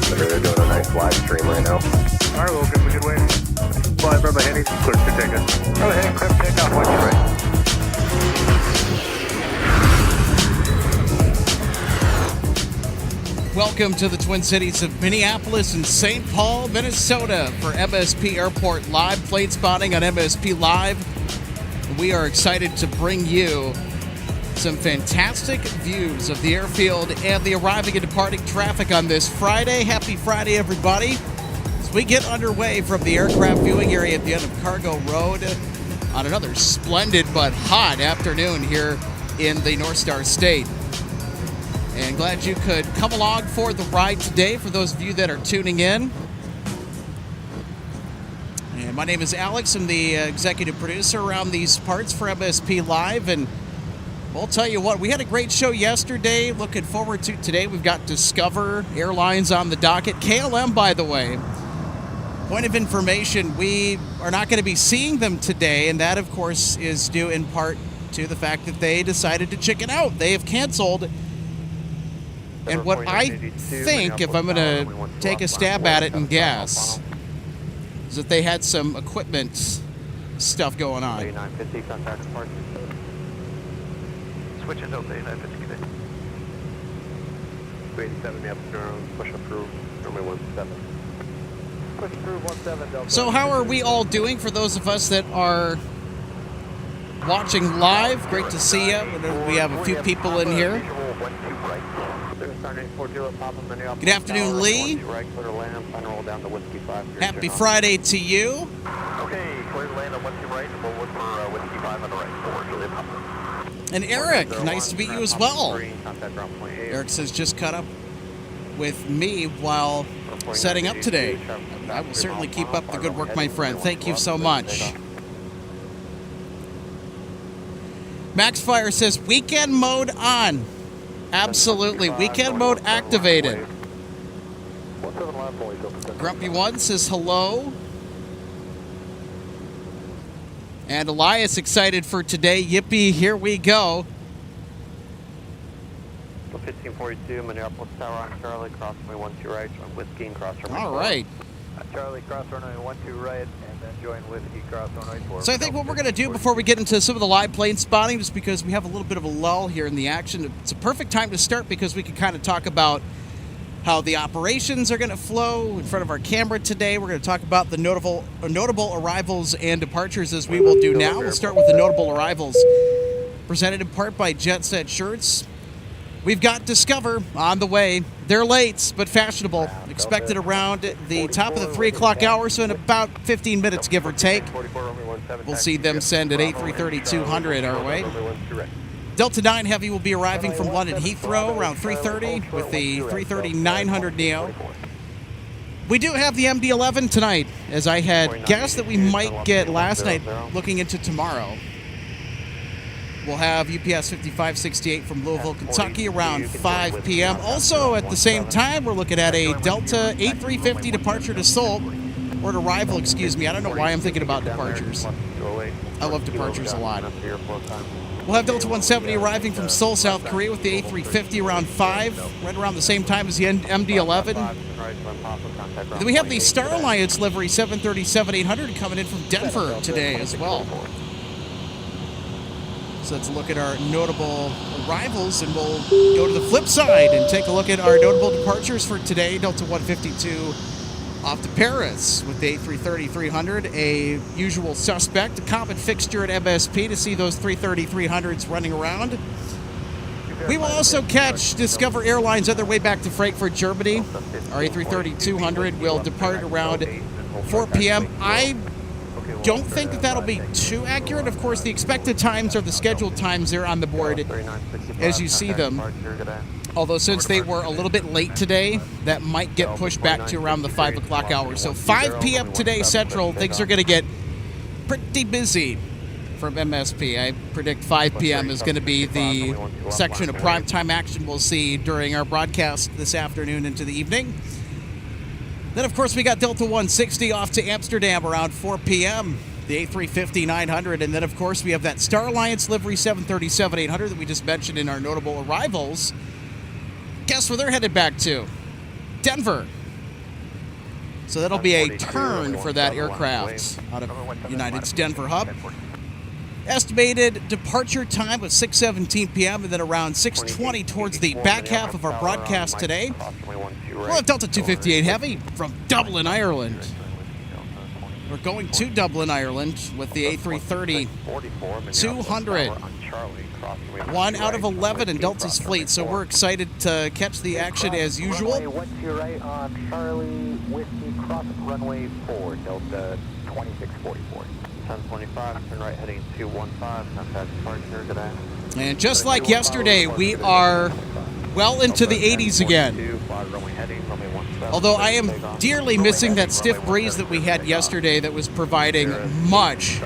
They're doing a nice live stream right now. All right, Logan, we can wait. Fly from the Henny, clear to takeoff. Go ahead, clear to takeoff, watch your right. Welcome to the Twin Cities of Minneapolis and St. Paul, Minnesota for MSP Airport live plane spotting on MSP Live. We are excited to bring you some fantastic views of the airfield and the arriving and departing traffic on this Friday. Happy Friday, everybody. As we get underway from the aircraft viewing area at the end of Cargo Road on another splendid but hot afternoon here in the North Star State. And glad you could come along for the ride today for those of you that are tuning in. And my name is Alex. I'm the executive producer around these parts for MSP Live. And we'll tell you what, we had a great show yesterday. Looking forward to today. We've got Discover Airlines on the docket. KLM, by the way. Point of information, we are not going to be seeing them today. And that, of course, is due in part to the fact that they decided to chicken out. They have canceled. And what I think, if I'm going to take a stab at it and guess, is that they had some equipment stuff going on. 8950, contact departure. Switch is open, 8950 connect. 287, yep, push approved, runway 17. Push approved 17, Delta. So how are we all doing for those of us that are watching live? Great to see you. We have a few people in here. Good afternoon, Lee. Happy Friday to you. Okay, clear to land on Whiskey right, and we'll look for Whiskey 5 on the right. And Eric, nice to meet you as well. Eric says just caught up with me while setting up today. I will certainly keep up the good work, my friend. Thank you so much. Max Fire says weekend mode on. Absolutely. Weekend mode activated. Grumpy One says hello. And Elias excited for today. Yippee, here we go. 1542, Minneapolis Tower on Charlie, cross runway 12 right, on Whiskey and cross runway 4. All right. Charlie, cross runway 12 right, and then join Whiskey, cross runway 4. So I think what we're going to do before we get into some of the live plane spotting, just because we have a little bit of a lull here in the action, it's a perfect time to start because we can kind of talk about how the operations are going to flow in front of our camera today. We're going to talk about the notable arrivals and departures as we will do now. We'll start with the notable arrivals, presented in part by Jet Set Shirts. We've got Discover on the way. They're late, but fashionable. Expected around the top of the 3 o'clock hour, so in about 15 minutes, give or take. We'll see them send at 8:3:30-200 our way. Delta 9 Heavy will be arriving from London Heathrow around 3:30 with the 330-900 Neo. We do have the MD-11 tonight, as I had guessed that we might get last night looking into tomorrow. We'll have UPS 5568 from Louisville, Kentucky around 5 p.m. Also, at the same time, we're looking at a Delta 8350 departure to Seoul, or to arrival, excuse me. I don't know why I'm thinking about departures. I love departures a lot. We'll have Delta 170 arriving from Seoul, South Korea with the A350 around 5, right around the same time as the MD-11. Then we have the Star Alliance livery 737-800 coming in from Denver today as well. So let's look at our notable arrivals, and we'll go to the flip side and take a look at our notable departures for today. Delta 152 off to Paris with the A330-300, a usual suspect, a common fixture at MSP to see those 330-300s running around. We will also catch Discover Airlines on their way back to Frankfurt, Germany. Our A330-200 will depart around 4 p.m. I don't think that that'll be too accurate. Of course, the expected times are the scheduled times there on the board as you see them. Although since they were a little bit late today, that might get pushed back to around the 5 o'clock hour. So 5 p.m. today Central, things are going to get pretty busy from MSP. I predict 5 p.m. is going to be the section of primetime action we'll see during our broadcast this afternoon into the evening. Then, of course, we got Delta 160 off to Amsterdam around 4 p.m., the A350-900, and then, of course, we have that Star Alliance livery 737-800 that we just mentioned in our notable arrivals. Guess where they're headed back to? Denver. So that'll be a turn for that aircraft out of United's Denver hub. Estimated departure time of 6:17 p.m. and then around 6:20 towards the back half of our broadcast today. We'll have Delta 258 Heavy from Dublin, Ireland. We're going to Dublin, Ireland with the A330-200. 1 out of 11 in Delta's fleet, so we're excited to catch the action as usual. What's your right on Charlie Whiskey, cross runway 4, Delta 2644. 1025, turn right heading 215, contact departure, good day. And just like yesterday, we are well into the 80s again. Although I am dearly missing that stiff breeze that we had yesterday that was providing much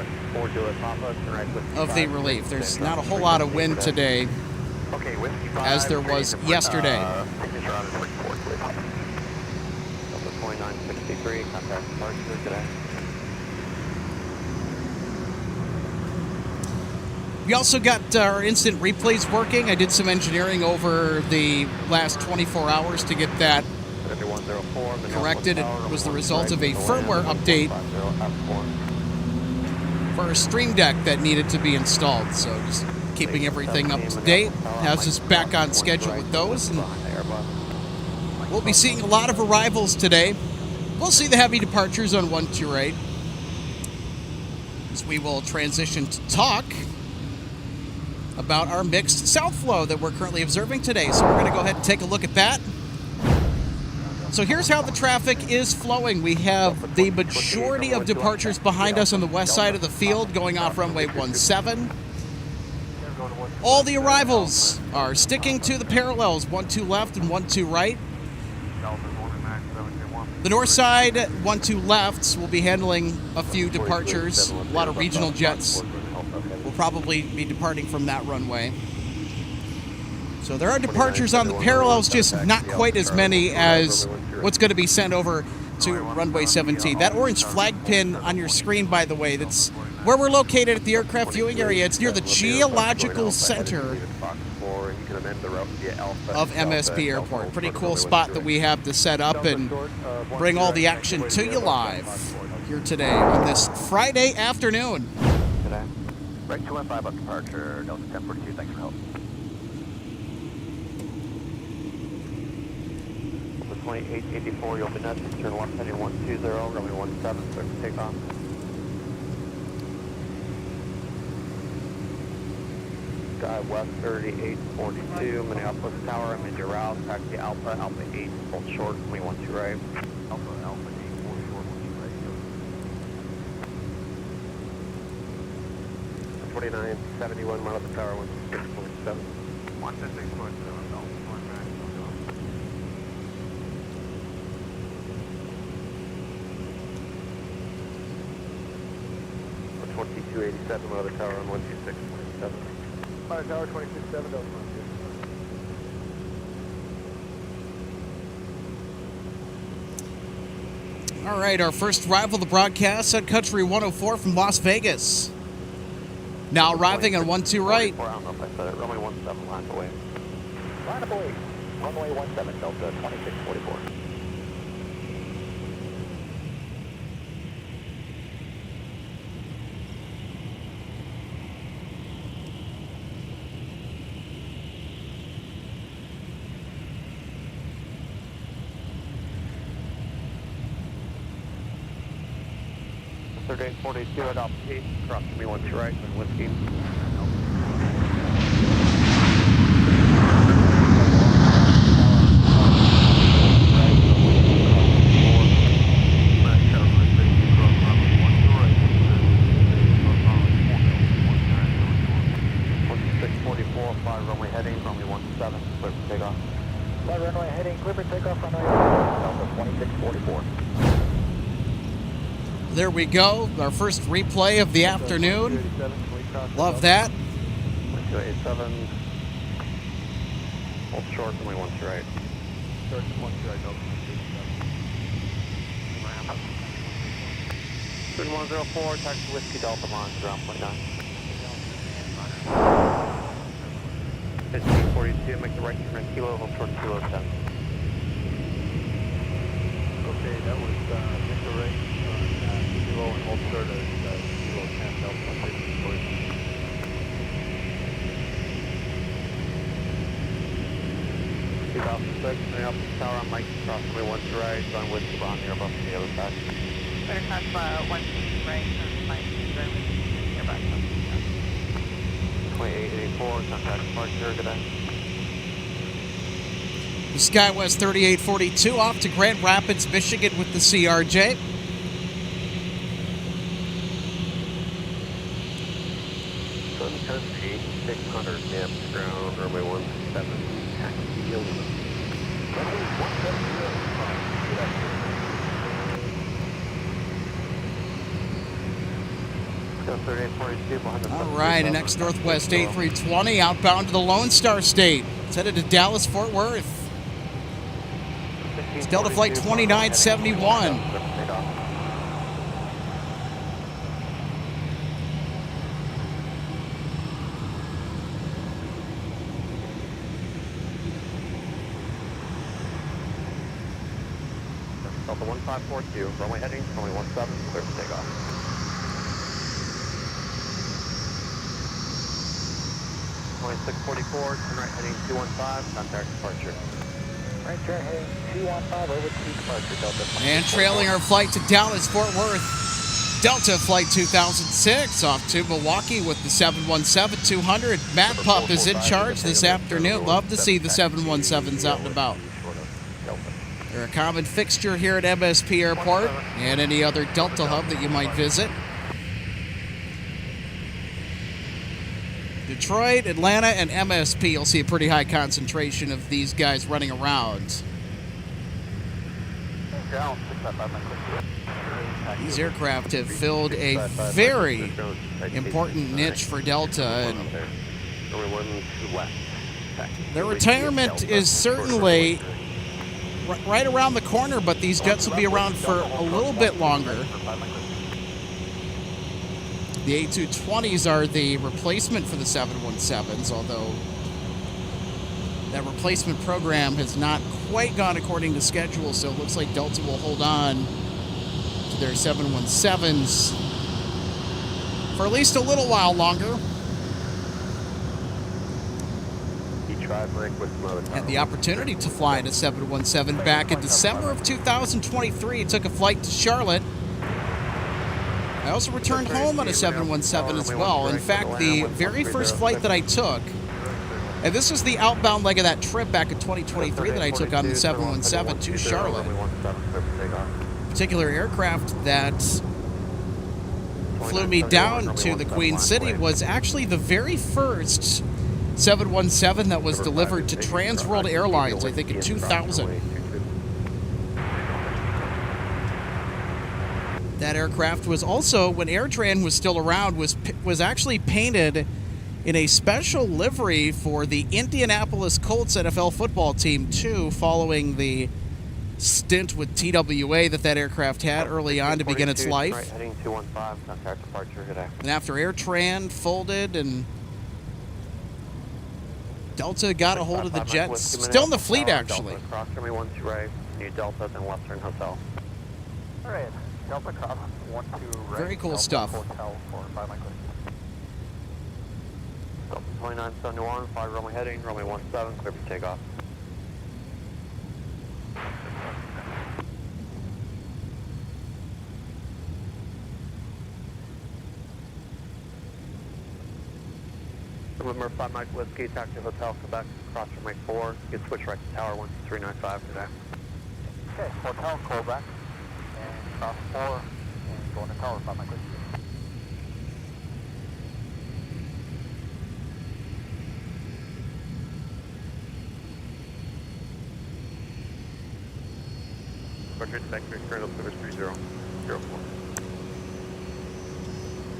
of the relief. There's not a whole lot of wind today as there was yesterday. 2963, contact departure, good day. We also got our instant replays working. I did some engineering over the last 24 hours to get that corrected. It was the result of a firmware update for a Stream Deck that needed to be installed. So just keeping everything up to date. Has us back on schedule with those. And we'll be seeing a lot of arrivals today. We'll see the heavy departures on 128 as we will transition to talk about our mixed south flow that we're currently observing today. So we're going to go ahead and take a look at that. So here's how the traffic is flowing. We have the majority of departures behind us on the west side of the field going off runway 17. All the arrivals are sticking to the parallels, 12 left and 12 right. The north side, 12 lefts, will be handling a few departures. A lot of regional jets will probably be departing from that runway. So there are departures on the parallels, just not quite as many as what's going to be sent over to runway 17. That orange flag pin on your screen, by the way, that's where we're located at the aircraft viewing area. It's near the geological center of MSP Airport. Pretty cool spot that we have to set up and bring all the action to you live here today on this Friday afternoon. Right 215 up departure, Delta 1042, thanks for help. 2884, you'll be next, turn left heading 120, runway 17, clear for takeoff. Drive west 3842, Minneapolis Tower, major route, taxi Alpha, Alpha 8, hold short, 212 right. Alpha 8, 4 short, 12 right. 2971, mile up the tower, 16.7. 166.7, 2287, mile up the tower on 126.7. Fire tower 267, Delta 1. All right, our first arrival of the broadcast, Sun Country 104 from Las Vegas. Now arriving on 12 right. I don't know if I said it. Runway 17, line away. Line away. Runway 17, Delta 2644. Third 842 at Alpha 8, cross me 12 right, and whiskey. Runway heading, runway 17, clear for takeoff. Flight runway heading, clear for takeoff, runway Delta 2644. There we go, our first replay of the afternoon. Love that. 287. Hold short, runway 12 right. Short, 12 right, Delta 104, taxi Whiskey Delta Mons, ground 29. 1542, make the right turn at Kilo, hold short, Kilo 10. Okay, that was Victor Ray on Kilo and hold short at Kilo 10 Delta 54. 2006, bring up the tower on Mike, cross runway 1 to right, run with the bomb nearby from the other side. Better cross 1 to right, Mike, nearby. 2884, contact departure, good day. SkyWest 3842 off to Grand Rapids, Michigan with the CRJ. Sun Country 600 campground, runway 17, taxi yield. Runway 170. All right, an ex-Northwest 8320 outbound to the Lone Star State. It's headed to Dallas, Fort Worth. It's Delta Flight 2971. Delta 1542, runway heading, runway 17, clear for takeoff. 2644, turn right heading 215, contact departure. Right turn heading 215, over to departure, Delta. And trailing our flight to Dallas, Fort Worth, Delta Flight 2006 off to Milwaukee with the 717-200. Matt Pup is in charge this afternoon. Love to see the 717s out and about. They're a common fixture here at MSP Airport and any other Delta hub that you might visit. Detroit, Atlanta, and MSP, you'll see a pretty high concentration of these guys running around. These aircraft have filled a very important niche for Delta, and their retirement is certainly right around the corner, but these jets will be around for a little bit longer. The A220s are the replacement for the 717s, although that replacement program has not quite gone according to schedule, so it looks like Delta will hold on to their 717s for at least a little while longer. Had the opportunity to fly in a 717 back in December of 2023. Took a flight to Charlotte. I also returned home on a 717 as well. In fact, the very first flight that I took, and this was the outbound leg of that trip back in 2023 that I took on the 717 to Charlotte. Particular aircraft that flew me down to the Queen City was actually the very first 717 that was delivered to Trans World Airlines, I think in 2000. That aircraft was also, when AirTran was still around, was actually painted in a special livery for the Indianapolis Colts NFL football team, too, following the stint with TWA that aircraft had early on to begin its life. And after AirTran folded and Delta got a hold of the jets, still in the fleet, actually. Delta cross 12 right. Very cool stuff. Hotel for 5 Delta 2971, 5 runway heading, runway 17, clear for takeoff. November 5 Mike Whiskey, taxi Hotel Quebec, cross runway 4, you can switch right to Tower 1395 today. Okay, Hotel Quebec. Cross 4 and going to Tower 5 Mike Whiskey.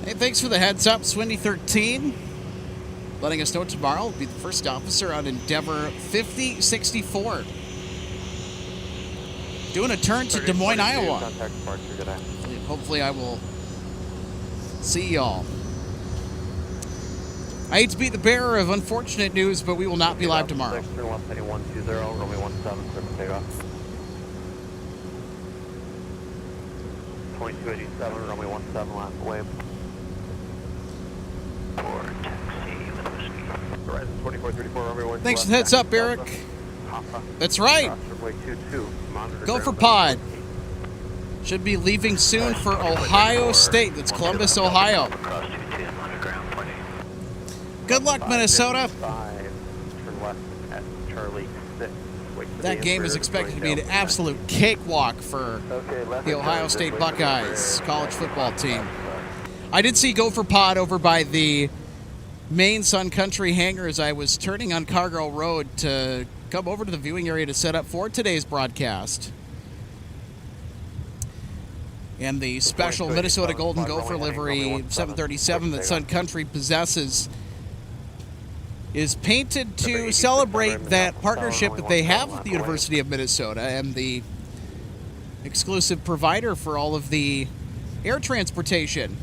Hey, thanks for the heads up, Swindy 13. Letting us know tomorrow will be the first officer on Endeavor 5064. Doing a turn to Des Moines, Iowa. Hopefully I will see y'all. I hate to be the bearer of unfortunate news, but we will not be live tomorrow. 2287, runway 17 last wave. For taxi with whiskey. Horizon 2434, runway 12. Thanks for the heads up, Eric. That's right. Runway 22, monitor Go for ground pod. level 14. Should be leaving soon for Ohio State. That's Columbus, Ohio. Cross 210, monitor ground 20. Good luck, Minnesota. 5, turn left at Charlie 6. Wait for That the game is inverted expected to be an tail. absolute cakewalk for Okay, left the at Ohio Charlie, State just wait for the Buckeyes inverted. college football team. I did see Gopher Pod over by the main Sun Country hangar as I was turning on Cargill Road to come over to the viewing area to set up for today's broadcast. And the special Minnesota Golden Gopher livery 737 that Sun Country possesses is painted to celebrate that partnership that they have with the University of Minnesota and the exclusive provider for all of the air transportation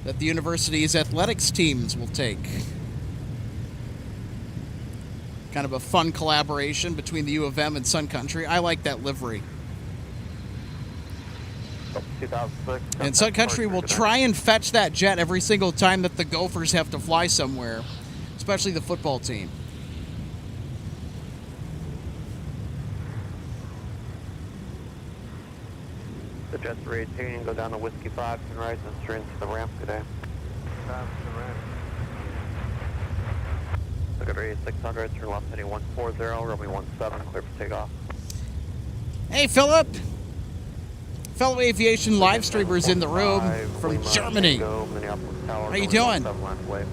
that the university's athletics teams will take. Kind of a fun collaboration between the U of M and Sun Country. I like that livery. 2006. And Sun Country will try and fetch that jet every single time that the Gophers have to fly somewhere, especially the football team. The jets are 18, go down to Whiskey 5, and rise and straight into the ramp today. Look at radius 600, turn left heading 140, runway 17, clear for takeoff. Hey, Philip! Fellow aviation live streamers in the room from Lima, Germany. Tango, Minneapolis Tower, How you runway doing? 17 last wave.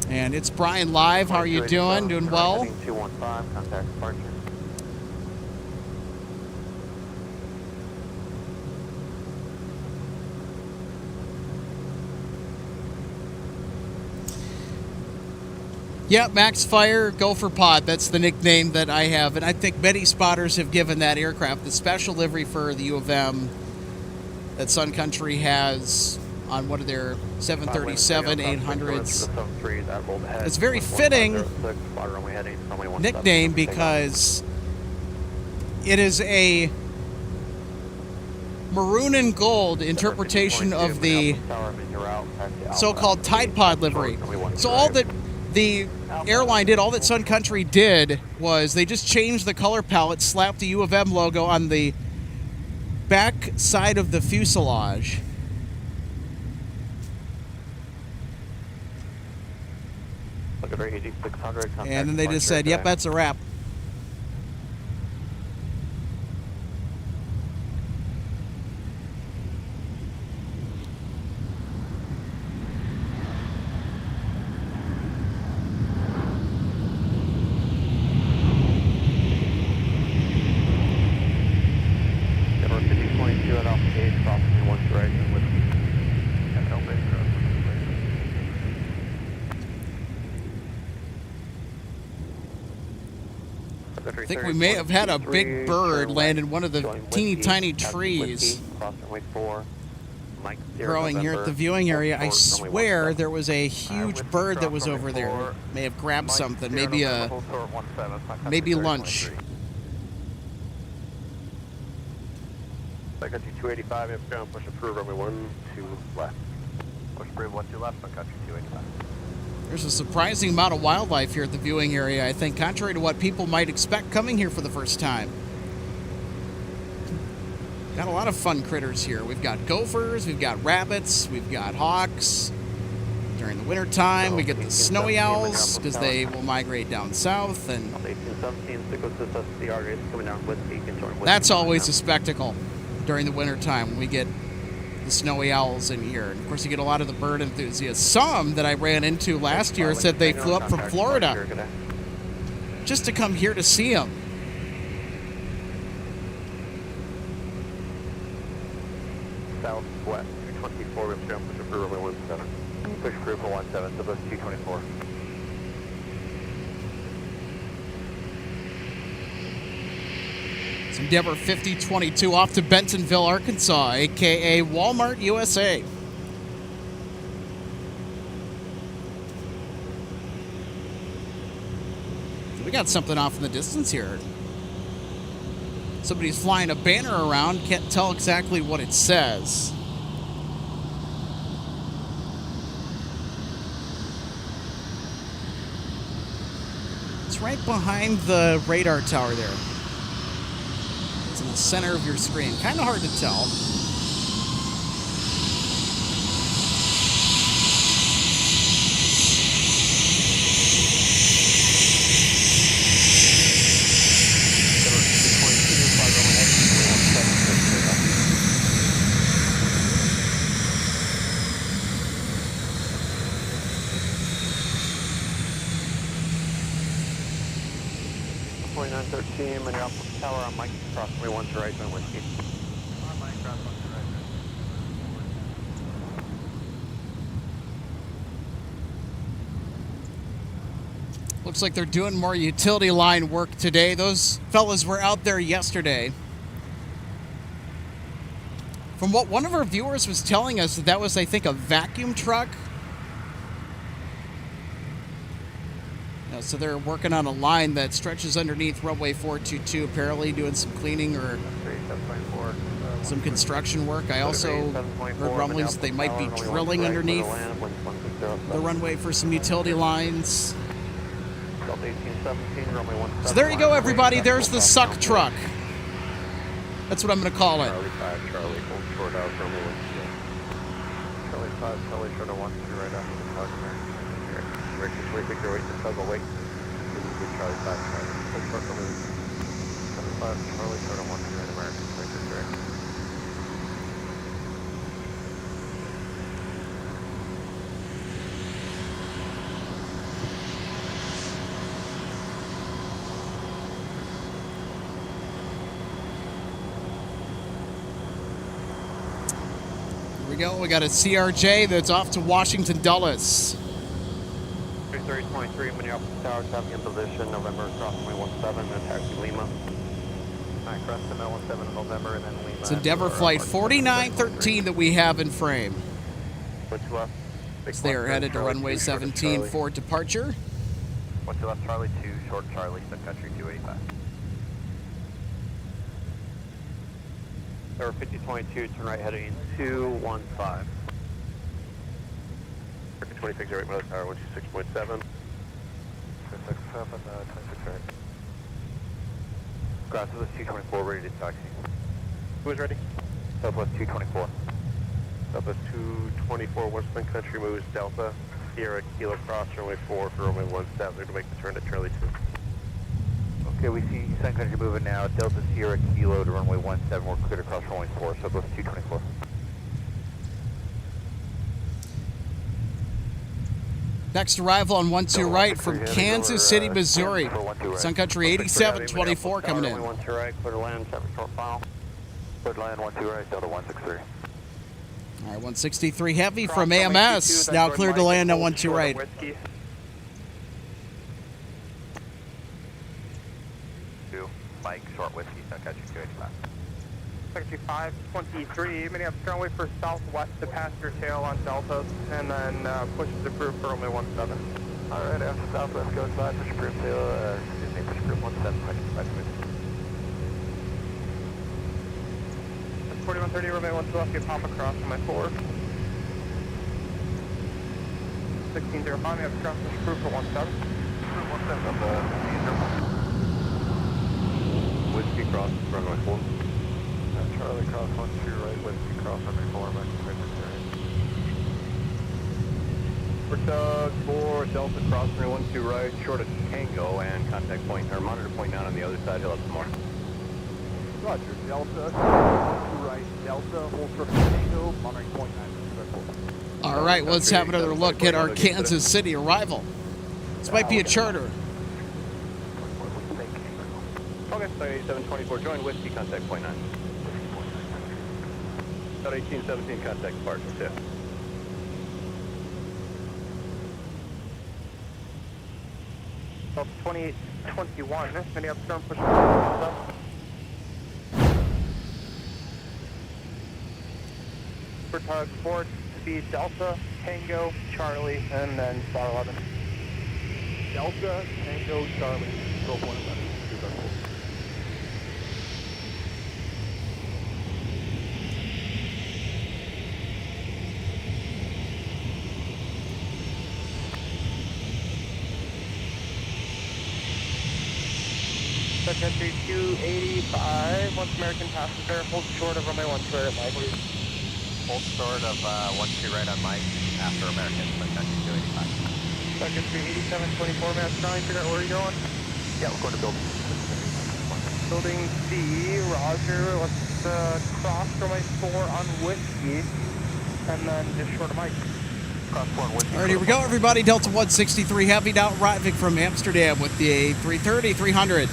And it's Brian live. How are you doing? Doing well? Heading 215, contact departure. Yeah, Max Fire, Gopher Pod. That's the nickname that I have. And I think many spotters have given that aircraft the special livery for the U of M that Sun Country has on one of their 737 800s. It's very fitting nickname because it is a maroon and gold interpretation of the so-called Tide Pod livery. So all that the airline did, all that Sun Country did, was they just changed the color palette, slapped the U of M logo on the back side of the fuselage. And then they just said, yep, that's a wrap. I think we may have had a big bird land in one of the teeny tiny trees growing here at the viewing area. I swear there was a huge bird that was over there. May have grabbed something, maybe lunch. Sun Country 285, inbound, push approved, runway 12 left. Push approved, 12 left, Sun Country 285. There's a surprising amount of wildlife here at the viewing area, I think, contrary to what people might expect coming here for the first time. Got a lot of fun critters here. We've got gophers, we've got rabbits, we've got hawks. During the wintertime, we get the snowy owls because they will migrate down south, and that's always a spectacle during the wintertime when we get the snowy owls in here. And of course, you get a lot of the bird enthusiasts. Some that I ran into last year said they flew up from Florida just to come here to see them. Southwest 224, we're going to push approved, runway 17. Push approved for 17, so bus 224. It's Endeavor 5022 off to Bentonville, Arkansas, a.k.a. Walmart, USA. We got something off in the distance here. Somebody's flying a banner around. Can't tell exactly what it says. It's right behind the radar tower there. It's in the center of your screen. Kind of hard to tell. Minneapolis Tower on Mike, cross runway 1 to right, Whiskey. On Mike, cross 1 to right. Looks like they're doing more utility line work today. Those fellas were out there yesterday. From what one of our viewers was telling us, that was, I think, a vacuum truck. So they're working on a line that stretches underneath runway 422, apparently doing some cleaning or some construction work. I also heard rumblings that they might be drilling underneath the runway for some utility lines. So there you go, everybody. There's the suck truck. That's what I'm going to call it. Charlie 5, Charlie, hold short out for a moment. Charlie 5, Charlie, short of 1, 2, right after the tug there. Rick, just wait, Victor, wait, the tug will wait. Charlie 5, Charlie, hold short for a moment. Charlie 5, Charlie, short of 1, 2, right, American, wait, this direct. Here we go. We got a CRJ that's off to Washington Dulles. 3023, Minneapolis Tower, traffic in position, November, cross runway 17, then taxi Lima. Alright, cross to 17 November, and then Lima. It's Endeavor Flight 4913 that we have in frame. What's left? So they are headed to runway 17 for departure. What's your left, Charlie 2, short Charlie, Sun Country 285. Tower 5022, turn right heading 215. 26, right, Mother Tower, 126.7. 26.7, 26 right. Southwest 224, ready to taxi. Who is ready? Southwest 224. Southwest 224, Westland Country moves Delta, Sierra, Kilo Cross, runway 4 for runway 17 to make the turn to Charlie 2. Okay, we see Sun Country moving now, Delta Sierra Kilo to runway 17, we're clear to cross runway 4, Southwest 224. Next arrival on 12 right from Kansas City, Missouri. Sun Country 8724 coming in. 12 right, clear to land, traffic short file. Clear to land, 12 right, Delta 163. All right, 163 heavy from AMS. Now cleared to land on 12 right. Mike, short whiskey, Sun Country 285. Country 523, Minneapolis runway for southwest to pass your tail on Delta, and then pushes approved for runway 17. Alright, after southwest goes by, push approved tail, push approved 17, Country 523. 4130, runway 12, get pop across runway 4. 1605, Minneapolis cross, push approved for 17. 17 up the Whiskey Cross, runway 4. Charlie cross 12 right, Whiskey cross runway 4, Mike, For Tug 4, Delta cross runway 12 right, short of Tango, and contact point, or monitor point down on the other side, he'll have some more. Roger, Delta, 2 right, Delta, hold short of Tango, monitoring point 9. All right, let's have another look at our Kansas City arrival. This might be a charter. Okay, so 8724, join Whiskey, contact point 9. About 1817, contact departure 2. Delta 2821, Minneapolis turn push approved for 17. for tug 4 to be Delta, Tango, Charlie, and then star 11. Delta, Tango, Charlie, go 111. Sun Country 285, once American passenger, hold short of runway 12 at Mike. Hold short of 12 right on Mike after American, Sun Country 285. Sun Country 8724, man, trying to figure out where you're going. Yeah, we're going to building. Building C, roger, let's cross runway 4 on Whiskey, and then just short of Mike. Cross 4 on Whiskey. All right, here we go, everybody. Delta 163 Heavy now arriving from Amsterdam with the A330-300.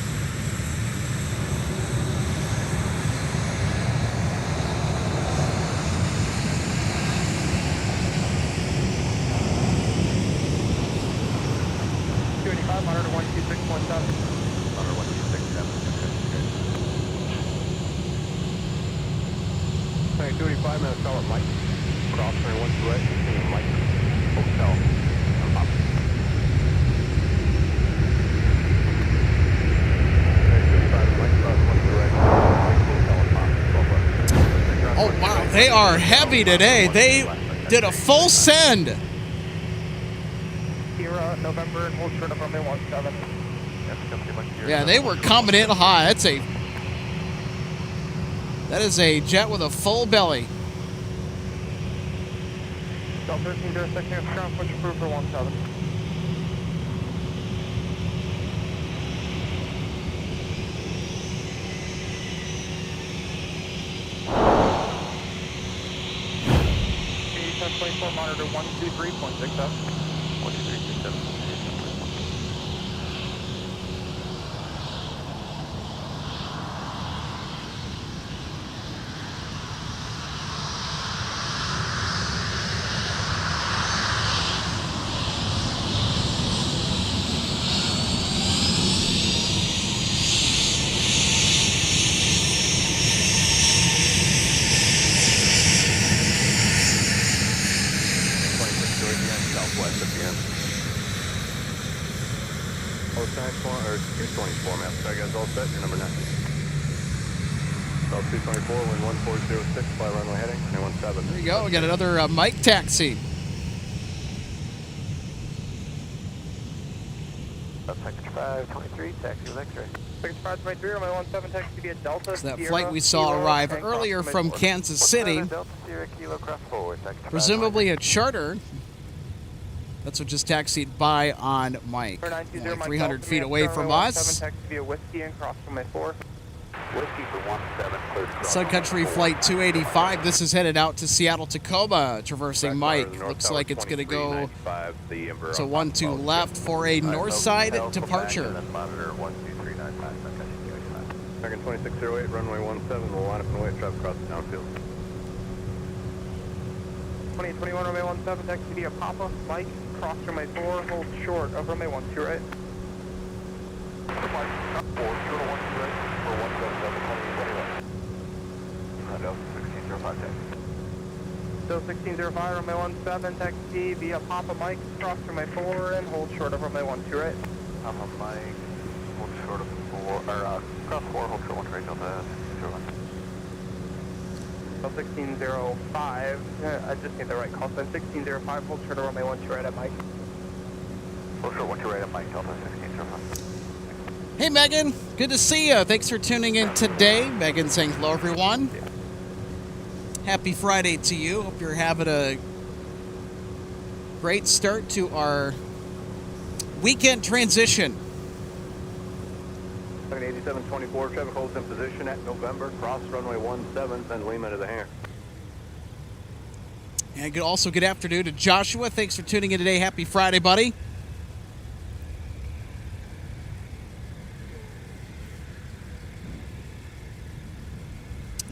Monitor 126.7. Monitor 126.7. Hey, 285, man, solid Mike. Cross 128, and Mike. Hotel. I'm up. Oh, wow, they are heavy today. They did a full send. Sierra, November, and hold short of runway 17. Yeah, they were coming in high. That is a jet with a full belly. Delta 1306, ground push approved for 17. '24 monitor 123.67. 123.67. Southwest at the end. Oh, time 224, map. Sorry guys, all set. Your number 9. South 224, wind 1406, fly runway heading, 917. There you go. We got another Mike taxi. Package 523, taxi with X-ray. Package 523, runway 17, taxi via Delta. So that Sierra, flight we saw Kilo, arrive and earlier cross from runway 4. Kansas City, Delta Sierra Kilo cross forward, taxi presumably a charter. That's what just taxied by on Mike. 920 Only Mike 300 Delta, feet away from us. 17, taxi via Whiskey and cross runway 4. Whiskey for 17, clear to cross. Sun Country Flight 285. This is headed out to Seattle, Tacoma, traversing Mike. Looks like it's going to go to 12 left for a north side departure. Monitor 12395, Sun Country 285. American 2608, runway 17, we'll line up and wait, drive across the downfield. 2021 runway 17, taxi via Papa, Mike, cross runway 4, hold short of runway 12 right. Mike, 4, short of 12 right, for 177, 20 left. 1605, taxi. Still 1605, runway 17, taxi via Papa, Mike, cross runway 4, and hold short of runway 12 right. Papa, Mike, hold short of 4, or cross 4, hold short 1 right, Delta 1601. 1605, I just need the right call sign. 1605, hold short of runway 12 right at Mike. Hold short 12 right at Mike, Delta 1605. Hey, Megan. Good to see you. Thanks for tuning in today. Megan saying hello, everyone. Happy Friday to you. Hope you're having a great start to our weekend transition. 8724, traffic holds in position at November, cross runway 17, send Lima to the hangar. And also good afternoon to Joshua. Thanks for tuning in today. Happy Friday, buddy.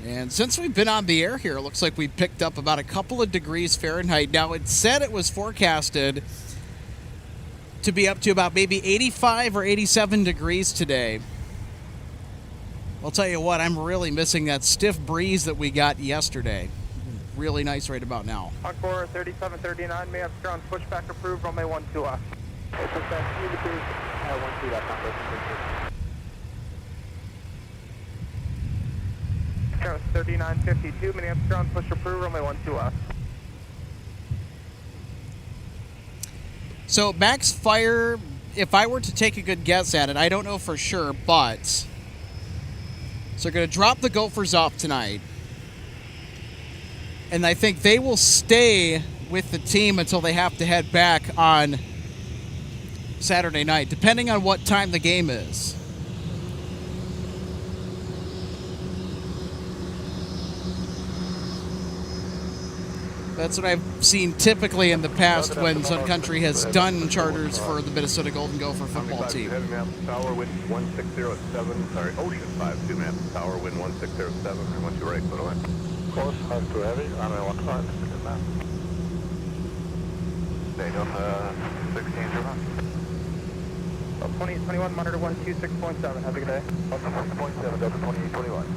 And since we've been on the air here, it looks like we picked up about a couple of degrees Fahrenheit. Now, it said it was forecasted to be up to about maybe 85 or 87 degrees today. I'll tell you what, I'm really missing that stiff breeze that we got yesterday. really nice right about now. Encore 3739, may have ground pushback approved, runway 12 left. Pushback, need to be 12 left on Ground 3952, Minneapolis ground push approved, runway 12 left. So max fire, if I were to take a good guess at it, I don't know for sure, but so they're going to drop the Gophers off tonight. And I think they will stay with the team until they have to head back on Saturday night, depending on what time the game is. That's what I've seen typically in the past when Sun Country has done charters for the Minnesota Golden Gopher football team. Heavy Minneapolis Tower, wind 1607, sorry, Ocean 52, Minneapolis Tower, wind 1607, and 12 right, put away. Course, 52 heavy, runway 15, good man. Daniel, 1601. 2821, monitor 126.7, have a good day. 126.7, Delta 2821.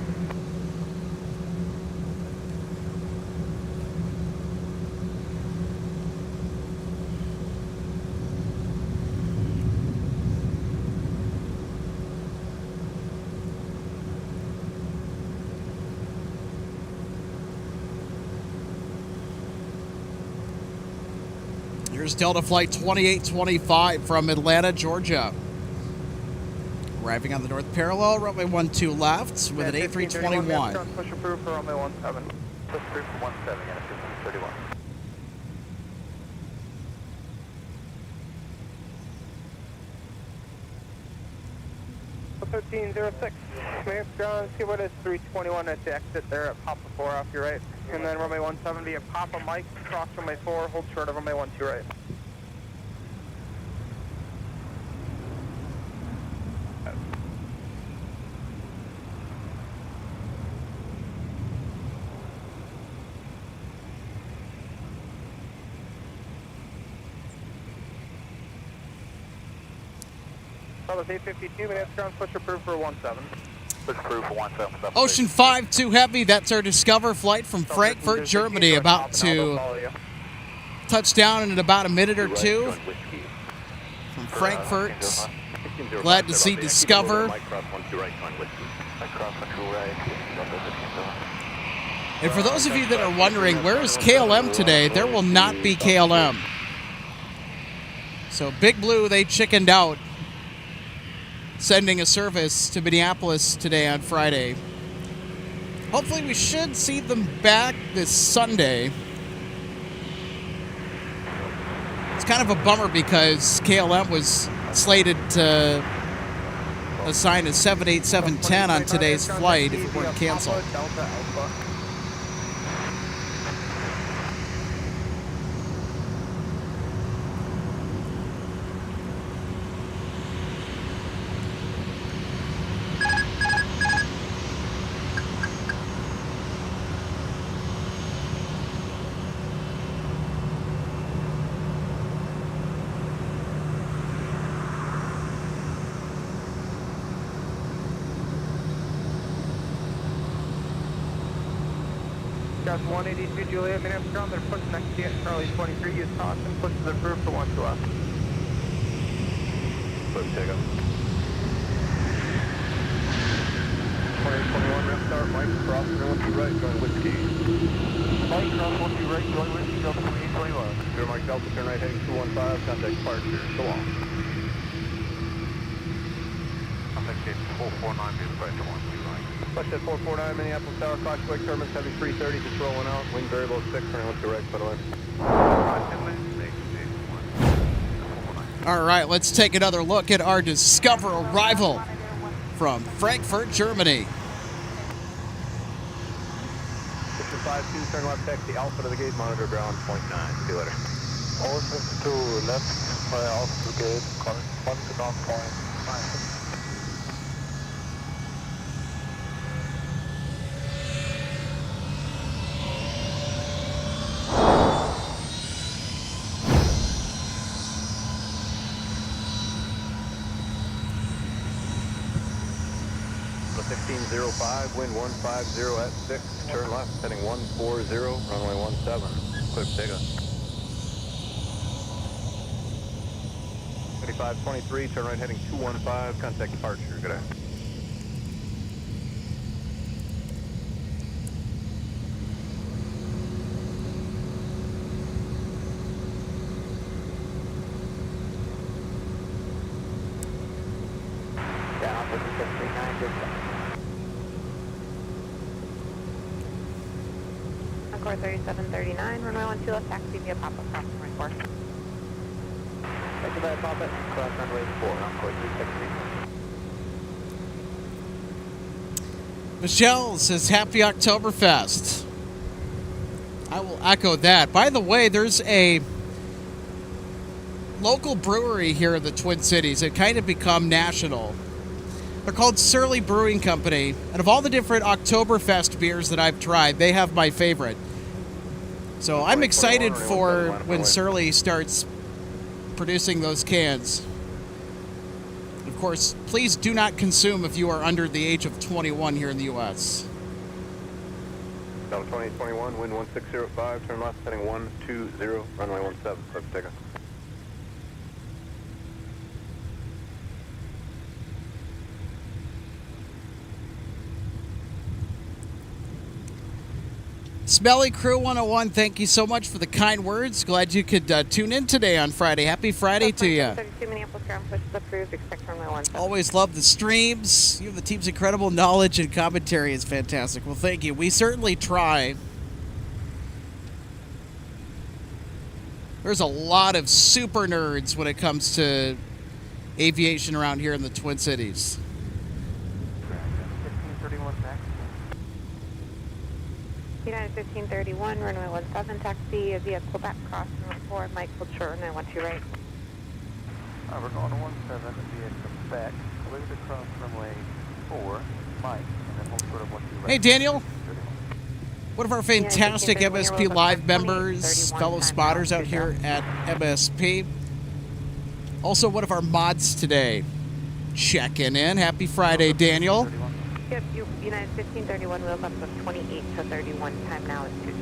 Here's Delta Flight 2825 from Atlanta, Georgia. Arriving on the north parallel, runway 12 left with an A321. Ground push approved for runway 17. Push approved for 17, and 1531. 1306. Minutes ground, see what is 321 at the exit there at Papa 4 off your right. And then runway 17 at Papa Mike, cross runway 4, hold short of runway 12 right. That was 852, minutes ground, push approved for 17. Push approved for 17. Ocean 52 Heavy, that's our Discover flight from Frankfurt, Germany, about to touch down in about a minute or two. From Frankfurt, glad to see Discover. And for those of you that are wondering, where is KLM today? There will not be KLM. So Big Blue, they chickened out, sending a service to Minneapolis today on Friday. Hopefully we should see them back this Sunday. It's kind of a bummer because KLM was slated to assign a 787-10 on today's flight if it weren't canceled. Got 182 Juliet, Minneapolis ground, they're pushing next to you, Charlie 23, use caution, pushes approved for 12 left. Let's take up. 2021, rep start, Mike, cross, and 12 right, going whiskey. Mike, cross, 12 right, going whiskey, Delta 2821. Zero Mike Delta, turn right heading 215, contact departure, so long. Contact gate 449, be departure 12 right. Flush at 449, Minneapolis Tower, Fox Wake Terminus, heavy 330, just rolling out, wind variable 6, turning left to right, by the way. All right, let's take another look at our Discover arrival from Frankfurt, Germany. Picture 52, turn left, taxi Alpha to the gate, monitor ground, 0.9. See you later. All 52 left, via Alpha to gate, correspond to ground point 9. 1605, wind 150 at 6, turn left, heading 140, runway 17, clear for takeoff. 3523, turn right, heading 215, contact departure, good day. Down, 5639, good job. Encore 3739, runway 12 left, taxi via Papa, cross runway 4. Take a bad pop it, cross runway 4, Encore 3639. Michelle says, Happy Oktoberfest. I will echo that. By the way, there's a local brewery here in the Twin Cities. It kind of become national. They're called Surly Brewing Company. And of all the different Oktoberfest beers that I've tried, they have my favorite. So I'm excited for when Surly starts producing those cans. Of course, please do not consume if you are under the age of 21 here in the U.S. Delta 2821, wind 1605, turn left, heading 120, runway 17, clear for takeoff. Smelly Crew 101, thank you so much for the kind words. Glad you could tune in today on Friday. Happy Friday to you. 32 Minneapolis ground push is approved, expect runway 17. Always love the streams. You have the team's incredible knowledge and commentary is fantastic. Well, thank you. We certainly try. There's a lot of super nerds when it comes to aviation around here in the Twin Cities. 1531 next. United 1531, runway 17, taxi via Quebec, cross runway 4, Mike, hold short, runway 12 right. We're going to 17 via Quebec, clear to cross runway 4, Mike, and then hold short of 12 right. Hey, Daniel. One of our fantastic MSP Live members, fellow spotters out here at MSP. Also, one of our mods today. Checking in. Happy Friday, Daniel. Yep, United 1531, wheels up to 28 to 31, time now is 20.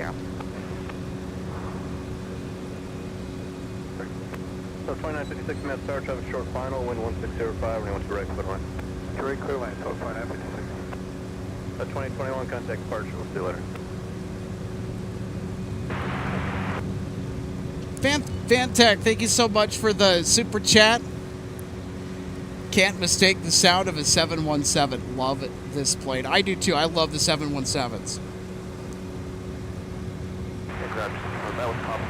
So 2956 minutes, start traffic short final, wind 1605, anyone to right, clear line. Correct, clear line, so 2956. 2021, contact departure, we'll see you later. Fantech, thank you so much for the super chat. Can't mistake the sound of a 717. Love it, this plane. I do too. I love the 717s.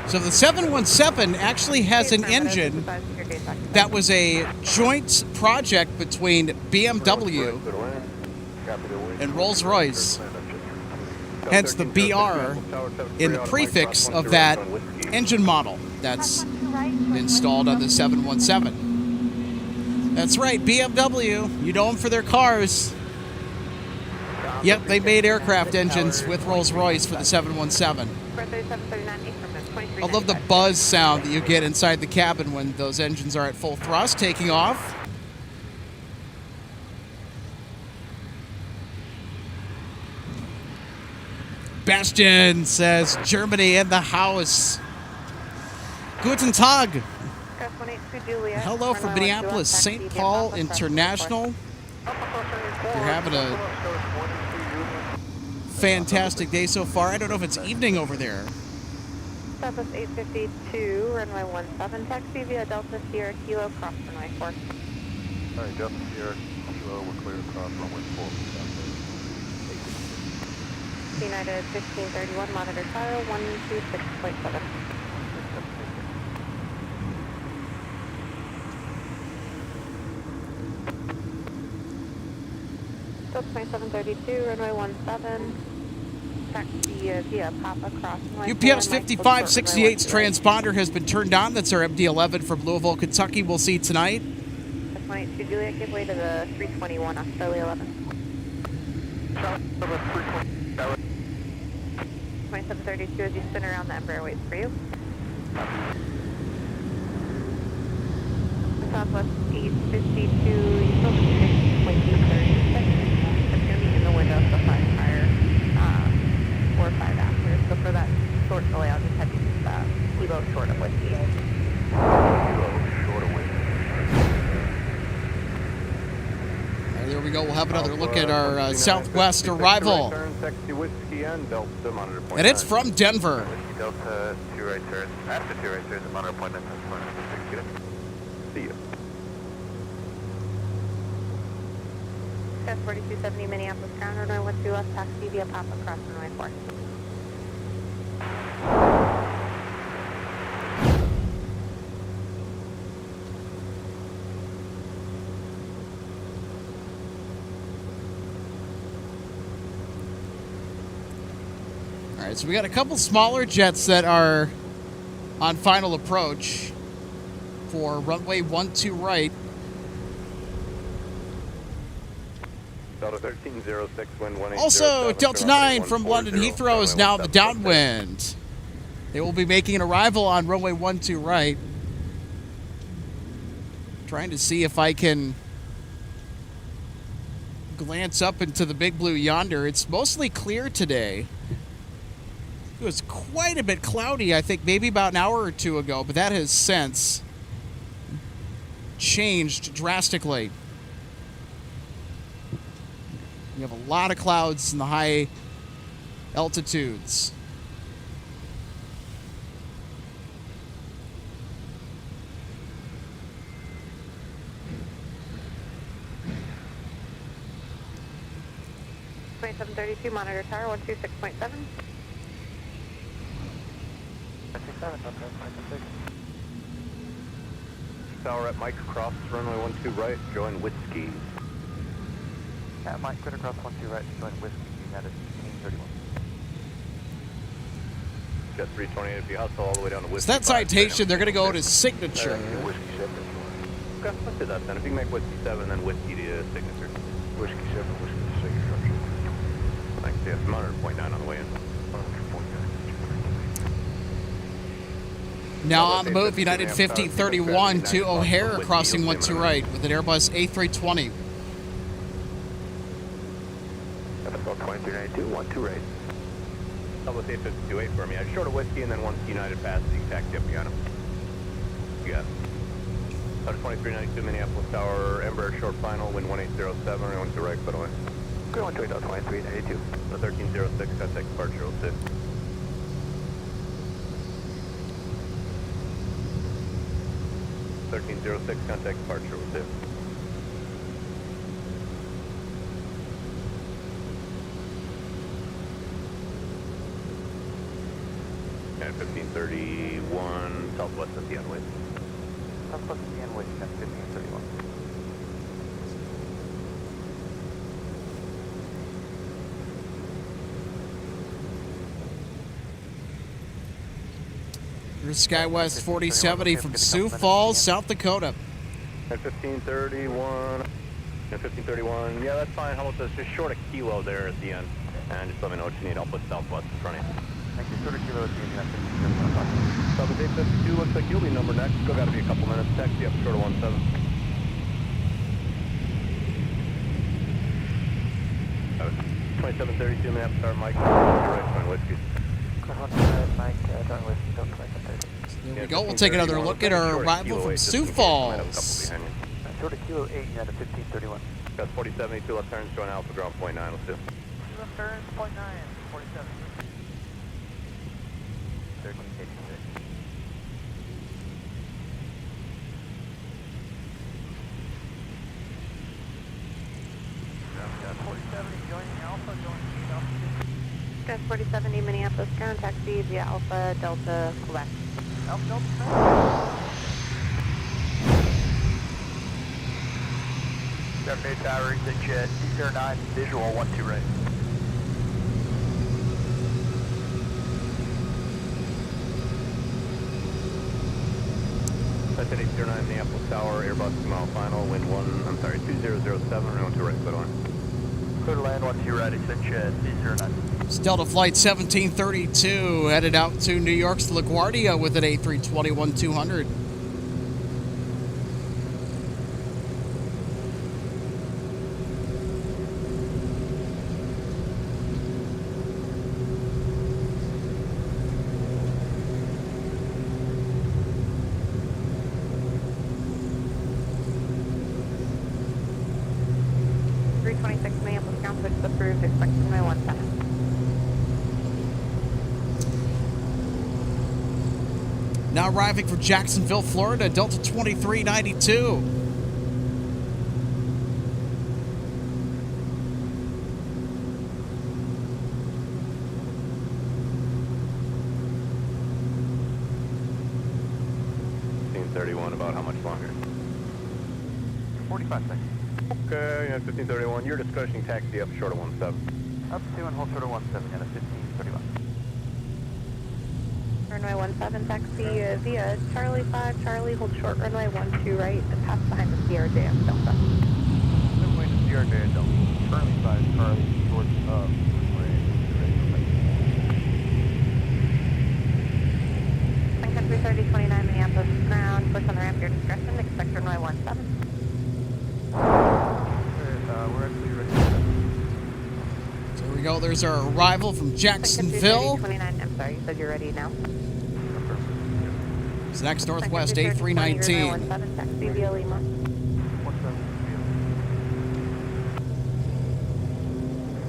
So the 717 actually has an engine that was a joint project between BMW and Rolls-Royce. Hence the BR in the prefix of that engine model that's installed on the 717. That's right, BMW. You know them for their cars. Yep, they made aircraft engines with Rolls-Royce for the 717. I love the buzz sound that you get inside the cabin when those engines are at full thrust, taking off. Bastian says, Germany in the house. Guten Tag. Hello from Minneapolis, St. Paul International. You're having a fantastic day so far. I don't know if it's evening over there. Southwest 852, runway 17, taxi via Delta Sierra Kilo, cross runway 4. Alright, Delta Sierra Kilo, we're clear across runway 4. United 1531, monitor tower 126.7. Still 2732, runway 17, taxi via Papa, cross runway UPS 5568's transponder has been turned on. That's our MD-11 from Louisville, Kentucky. We'll see tonight. 22 Juliet, give way to the 321, Australia 11. 2732 as you spin around the Embraer waits for you. Southwest 852, you still have 6.236. have another look at our Southwest arrival. Taxi Whiskey and Delta, monitor point And it's 9. from Denver. Whiskey Delta, 2 right turns. After 2 right turns, monitor point 9. See you. Jet 4270 Minneapolis ground, runway 12 left, taxi via Papa, cross runway 4. All right, so we got a couple smaller jets that are on final approach for runway 12 right. Delta 1306, wind 1807. Also, Delta 9 from London Heathrow is now the downwind. They will be making an arrival on runway 12 right. Trying to see if I can glance up into the big blue yonder. It's mostly clear today. It was quite a bit cloudy, I think, maybe about an hour or two ago, but that has since changed drastically. You have a lot of clouds in the high altitudes. .732, monitor tower 126.7. 67, Tower at Mike, cross runway 12 right, join Whiskey. yeah, Mike, clear across 12 right, join Whiskey, United 1531. Jet 328, if you hustle all the way down to Whiskey. So that citation, they're going to go to signature. Whiskey 7. Okay, let's do that then. If you can make Whiskey 7, then Whiskey to signature. Whiskey 7, Whiskey to signature. Thanks, yes. Monitor point 9 on the way in. Now on the move, United 1531 to O'Hare, crossing 12 right with an Airbus A320. FSL 2392, 12 right. Double A 528 for me. I short of Whiskey and then once United passes, you can taxi up behind him. You got it. Out of 2392 Minneapolis Tower, Embraer short final, wind 1807, runway 12 right, put away. Clear 12 2392. The 1306, contact departure 06. Contact departure 06. And 1531 Southwest at the end with. Southwest at the end with 1531. Here's SkyWest 4070 from Sioux Falls, South Dakota. At 1531. At 1531. Yeah, that's fine. How about this? Just short a kilo there at the end. And just let me know what you need. I'll put Southwest in front of you. Thank you. Sort of kilo at the end, 1531. Southwest 852. Looks like you'll be number next. Still got to be a couple minutes. Taxi up short of 17. Uh, 2732 Minneapolis Star Mike. Right, fine, Whiskey. Mike, join Whiskey, Delta 2732. There we go. We'll take another look at our arrival from Sioux Falls. Short of kilo 8, United 1531. Got 4072 left turns, join Alpha, ground point 9, let's do. Left turns, point 9, 47. 1386. Got 4070 joining Alpha, going to Alpha. Jet 4070 Minneapolis ground, taxi via Alpha, Delta, Quebec. Alpha, Delta, Jet Tower, exit jet, D09, visual 12 right. That's at 809 Minneapolis Tower, Airbus 2 mile final, wind 2007, round 2 right, foot on. Clear to land 12 right, exit jet, D09. It's Delta Flight 1732 headed out to New York's LaGuardia with an A320-1200. Minneapolis ground switch is approved. Expect runway 17. Now arriving from Jacksonville, Florida, Delta 2392. About how much longer? 45 seconds. Okay, yeah, 1531. You're discussing taxi up short of 17. Up to and hold short of 17 at a 1531. Runway 17 taxi via Charlie 5, Charlie, hold short runway 12 right, and pass behind the CRJ at Delta. Runway to CRJ at Delta. Charlie 5, Charlie, short of runway 2 right. Sun Country 3029 Minneapolis ground, push on the ramp, your discretion, expect runway 17. We're actually ready. So here we go. There's our arrival from Jacksonville. 3029, I'm sorry, you said you're ready now. It's next Northwest Sun Country 3020, runway A319. 17 taxi via Lima.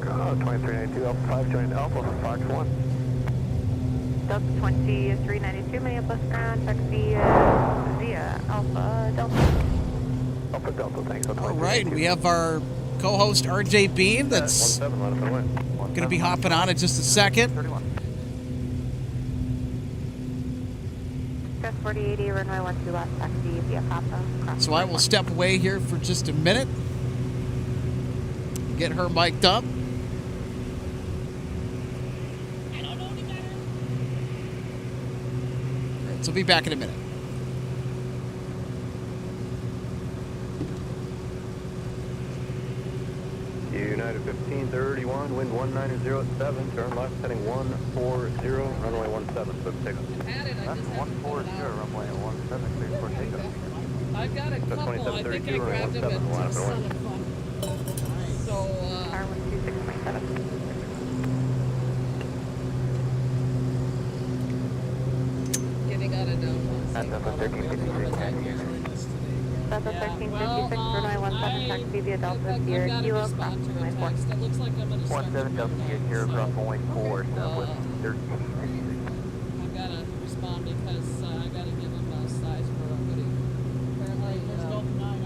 2392 Alpha 5 joining Alpha Fox 1. Delta 2392 Minneapolis ground, taxi via Alpha Delta. Alpha Delta, thanks. All right, we have our co-host RJ Beam that's 17, let us know when. going to be hopping on in just a second. 31. Just 4080, runway 12 left, taxi via Papa. So I will step away here for just a minute. Get her mic'd up. All right, so be back in a minute. United 1531, wind 190 at 7, turn left heading 140, runway 17, quick takeoff. That's 140, runway 17, clear for takeoff. I've got a So couple. I think I 2732 or grabbed them 17 line at up and Sun away. Fun. So, R126.7. getting out of downtown. That's St. up Paul. at 1356 taxi. That's a Yeah, 1356, runway 17 taxi via Delta, I've Sierra got to Kilo, respond cross to a runway 4. text. It looks like I'm going to start 17 Delta Sierra Kilo, cross runway 4, stop with 1366. I've got to respond because I got to give him a size for a hoodie. Apparently,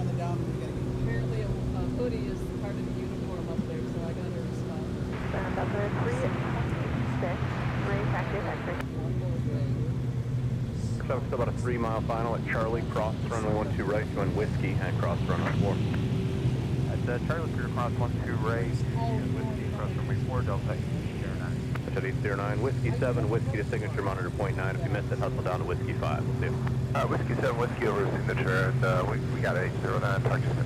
apparently a hoodie is part of the uniform up there, so I got to respond. Delta 326, ready taxi vector. So it's about a 3-mile final at Charlie, cross runway 12 right, join Whiskey, and cross runway 4. At Charlie Clear, cross 12 right, and Whiskey, cross runway 4, Delta 809. At 809, Whiskey 7, Whiskey to signature, monitor point 9. If you missed it, hustle down to Whiskey 5. We'll see you. Whiskey 7, Whiskey over signature, and we got 809, Parkinson.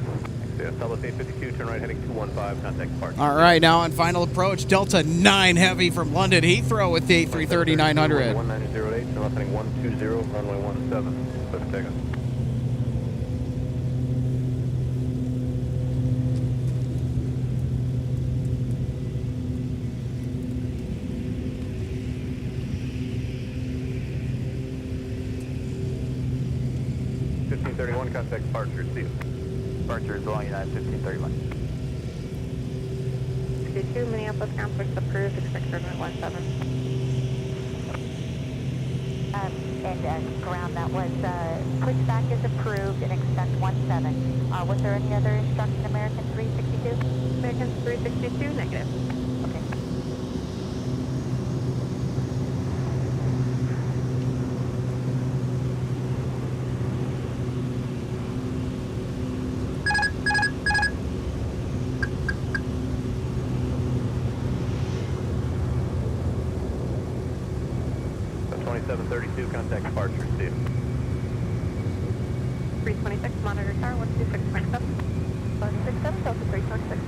See you. Southwest 852, turn right heading 215, contact departure. All right, now on final approach, Delta 9 Heavy from London Heathrow with the A330-900. 1908, turn left heading 120, runway 17, quick takeoff. Contact departure, see you. Departure is along United 1531. 62, Minneapolis ground switch approved, expect runway 17. Ground, that was pushback is approved and expect 17. Was there any other instruction, American 362? American 362, negative. Okay. So 2732, contact departure, see you. 326, monitor tower, 126.7. 167, Delta 326.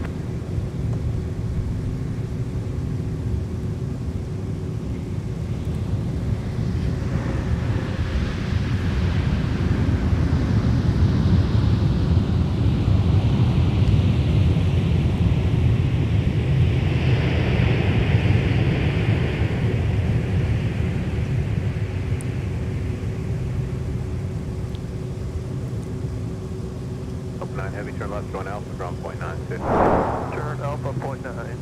Heavy, turn left, going Alpha, ground point 9, see you. Turn Alpha Point 9.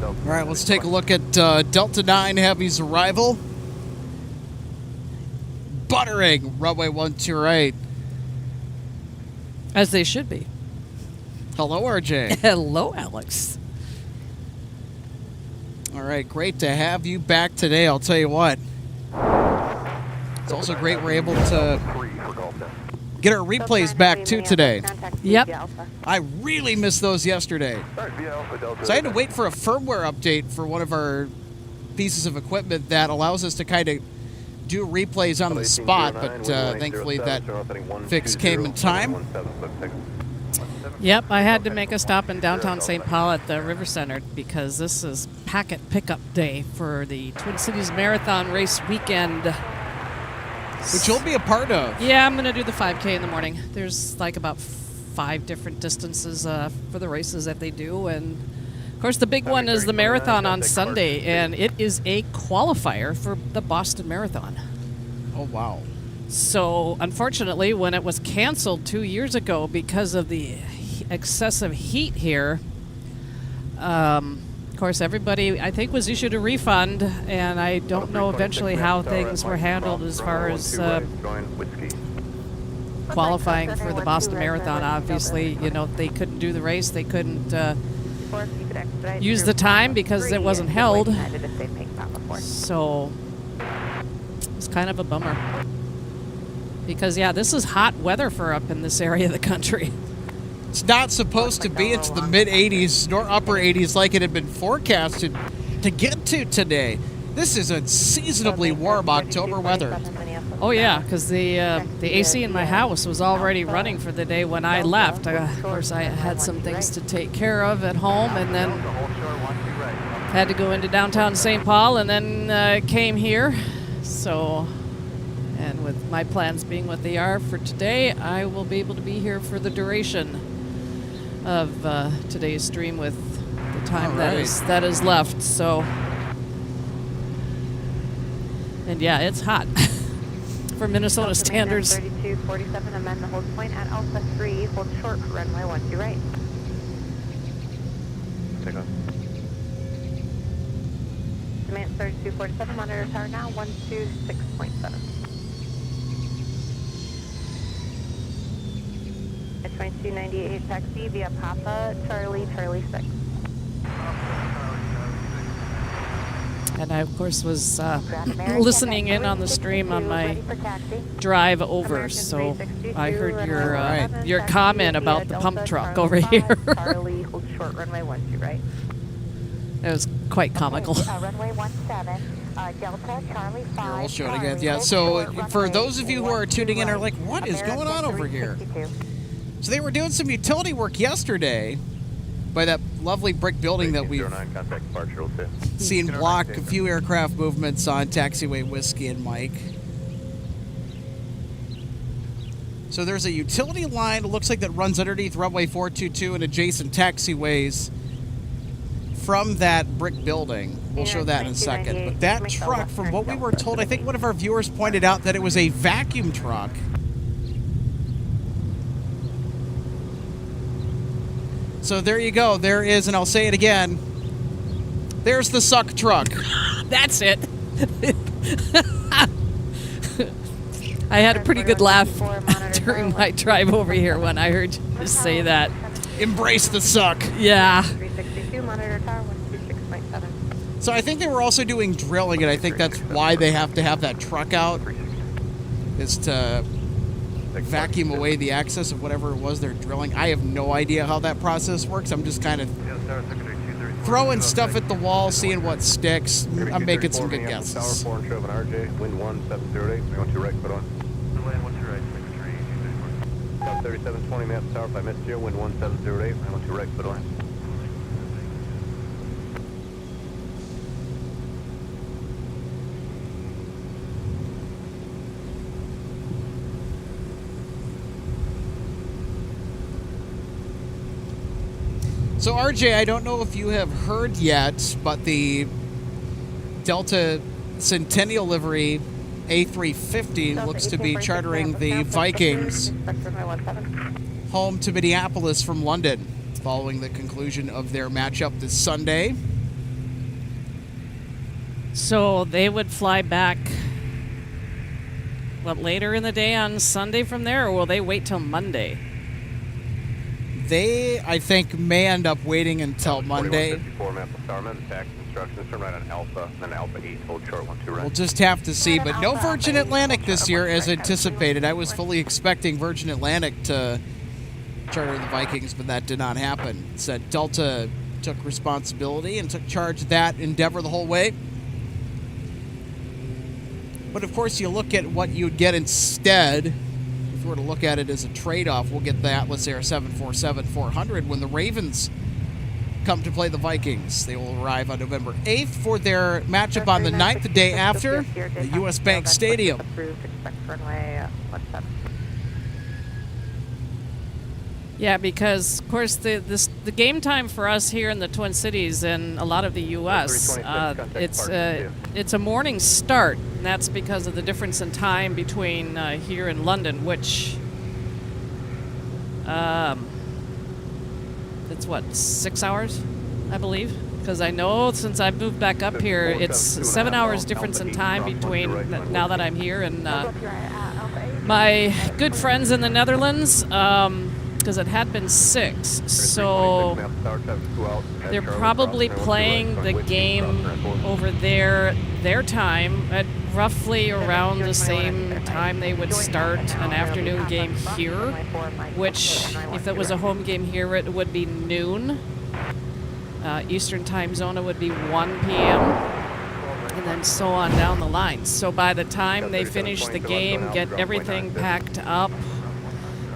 All right, let's take a look at Delta 9 Heavy's arrival. Buttering runway 12 right. As they should be. Hello, RJ. Hello, Alex. All right, great to have you back today. I'll tell you what. It's also great we're able to get our replays back too today. Yep. I really missed those yesterday. So I had to wait for a firmware update for one of our pieces of equipment that allows us to kind of do replays on the spot, but thankfully that fix came in time. Yep, I had to make a stop in downtown St. Paul at the River Center because this is packet pickup day for the Twin Cities Marathon race weekend. Which you'll be a part of. Yeah, I'm going to do the 5K in the morning. There's like about 5 different distances for the races that they do. And, of course, the big one is the marathon on Sunday, and it is a qualifier for the Boston Marathon. Oh, wow. So, unfortunately, when it was canceled 2 years ago because of the excessive heat here, of course, everybody, I think, was issued a refund, and I don't know eventually how things were handled as far as qualifying for the Boston Marathon. Obviously, you know, they couldn't do the race. They couldn't use the time because it wasn't held. So, it's kind of a bummer. Because, yeah, this is hot weather for up in this area of the country. It's not supposed to be into the mid-80s nor upper 80s like it had been forecasted to get to today. This is unseasonably warm October weather. Oh, yeah, because the AC in my house was already running for the day when I left. Of course, I had some things to take care of at home, and then had to go into downtown St. Paul, and then came here. So... And with my plans being what they are for today, I will be able to be here for the duration of today's stream with the time that is left. So, and yeah, it's hot for Minnesota standards. 3247, amend the hold point at Alpha 3, hold short for runway 12 right. Take off. Demand 3247, monitor tower now, 126.7. 2298 taxi via Papa, Charlie 6. And I, of course, was listening in on the stream on my drive over, so I heard your comment about the pump truck over here. Charlie, hold short, runway 12 right. It was quite comical. Runway 17, Delta, Charlie 5. Here, we'll show it again. Yeah, so for those of you who are tuning in are like, what is going on over here? So they were doing some utility work yesterday by that lovely brick building that we've seen block a few aircraft movements on taxiway Whiskey and Mike. So there's a utility line, it looks like, that runs underneath runway 422 and adjacent taxiways from that brick building. We'll show that in a second. But that truck, from what we were told, I think one of our viewers pointed out that it was a vacuum truck. So there you go. There is, and I'll say it again, there's the suck truck. That's it. I had a pretty good laugh during my drive over here when I heard you say that. Embrace the suck. Yeah. 362, monitor tower 126.7. So I think they were also doing drilling, and I think that's why they have to have that truck out, is to vacuum away the excess of whatever it was they're drilling. I have no idea how that process works. I'm just kind of throwing stuff at the wall, seeing what sticks. I'm making some good guesses. Wind 1708, we want to right, put on. 3720, map tower, if I missed you, wind 1708, I want to right, put on. So RJ, I don't know if you have heard yet, but the Delta Centennial livery A350 looks to be chartering the Vikings home to Minneapolis from London. following the conclusion of their matchup this Sunday. So they would fly back, later in the day on Sunday from there, or will they wait till Monday? They, I think, may end up waiting until Monday. 4154, map of Starman, taxi instructions, turn right on Alpha, then Alpha 8, hold short 12 right. We'll just have to see, but no Virgin Atlantic this year as anticipated. I was fully expecting Virgin Atlantic to charter the Vikings, but that did not happen. Said Delta took responsibility and took charge of that endeavor the whole way. But of course, you look at what you'd get instead. If we were to look at it as a trade-off, we'll get the Atlas Air 747-400 when the Ravens come to play the Vikings. They will arrive on November 8th for their matchup on the 9th, the day after, at U.S. Bank Stadium. Yeah, because of course the game time for us here in the Twin Cities and a lot of the U.S. It's a morning start, and that's because of the difference in time between here and London, which it's what, 6 hours, I believe. Because I know since I've moved back up here, it's 7 hours difference in time between now that I'm here and my good friends in the Netherlands. Because it had been 6, so they're probably playing the game over there, their time, at roughly around the same time they would start an afternoon game here, which, if it was a home game here, it would be noon. Eastern time zone, it would be 1 p.m., and then so on down the line. So by the time they finish the game, get everything packed up,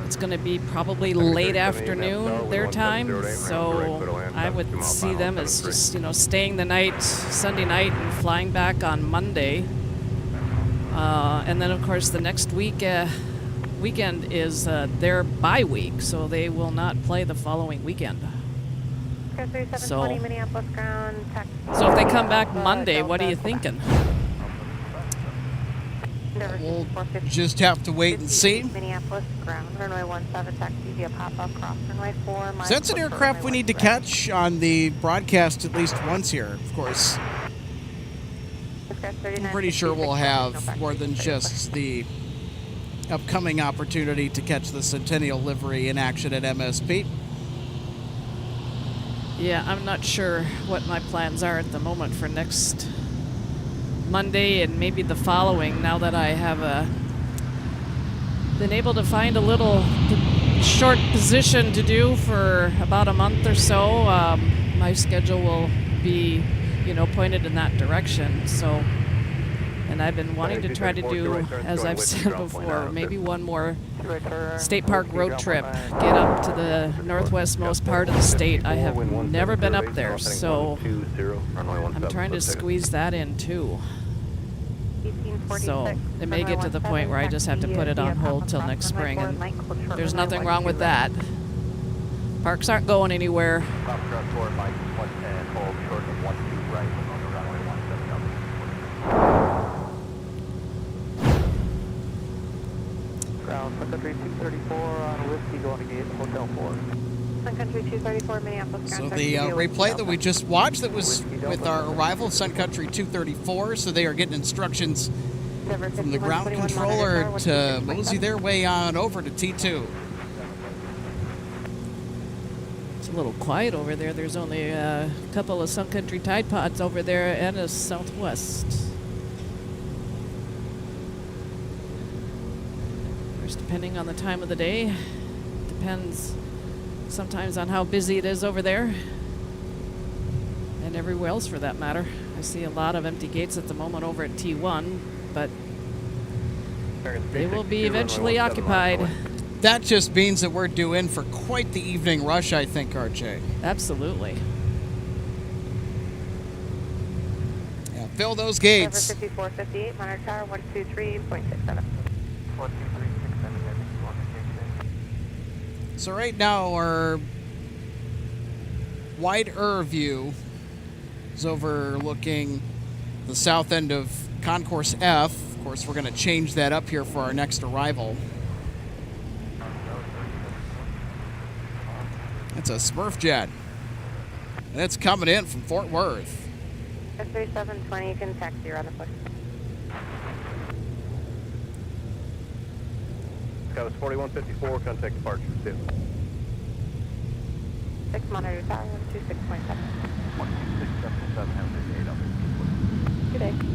it's going to be probably late afternoon their time, so I would see them as just, staying the night, Sunday night, and flying back on Monday. And then, of course, the next weekend is their bye week, so they will not play the following weekend. So if they come back Monday, what are you thinking? We'll just have to wait and see. Minneapolis ground, runway 17, taxi via pop-up, cross runway 4. So that's an aircraft we need to catch on the broadcast at least once here, of course. I'm pretty sure we'll have more than just the upcoming opportunity to catch the Centennial livery in action at MSP. Yeah, I'm not sure what my plans are at the moment for next Monday and maybe the following, now that I have been able to find a little short position to do for about a month or so. My schedule will be, pointed in that direction. So, and I've been wanting to try to do, as I've said before, maybe one more state park road trip, get up to the northwestmost part of the state. I have never been up there, so I'm trying to squeeze that in too. So it may get to the point where I just have to put it on hold till next spring, and there's nothing wrong with that. Parks aren't going anywhere. Ground, Sun Country 234 on Whiskey going to gate Hotel 4. Sun Country 234, Minneapolis ground. So the replay that we just watched, that was with our arrival, Sun Country 234, so they are getting instructions from the ground controller to mosey their way on over to T2. It's a little quiet over there. There's only a couple of Sun Country Tide Pods over there and a Southwest. Of course, depending on the time of the day, depends sometimes on how busy it is over there and everywhere else for that matter. I see a lot of empty gates at the moment over at T1, but they will be eventually occupied. That just means that we're due in for quite the evening rush, I think, RJ. Absolutely. Yeah, fill those gates. 5458, monitor tower 123.67. So right now our wider view is overlooking the south end of Concourse F. Of course, we're going to change that up here for our next arrival. It's a Smurf jet. And it's coming in from Fort Worth. 3720, you can taxi around the push. Scott is 4154, contact departure 2. 6 monitor tower, 126.7. 12677, have a good day, Good day.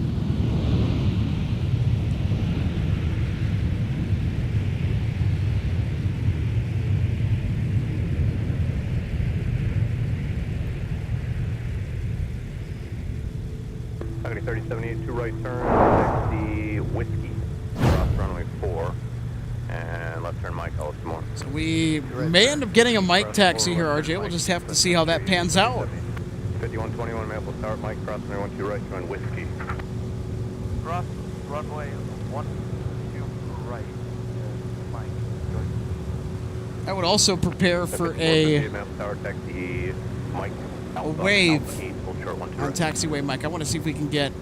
Coyote 3078, 2 right turn, taxi Whiskey, cross runway 4, and left turn Mike, I'll tomorrow. So we may end up getting a Mike taxi here, RJ. We'll just have to see how that pans out. 5121, Minneapolis Tower, Mike, cross runway 12 right, join Whiskey. Cross runway 12 right, Mike. I would also prepare for 5450, Minneapolis Tower, taxi Mike, Alpha, wave Alpha 8, hold short 12 on right. taxiway, Mike. I want to see if we can get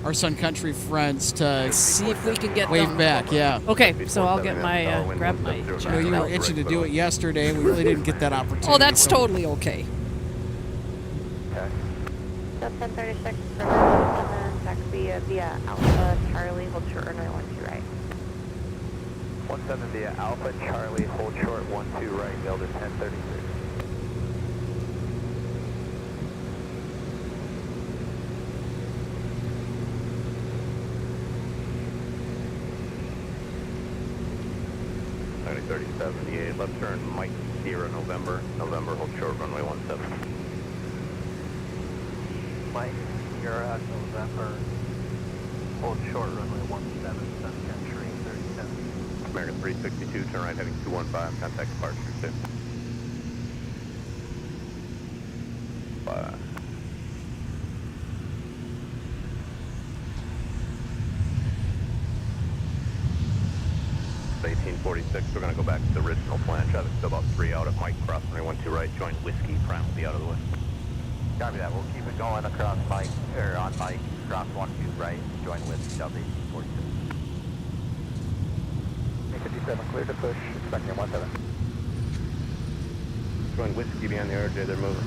our Sun Country friends to See if we can get wave them. back. Yeah. Okay, so I'll get my grab my I know jacket you were out. itching to do it yesterday. We really didn't get that opportunity. Oh, that's so- totally okay. Okay. So 1036, runway 17, taxi via Alpha Charlie, hold short runway 12 right. 17 via Alpha Charlie, hold short 12 right, Delta 1036. Coyote 3078, left turn Mike, Sierra, November, hold short runway 17. Mike, you're at November, hold short runway 17, Sun Country 37. American 362, turn right heading 215, contact departure 2. Bye. It's 1846, we're going to go back to the original plan. Traffic's still about 3 out at Mike, cross runway 12 right, join Whiskey, Prime will be out of the way. Copy that, we'll keep it going across Mike, or on Mike, cross 12 right, join with Delta 1846. 57, clear to push, expecting 17. Join Whiskey behind the RJ, they're moving.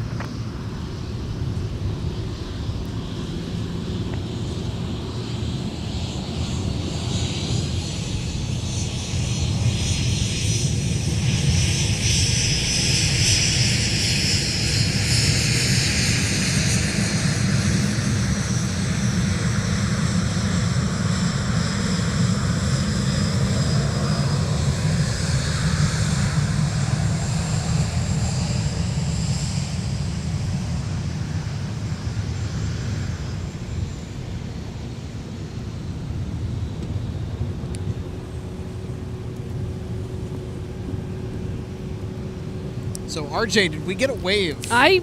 So RJ, did we get a wave? I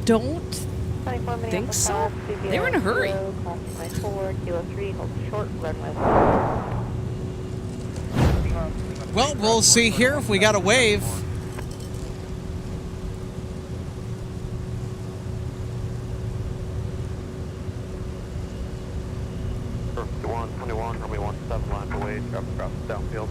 don't 24 think Minneapolis so. Tower, They were in a hurry. Cross runway 4, Kilo 3, hold short runway 1. Well, we'll see here if we got a wave. For 5121, runway 17, line for wave, traffic across the downfield.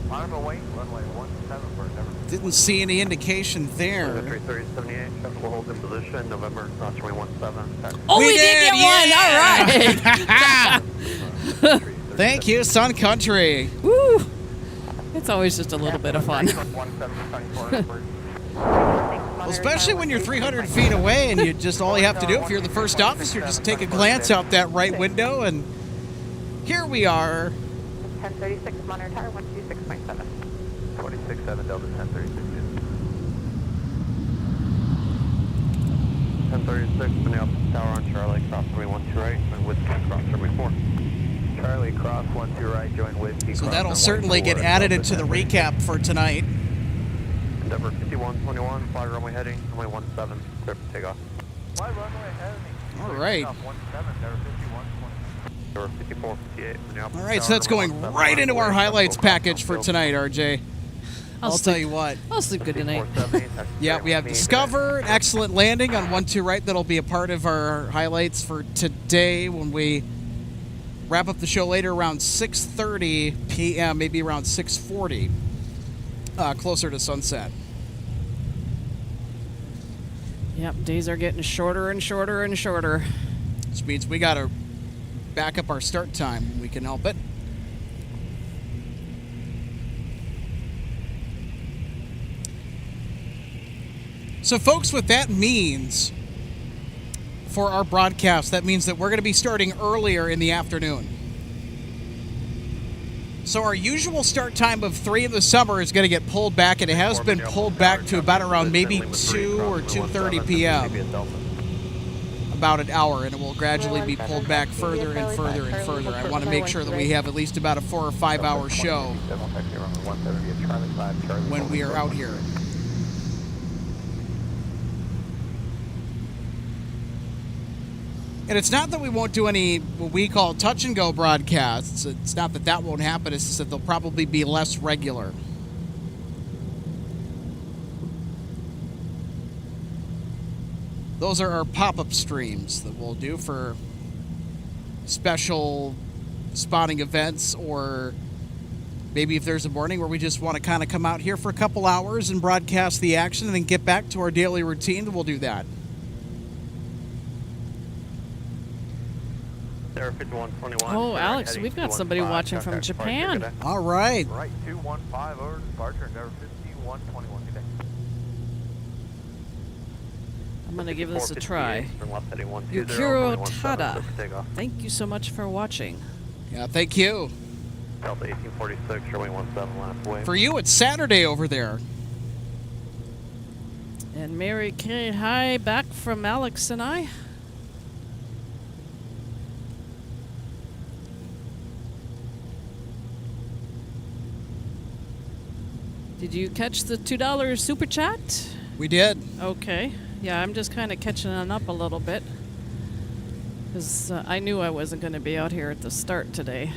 Line of wait, runway 17 for never. Didn't see any indication there. 33078, traffic will hold in position, November, cross runway 17. taxi. Oh, we did did, get one. yeah! All right. Thank you, Sun Country. Woo. It's always just a little bit of fun. 1724. Well, especially when you're 300 feet away and you just all you have to do if you're the first officer, just take a glance out that right window and here we are. 1036, monitor tower, 126.7. 267 Delta 1036. 1036, Minneapolis Tower on Charlie, cross runway 12 right, and Whiskey, cross runway 4. Charlie, cross 12 right, join Whiskey. So cross that'll runway certainly 4, get added Delta into the 1036. recap for tonight. Endeavor 5121, fly runway heading, runway 17, clear for takeoff. Fly runway heading. All right. 17, Endeavor 5120. Endeavor 5458, Minneapolis All right, so Tower, that's runway going 17, right into our line for wave, highlights traffic package for downfield. tonight, RJ. I'll tell you what. I'll sleep good tonight. 5478, taxi Yeah, we have runway Discover, an excellent landing on 12 right. That'll be a part of our highlights for today when we wrap up the show later around 6:30 p.m., maybe around 6:40, closer to sunset. Yep, days are getting shorter and shorter and shorter. Which means we got to back up our start time when we can help it. So, folks, what that means for our broadcast, that means that we're going to be starting earlier in the afternoon. So our usual start time of 3 in the summer is going to get pulled back, and it has been pulled back to about around maybe 2 or 2:30 p.m. About an hour, and it will gradually be pulled back further and further and further. I want to make sure that we have at least about a 4 or 5 hour show when we are out here. And it's not that we won't do any what we call touch and go broadcasts. It's not that that won't happen. It's just that they'll probably be less regular. Those are our pop-up streams that we'll do for special spotting events, or maybe if there's a morning where we just want to kind of come out here for a couple hours and broadcast the action and then get back to our daily routine, then we'll do that. Airfield 121. Oh, Alex, we've got somebody watching from Japan. All right. Right 215 over departure, Airfield 121 today. I'm going to give this a try. Yukiro Tada, thank you so much for watching. Yeah, thank you. Delta 1846, runway 17 last wave. For you, it's Saturday over there. And Mary Kay, hi, back from Alex and I. Did you catch the $2 super chat? We did. Okay. Yeah, I'm just kind of catching on up a little bit. Because I knew I wasn't going to be out here at the start today.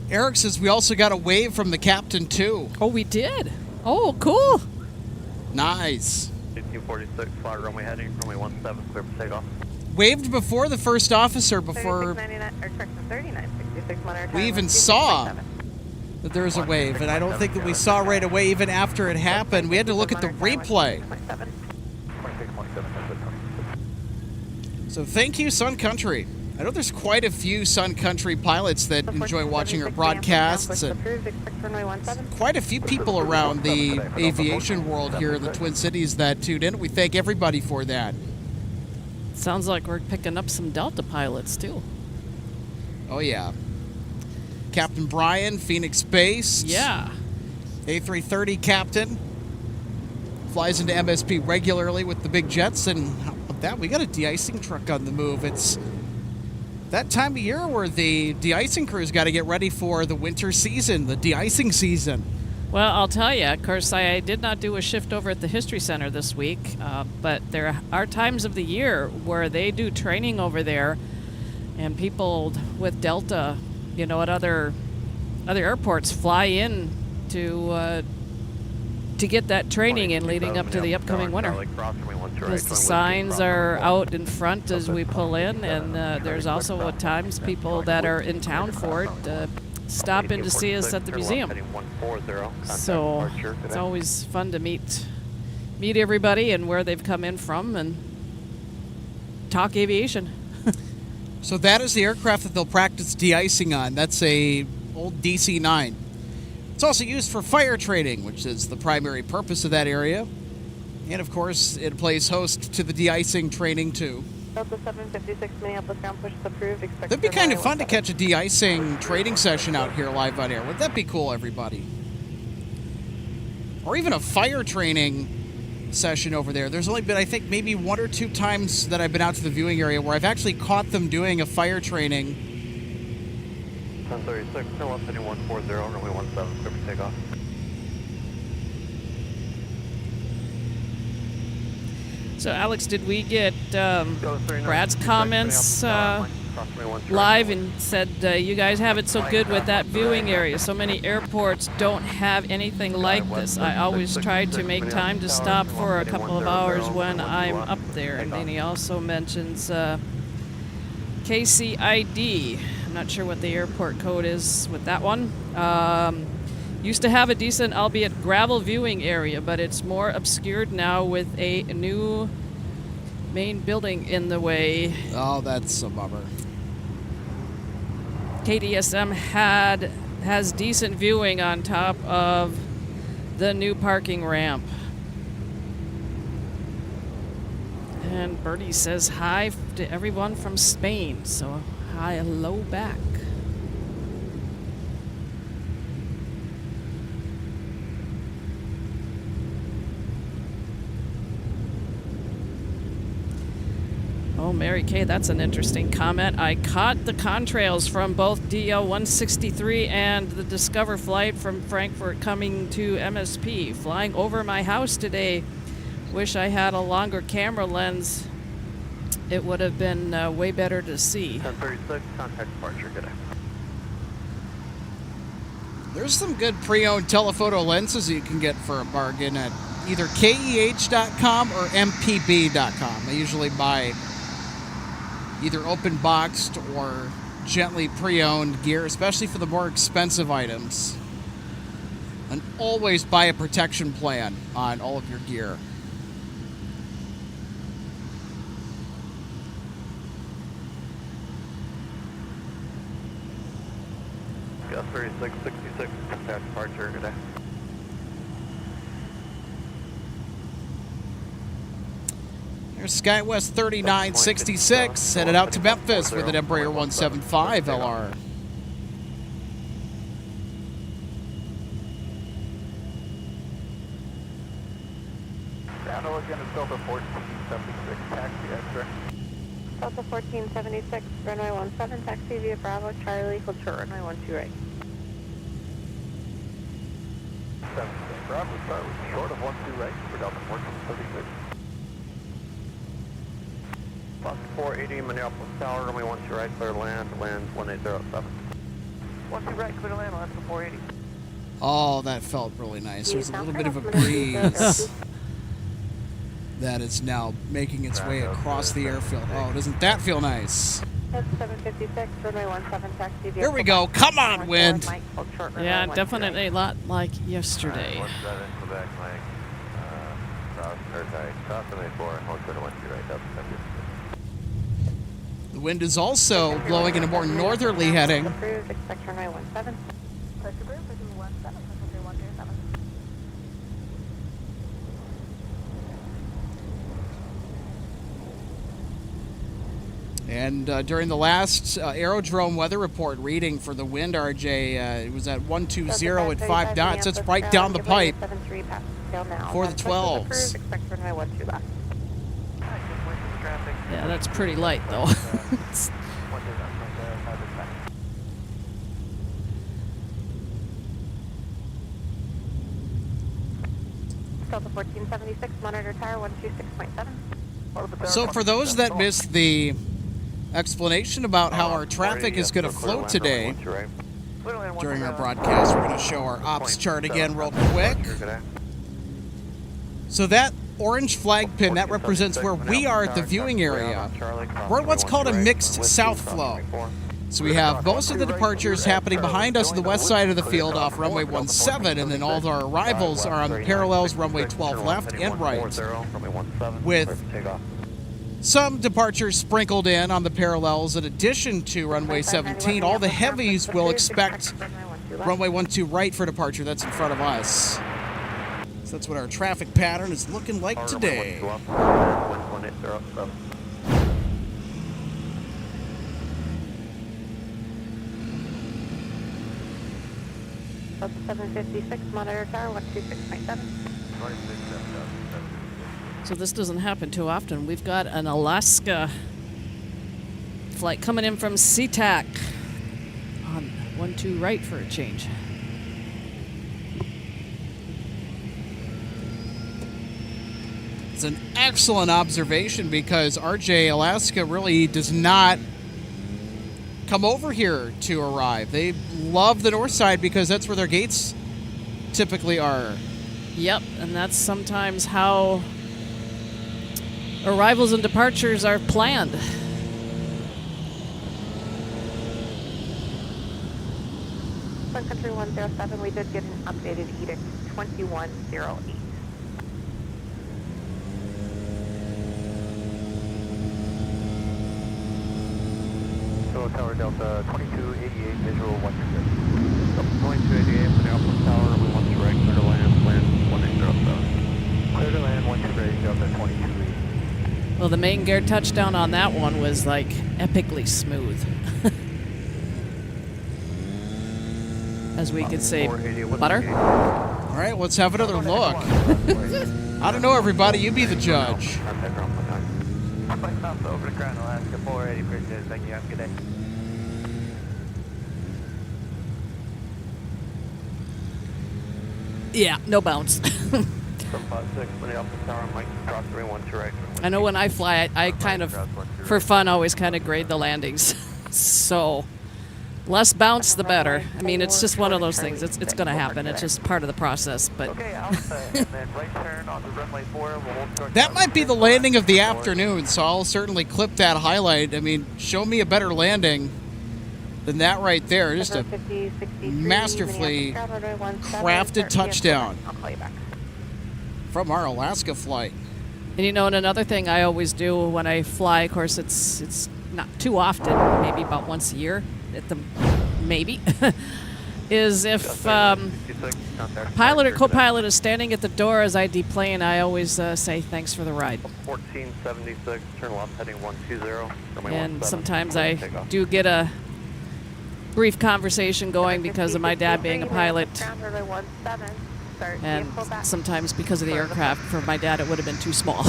Eric says we also got a wave from the captain, too. Oh, we did? Oh, cool. Nice. 1846, fly runway heading, runway 17, clear for takeoff. Waved before the first officer, before 3966 we even saw that there was a wave. And I don't think that we saw right away, even after it happened. We had to look at the replay. So thank you, Sun Country. I know there's quite a few Sun Country pilots that enjoy watching our broadcasts, and quite a few people around the aviation world here in the Twin Cities that tune in. We thank everybody for that. Sounds like we're picking up some Delta pilots, too. Oh, yeah. Captain Brian, Phoenix Base. Yeah. A330 captain. Flies into MSP regularly with the big jets, and how about that? We got a de-icing truck on the move. It's that time of year where the de-icing crew's got to get ready for the winter season, the de-icing season. Well, I'll tell you, of course, I did not do a shift over at the History Center this week, but there are times of the year where they do training over there, and people with Delta, you know, at other airports fly in to get that training in leading up to the upcoming winter. Because the signs are out in front as we pull in, and there's also at times people that are in town for it stop in to see us at the museum. So it's always fun to meet everybody and where they've come in from and talk aviation. So that is the aircraft that they'll practice de-icing on. That's a old DC-9. It's also used for fire training, which is the primary purpose of that area. And, of course, it plays host to the de-icing training, too. Delta 756 Minneapolis ground push is approved. That'd be kind of fun to catch a de-icing training session out here live on air. Wouldn't that be cool, everybody? Or even a fire training session over there. There's only been, I think, maybe 1 or 2 times that I've been out to the viewing area where I've actually caught them doing a fire training. 1036, still up heading 140, runway 17, clear for takeoff. So, Alex, did we get Brad's comments live and said, you guys have it so good with that viewing area. So many airports don't have anything like this. I always try to make time to stop for a couple of hours when I'm up there. And then he also mentions KCID. I'm not sure what the airport code is with that one. Used to have a decent, albeit gravel viewing area, but it's more obscured now with a new main building in the way. Oh, that's a bummer. KDSM has decent viewing on top of the new parking ramp. And Bertie says hi to everyone from Spain, so hi, hello back. Oh, Mary Kay, that's an interesting comment. I caught the contrails from both DL-163 and the Discover flight from Frankfurt coming to MSP. Flying over my house today. Wish I had a longer camera lens. It would have been way better to see. 1036, contact departure, good day. There's some good pre-owned telephoto lenses you can get for a bargain at either KEH.com or MPB.com. I usually buy either open boxed or gently pre-owned gear, especially for the more expensive items. And always buy a protection plan on all of your gear. Gus 3666, contact departure, good day. There's SkyWest 3966 headed out to Memphis with an Embraer 175 LR. Down again is Delta 1476, taxi extra. Delta 1476, runway 17, taxi via Bravo, Charlie, hold short, runway 12 right. 76, Bravo, start with short of 12 right for Delta 1476. Fox 480, Minneapolis Tower, runway 12 right, clear land, lands 1807. 12 right, clear land, lands 480. Oh, that felt really nice. There's a little bit of a breeze that is now making its way across the airfield. Oh, doesn't that feel nice? That's 756, runway 17, taxi via Here we go. Come on, wind. Yeah, definitely a lot like yesterday. 17, Quebec, Mike. Cross 4, hold short of 12 right, Delta 76. The wind is also blowing in a more northerly heading. Approved, expect runway 17. Push approved, push 17, push 137. And during the last aerodrome weather report reading for the wind, RJ, it was at 120 at 5 knots. It's right down the pipe for the 12s. Expect runway 12 left. Yeah, that's pretty light though. Delta 1476, monitor tower 126.7. So for those that missed the explanation about how our traffic is going to flow today during our broadcast, we're going to show our ops chart again real quick. So that orange flag pin, that represents where we are at the viewing area. We're in what's called a mixed south flow. So we have most of the departures happening behind us on the west side of the field off runway 17, and then all of our arrivals are on the parallels, runway 12 left and right, with some departures sprinkled in on the parallels in addition to runway 17. All the heavies will expect runway 12 right for departure. That's in front of us. So that's what our traffic pattern is looking like today. Delta 756, monitor tower 126.7. So this doesn't happen too often. We've got an Alaska flight coming in from SeaTac on 12 right for a change. It's an excellent observation because RJ Alaska really does not come over here to arrive. They love the north side because that's where their gates typically are. Yep, and that's sometimes how arrivals and departures are planned. Sun Country 107, we did get an updated edict 2108. So Tower Delta 2288, visual 126. 2288, Minneapolis Tower, we want to direct, clear to land, plan 1807. Clear to land, 128, Delta 2280. Well, the main gear touchdown on that one was like epically smooth. As we could say, butter. All right, let's have another look. I don't know, everybody. You be the judge. Over to Crown Alaska 480, appreciate it. Thank you. Have a good day. Yeah, no bounce. 756, Minneapolis Tower, Mike, cross 312 right. I know when I fly, I kind of, for fun, always kind of grade the landings. So, less bounce, the better. I mean, it's just one of those things. It's going to happen. It's just part of the process. But Okay, Alpha, and then right turn onto runway 4. We'll hold short That might be the landing of the afternoon, so I'll certainly clip that highlight. I mean, show me a better landing than that right there. Just a 50, 63, masterfully Minneapolis, runway 17, crafted start touchdown I'll call you back. from our Alaska flight. And you know, and another thing I always do when I fly, of course, it's not too often, maybe about once a year, at the maybe, is if pilot or co-pilot is standing at the door as I deplane, I always say thanks for the ride. 1476, turn left heading 120. And sometimes I do get a brief conversation going because of my dad being a pilot. Runway 17, start And vehicle back. sometimes because of the aircraft, for my dad it would have been too small.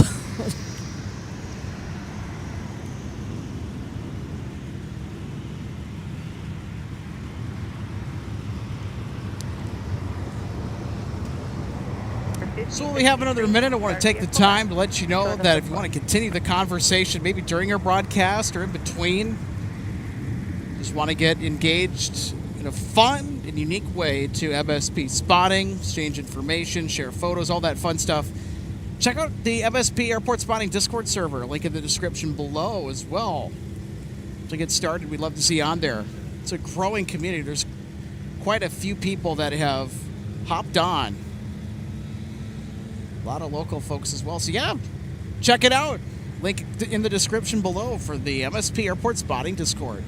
So we have another minute. I want to take the time to let you know that if you want to continue the conversation, maybe during our broadcast or in between, just want to get engaged in a fun and unique way to MSP spotting, exchange information, share photos, all that fun stuff. Check out the MSP Airport Spotting Discord server, link in the description below as well. To get started, we'd love to see you on there. It's a growing community. There's quite a few people that have hopped on. A lot of local folks as well. So yeah, check it out. Link in the description below for the MSP Airport Spotting Discord.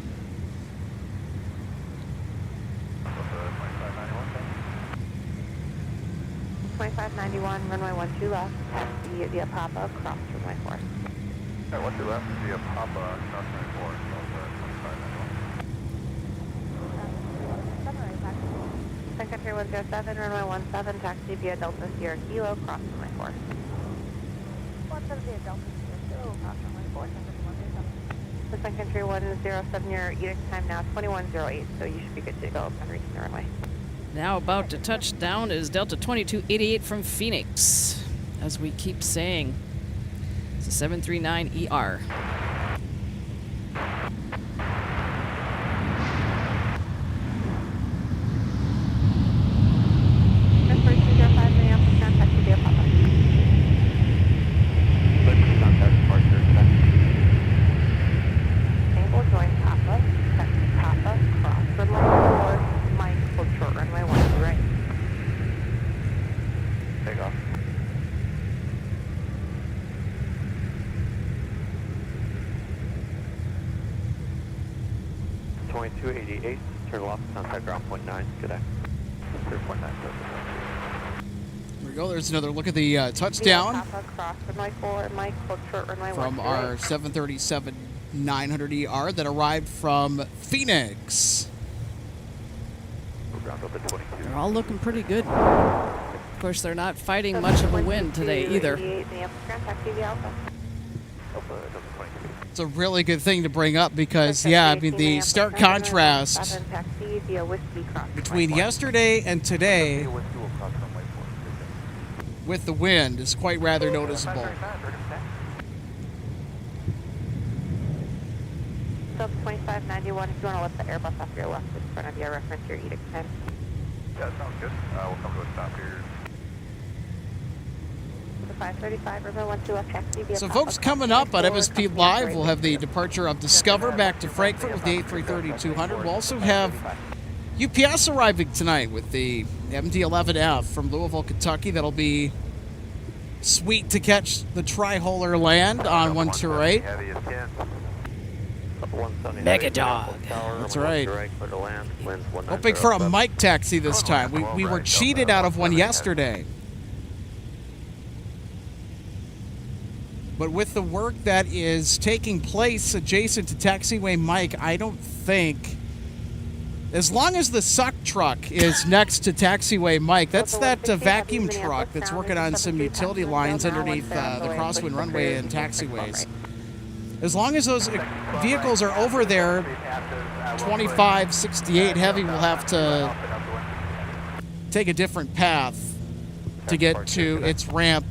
2591, runway 12 left, taxi via Papa, cross runway 4. Alright, 12 left via Papa, cross runway 4, Delta 2591. Sun Country 107, runway 17, taxi via Delta Sierra Kilo, cross runway 4. 17 via Delta Sierra Kilo, cross runway 4, Sun Country 107, your edict time now 2108, so you should be good to go upon reaching the runway. Now about to touch down is Delta 2288 from Phoenix. As we keep saying, it's a 739ER. First 205, Minneapolis, contact via Papa. Contact departure, Table join Papa, taxi Papa, cross runway 4, Mike, hold short runway 1 to right. take off. .288, turn left, contact ground .9, good day. 3.9, There we go. There's another look at the touchdown Papa, cross runway 4, Mike, hold short runway 1 from to our right. 737-900ER that arrived from Phoenix. ground over 22. They're all looking pretty good. Of course, they're not fighting much of a wind today either. It's a really good thing to bring up because, yeah, I mean, the stark contrast between yesterday and today with the wind is quite rather noticeable. Delta 2591, if you want to lift the Airbus off your left in front of you, reference your edict time. Yeah, sounds good. We'll come to a stop here. The 535, River 12 left taxi via So pop-up folks, coming up on crossing MSP company Live, operated. we'll have the departure of Discover back to Frankfurt with the A330-200. We'll also have UPS arriving tonight with the MD-11F from Louisville, Kentucky. That'll be sweet to catch the tri-holer land on 128. Heavy as 10. Mega dog. That's right. Hoping for a mic taxi this time. We were cheated out of one yesterday. But with the work that is taking place adjacent to taxiway Mike, I don't think, as long as the suck truck is next to taxiway Mike, that's that vacuum truck that's working on some utility lines underneath the crosswind runway and taxiways. As long as those vehicles are over there, 2568 heavy will have to take a different path to get to its ramp.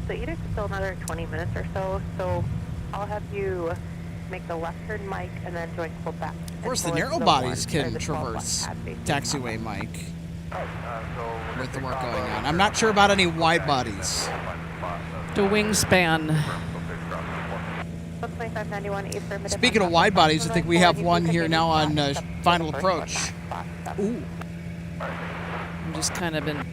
The edict's still another 20 minutes or so, so I'll have you make the left turn, Mike, and then join pull back. Of course, the narrow bodies can traverse taxiway Mike with the work going on. I'm not sure about any wide bodies. The wingspan. Speaking of wide bodies, I think we have one here now on final approach. Ooh. I've just kind of been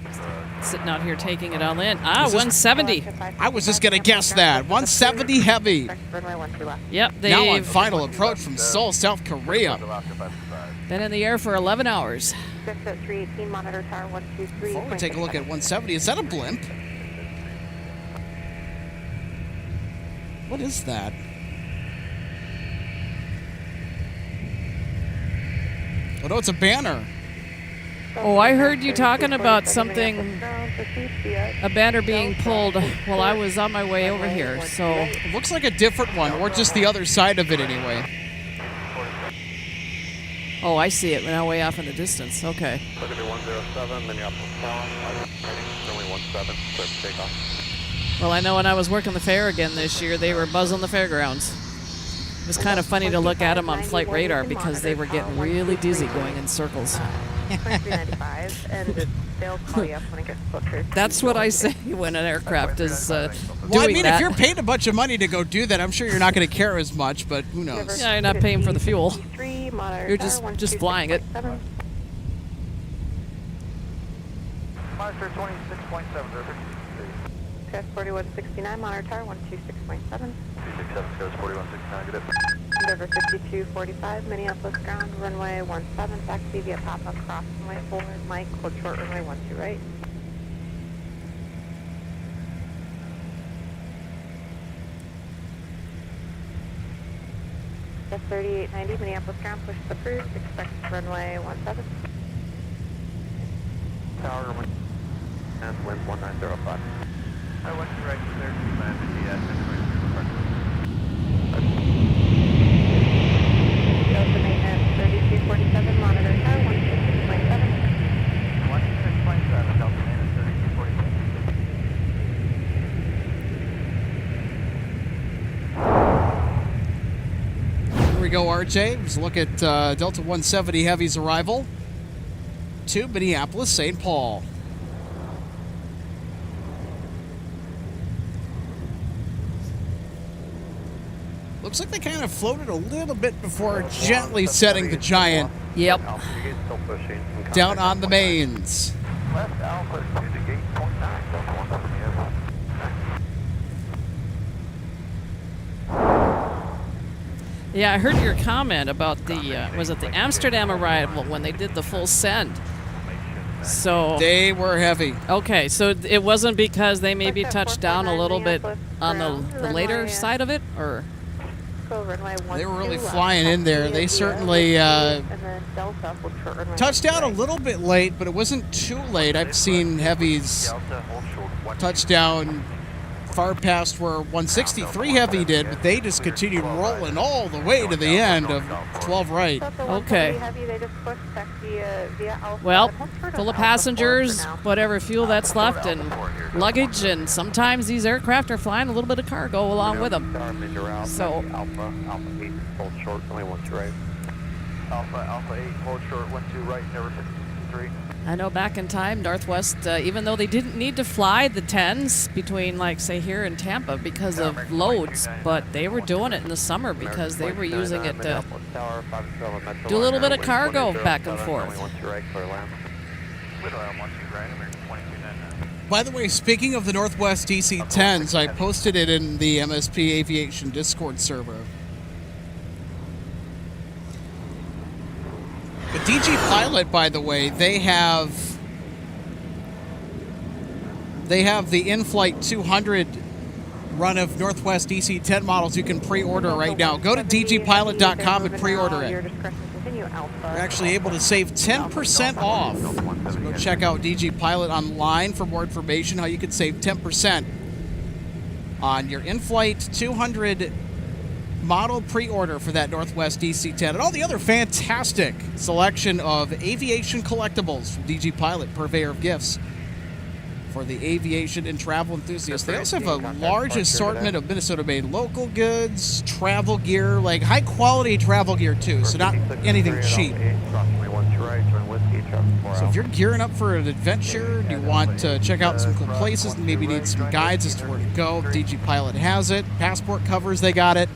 sitting out here taking it all in. 170. I was just going to guess that. 170 heavy. Yep, Now on they've final approach from Seoul, South Korea. been in the air for 11 hours. Before we take a look at 170, is that a blimp? What is that? Oh no, it's a banner. Oh, I heard you talking about something, a banner being pulled while I was on my way over here, so. It looks like a different one, or just the other side of it anyway. Oh, I see it now way off in the distance. Okay. Look at the 107, Minneapolis town. Runway 17, clear for takeoff. Well, I know when I was working the fair again this year, they were buzzing the fairgrounds. It was kind of funny to look at them on flight radar because they were getting really dizzy going in circles. 2395, and they'll call you up when it gets closer. That's what I say when an aircraft is doing Well, I mean, that. if you're paid a bunch of money to go do that, I'm sure you're not going to care as much, but who knows? Yeah, you're not paying for the fuel. You're just flying it. Monitor 26.7, Test 4169, monitor tower 126.7. 267 goes 4169, good. Endeavor 5245, Minneapolis ground, runway 17, taxi via pop-up cross runway 4, Mike, hold short runway 12 right. Test 3890, Minneapolis ground, push approved, expect runway 17. Tower, and wind 1905. I went direct to there to land in the Delta maintenance 3247, monitor tower 126.7. 126.7, Delta maintenance 3247. Here we go, RJ. Let's look at Delta 170 Heavy's arrival to Minneapolis, St. Paul. Looks like they kind of floated a little bit before gently setting the Giant Yep. Still pushing. down on the mains. Left Alpha to the gate 0.9, Delta 170. Yeah, I heard your comment about the, was it the Amsterdam arrival when they did the full send? So, They were heavy. okay, so it wasn't because they maybe touched down a little bit on the later side of it, or? They were really flying in there. They certainly touched down a little bit late, but it wasn't too late. I've seen heavies touch down far past where 163 Heavy did, but they just continued rolling all the way to the end of 12 right. Okay. Heavy, they just pushed taxi via Alpha. Well, and hold short of full of Alpha 4 for passengers, now. whatever fuel that's left, and luggage, and sometimes these aircraft are flying a little bit of cargo along with them. So, Alpha 8, hold short, only 1 to right. Alpha 8, hold short, 1 to right, never 53. I know back in time, Northwest, even though they didn't need to fly the 10s between, like, say, here and Tampa because of loads, but they were doing it in the summer because they were using it to do a little bit of cargo back and forth. By the way, speaking of the Northwest DC-10s, I posted it in the MSP Aviation Discord server. The DG Pilot, by the way, they have the in-flight 200 run of Northwest DC-10 models you can pre-order right now. Go to dgpilot.com and pre-order it. You're actually able to save 10% off. So go check out DG Pilot online for more information how you can save 10% on your in-flight 200 model pre-order for that Northwest DC-10 and all the other fantastic selection of aviation collectibles from DG Pilot, purveyor of gifts for the aviation and travel enthusiasts. They also have a large assortment of Minnesota-made local goods, travel gear, like high-quality travel gear too, so not anything cheap. So if you're gearing up for an adventure, do you want to check out some cool places and maybe need some guides as to where to go, DG Pilot has it. Passport covers, they got it.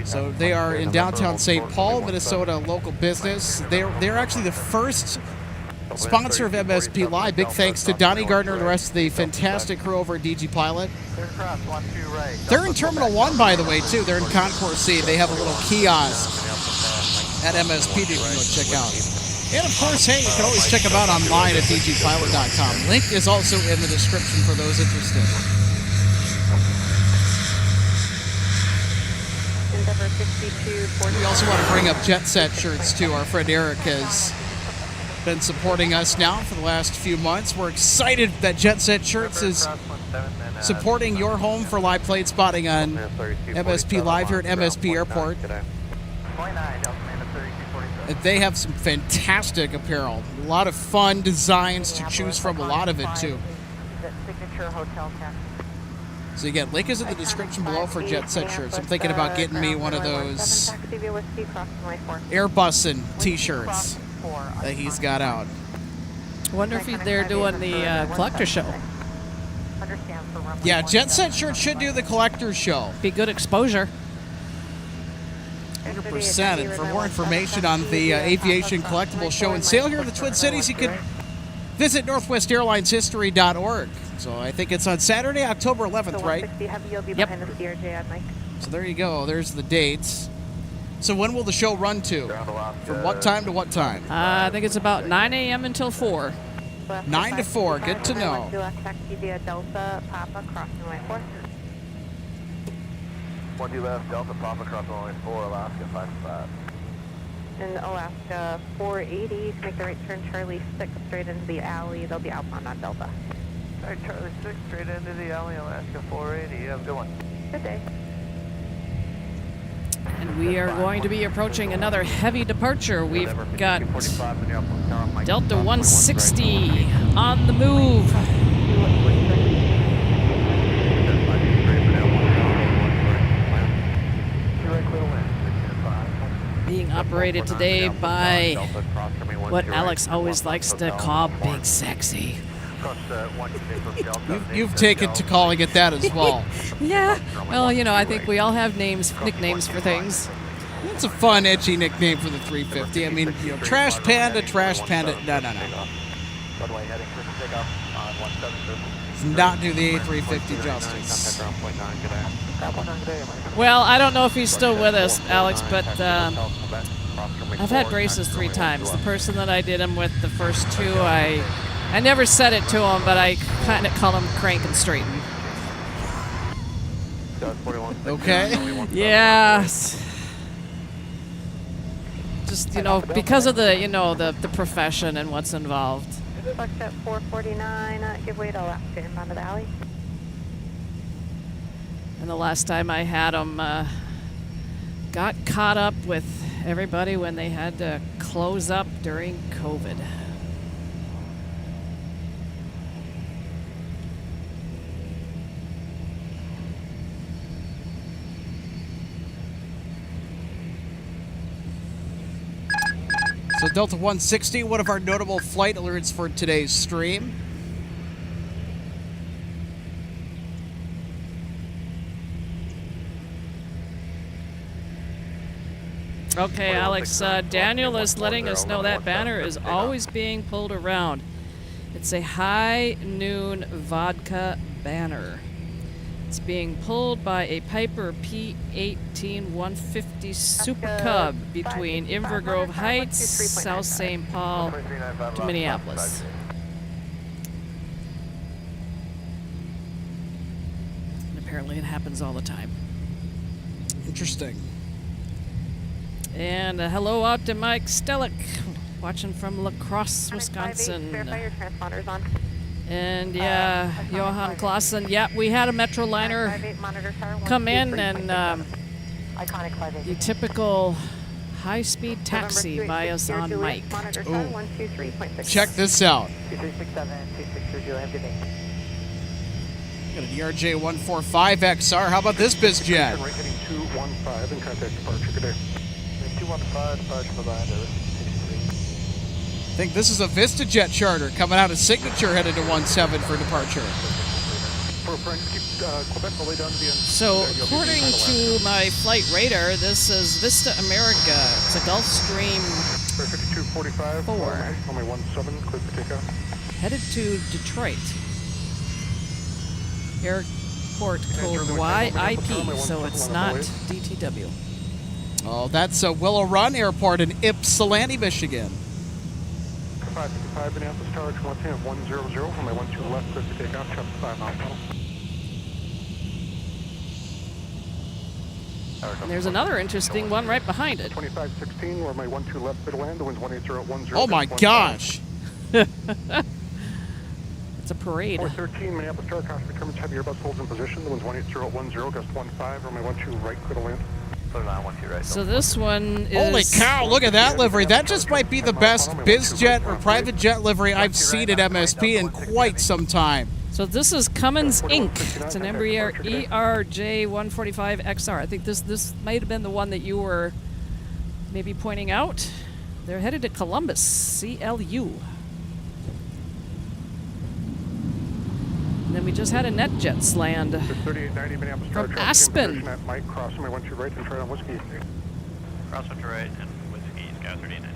So they are in downtown St. Paul, Minnesota, local business. They're actually the first sponsor of MSP Live. Big thanks to Donnie Gardner and the rest of the fantastic crew over at DG Pilot. They're in Terminal 1, by the way, too. They're in Concourse C. They have a little kiosk at MSP that you can go check out. And, of course, hey, you can always check them out online at dgpilot.com. Link is also in the description for those interested. We also want to bring up Jet Set shirts, too. Our friend Eric has been supporting us now for the last few months. We're excited that Jet Set Shirts is supporting your home for live plane spotting on MSP Live here at MSP Airport. And they have some fantastic apparel. A lot of fun designs to choose from, a lot of it, too. So again, link is in the description below for Jet Set shirts. I'm thinking about getting me one of those Airbussin' t-shirts that he's got out. Wonder if they're doing the collector show. Yeah, Jet Set shirts should do the collector show. Be good exposure. 100%. And for more information on the Aviation Collectible Show and Sale here in the Twin Cities, you can visit northwestairlineshistory.org. So I think it's on Saturday, October 11th, right? Yep. So there you go. There's the dates. So when will the show run to? From what time to what time? I think it's about 9 a.m. until 4. 9 to 4. Good to know. One D left, Delta Papa crossing line 4, Alaska 55. In Alaska 480, make the right turn, Charlie 6 straight into the alley. They'll be outbound on Delta. All right, Charlie 6 straight into the alley, Alaska 480. You have a good one. Good day. And we are going to be approaching another heavy departure. We've got Delta 160 on the move. Being operated today by what Alex always likes to call Big Sexy. You've taken to calling it that as well. Yeah, well, you know, I think we all have nicknames for things. It's a fun, edgy nickname for the 350. I mean, you know, Trash Panda. No. Does not do the A350 justice. Well, I don't know if he's still with us, Alex, but I've had braces 3 times. The person that I did them with the first 2, I never said it to him, but I kind of call him Crank and Straighten. Okay. Yeah. Just, you know, because of the, you know, the profession and what's involved. Booked at 449, give way to Alaska inbound to the alley. And the last time I had them, got caught up with everybody when they had to close up during COVID. So Delta 160, one of our notable flight alerts for today's stream. Okay, Alex, Daniel is letting us know that banner is always being pulled around. It's a high noon vodka banner. It's being pulled by a Piper P-18 150 Super Cub between Inver Grove Heights, South St. Paul to Minneapolis. And apparently it happens all the time. Interesting. And hello out to Mike Stellick, watching from La Crosse, Wisconsin. Verify your transponders on. And yeah, Johan Clausen. Yeah, we had a Metroliner 58 monitor tower, come in, and Iconic 58. the typical high-speed taxi by us on Mike. Monitor Ooh. tower 123.6. Check this out. 2367, 2630, have a good day. Got a DRJ-145XR. How about this biz jet? Right heading 215 and contact departure. Good day. 215, departure for behind I think this is a VistaJet charter coming out of Signature headed to 17 for departure. So according to my flight radar, this is Vista America. It's a Gulfstream 5245, 4 runway 17, clear for takeoff. headed to Detroit. Airport code YIP, so it's not DTW. Oh, that's Willow Run Airport in Ypsilanti, Michigan. 555 Minneapolis Tower, 100, runway 12 left, clear for takeoff, traffic 5 mile tunnel. And there's another interesting one right behind it. 2516, runway 12 left, clear to land, the wind's 18010. Oh my gosh. It's a parade. 413 Minneapolis Tower, caution determines heavy Airbus holds in position, the wind's 18010, gust 15, runway 12 right, clear to land. So this one is... Holy cow, look at that livery. That just might be the best biz jet or private jet livery I've seen at MSP in quite some time. So this is Cummins Inc. It's an Embraer ERJ-145XR. I think this might have been the one that you were maybe pointing out. They're headed to Columbus, CLU. And then we just had a NetJets land from Aspen. Mike, crossing my 12 right and try on whiskey. Cross to right and whiskey, Sky 3090.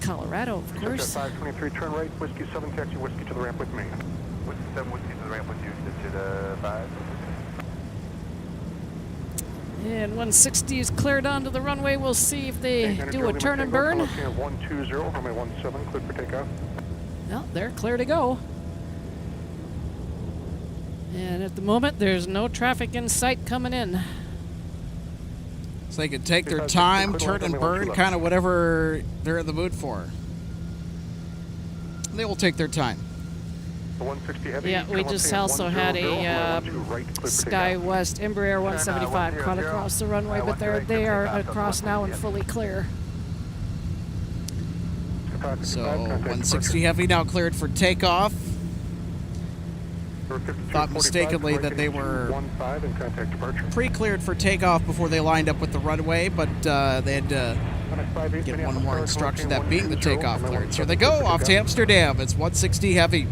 Colorado, of course. 523, turn right, whiskey 7, taxi whiskey to the ramp with me. Whiskey 7, whiskey to the ramp with you, to the 5. And 160 is cleared onto the runway. We'll see if they do a turn and burn. 120, runway 17, clear for takeoff. Well, they're clear to go. And at the moment, there's no traffic in sight coming in. So they can take their time, turn and burn, kind of whatever they're in the mood for. They will take their time. Yeah, we just also had a Sky West Embraer 175 caught across the runway, but they are across now and fully clear. So 160 Heavy now cleared for takeoff. Thought mistakenly that they were pre-cleared for takeoff before they lined up with the runway, but they had to get one more instruction, that being the takeoff clearance. Here they go, off to Amsterdam. It's 160 Heavy.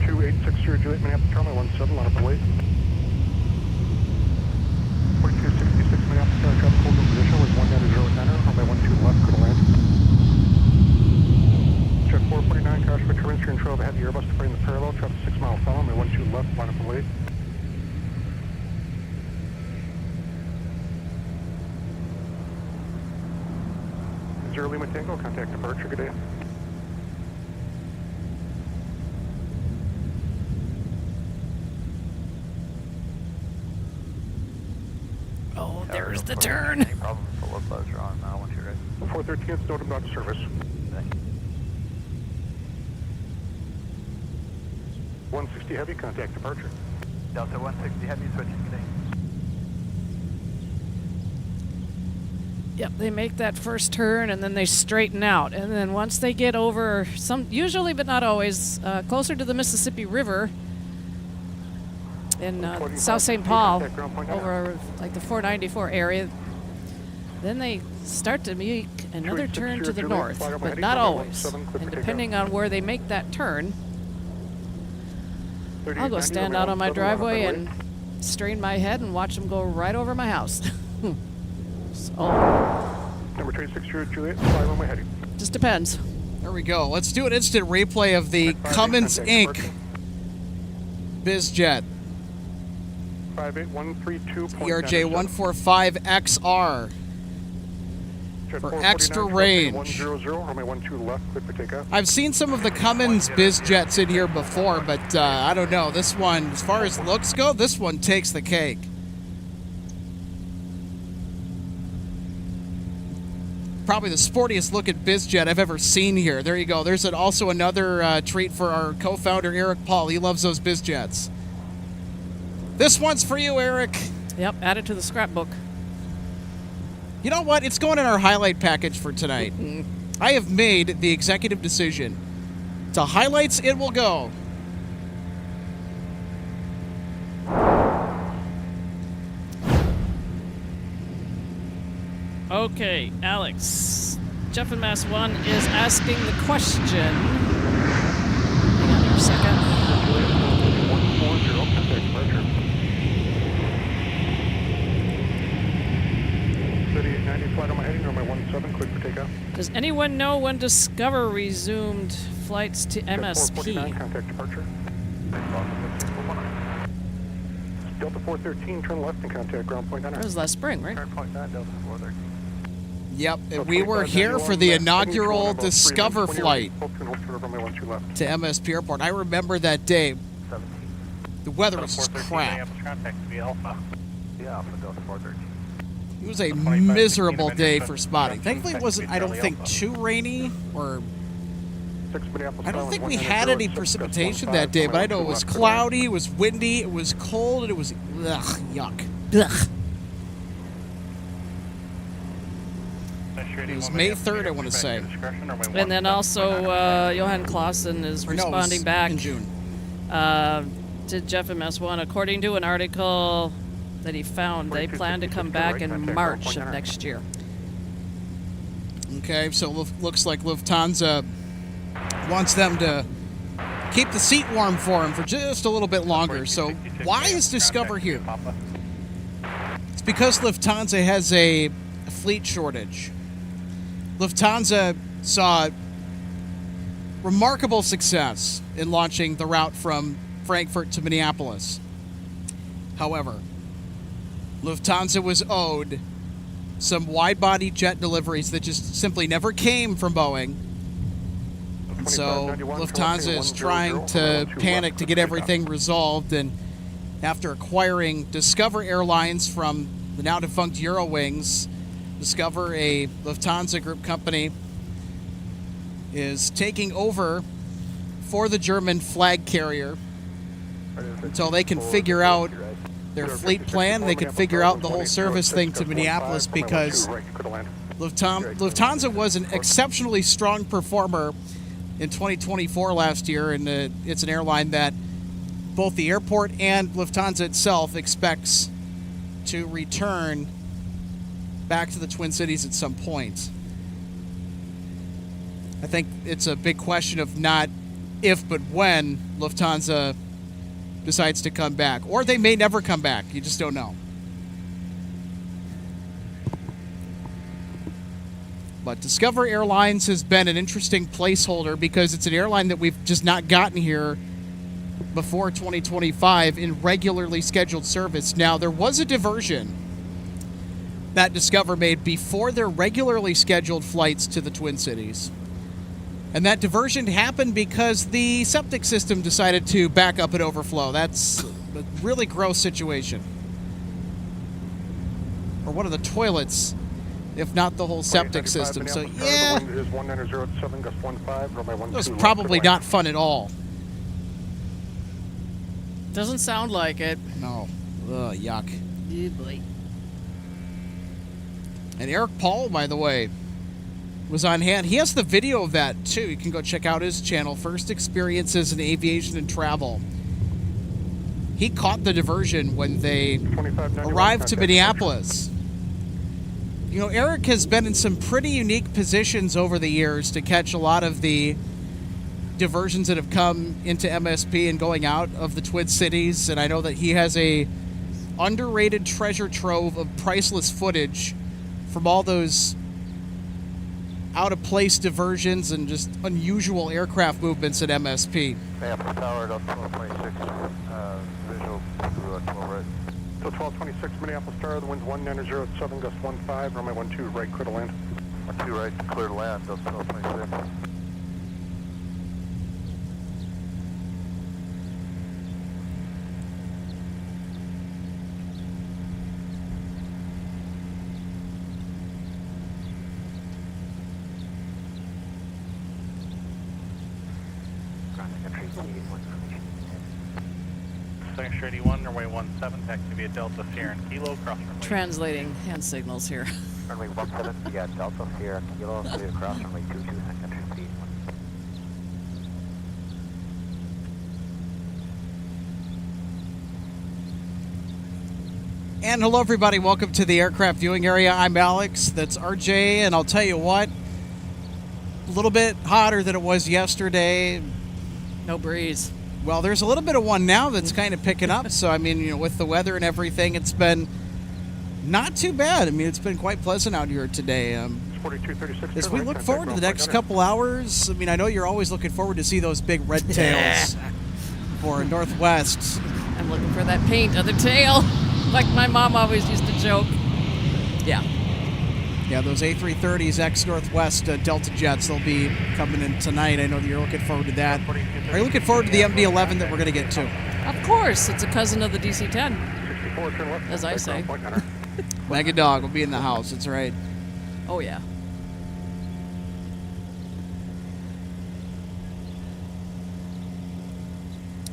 2860 Juliet, Minneapolis Terminal 17, line up and wait. 4266 Minneapolis Tower, traffic hold in position with 190 runway 12 left, clear to land. Check 449, caution for turbines, control of a heavy Airbus departing the parallel, traffic 6 mile funnel, runway 12 left, line up and wait. Zero Lima Tango, contact departure, good day. Oh, there's the turn. Any problems? Full of buzz on 12 right. 413, it's Snowden Dodge service. 160 Heavy, contact departure. Delta 160 Heavy, switching today. Yep, they make that first turn and then they straighten out. And then once they get over usually but not always, closer to the Mississippi River in South St. Paul, over like the 494 area, then they start to make another turn to the north, but not always. And depending on where they make that turn, I'll go stand out on my driveway and strain my head and watch them go right over my house. So, Number 36 Juliet, 5 on my heading. just depends. There we go. Let's do an instant replay of the Cummins Inc. BizJet. 58132. ERJ145XR for extra range. 100, runway 12 left, clear for takeoff. I've seen some of the Cummins BizJets in here before, but I don't know. This one, as far as looks go, this one takes the cake. Probably the sportiest looking BizJet I've ever seen here. There you go. There's also another treat for our co-founder, Eric Paul. He loves those BizJets. This one's for you, Eric. Yep, add it to the scrapbook. You know what? It's going in our highlight package for tonight. I have made the executive decision. To highlights, it will go. Okay, Alex. Jeff and Mass 1 is asking the question. Hang on here a second. 140, contact departure. 3890, flight on my heading, runway 17, clear for takeoff. Does anyone know when Discover resumed flights to MSP? 449, contact departure. Delta 413, turn left and contact ground point 9. That was last spring, right? Ground point 9, Delta 413. Yep, and we were here for the inaugural Discover flight to MSP Airport. I remember that day. The weather was just crap. It was a miserable day for spotting. Thankfully, it wasn't, I don't think, too rainy, or I don't think we had any precipitation that day, but I know it was cloudy, it was windy, it was cold, and it was, yuck. Ugh. It was May 3rd, I want to say. And then also, Johan Clausen is responding back in June. To Jeff and MS1. According to an article that he found, they plan to come back in March of next year. Okay, so looks like Lufthansa wants them to keep the seat warm for him for just a little bit longer. So why is Discover here? It's because Lufthansa has a fleet shortage. Lufthansa saw remarkable success in launching the route from Frankfurt to Minneapolis. However, Lufthansa was owed some wide-body jet deliveries that just simply never came from Boeing. And so Lufthansa is trying to panic to get everything resolved, and after acquiring Discover Airlines from the now-defunct Eurowings, Discover, a Lufthansa group company, is taking over for the German flag carrier until they can figure out their fleet plan. They can figure out the whole service thing to Minneapolis, because Lufthansa was an exceptionally strong performer in 2024 last year, and it's an airline that both the airport and Lufthansa itself expects to return back to the Twin Cities at some point. I think it's a big question of not if, but when Lufthansa decides to come back. Or they may never come back. You just don't know. But Discover Airlines has been an interesting placeholder because it's an airline that we've just not gotten here before 2025 in regularly scheduled service. Now, there was a diversion that Discover made before their regularly scheduled flights to the Twin Cities. And that diversion happened because the septic system decided to back up and overflow. That's a really gross situation. Or one of the toilets, if not the whole septic system. So, yeah, it was probably not fun at all. Doesn't sound like it. No. Ugh, yuck. Yeah, boy. And Eric Paul, by the way, was on hand. He has the video of that, too. You can go check out his channel, First Experiences in Aviation and Travel. He caught the diversion when they arrived to Minneapolis. You know, Eric has been in some pretty unique positions over the years to catch a lot of the diversions that have come into MSP and going out of the Twin Cities, and I know that he has a underrated treasure trove of priceless footage from all those out-of-place diversions and just unusual aircraft movements at MSP. Minneapolis Tower, Delta 1226, visual to 12 right. So 1226 Minneapolis Tower, the wind's 190 at 7, gust 15, runway 12 right, clear to land. 12 right, clear to land, Delta 1226. Sun Country 81, runway 17, taxi via Delta Sierra and Kilo, cross runway. Translating hand signals here. Runway 17, yeah, Delta Sierra, Kilo, clear cross runway 22, Sun Country 81. And hello, everybody. Welcome to the aircraft viewing area. I'm Alex. That's RJ, and I'll tell you what, a little bit hotter than it was yesterday. No breeze. Well, there's a little bit of one now that's kind of picking up. So, I mean, you know, with the weather and everything, it's been not too bad. I mean, it's been quite pleasant out here today. 4236. As we look forward to the next couple hours, I mean, I know you're always looking forward to see those big red tails for Northwest. I'm looking for that paint on the tail, like my mom always used to joke. Yeah. Yeah, those A330s ex-Northwest Delta jets, they'll be coming in tonight. I know that you're looking forward to that. Are you looking forward to the MD-11 that we're going to get to? Of course, it's a cousin of the DC-10, as I say. Mega Dog will be in the house, that's right. Oh, yeah.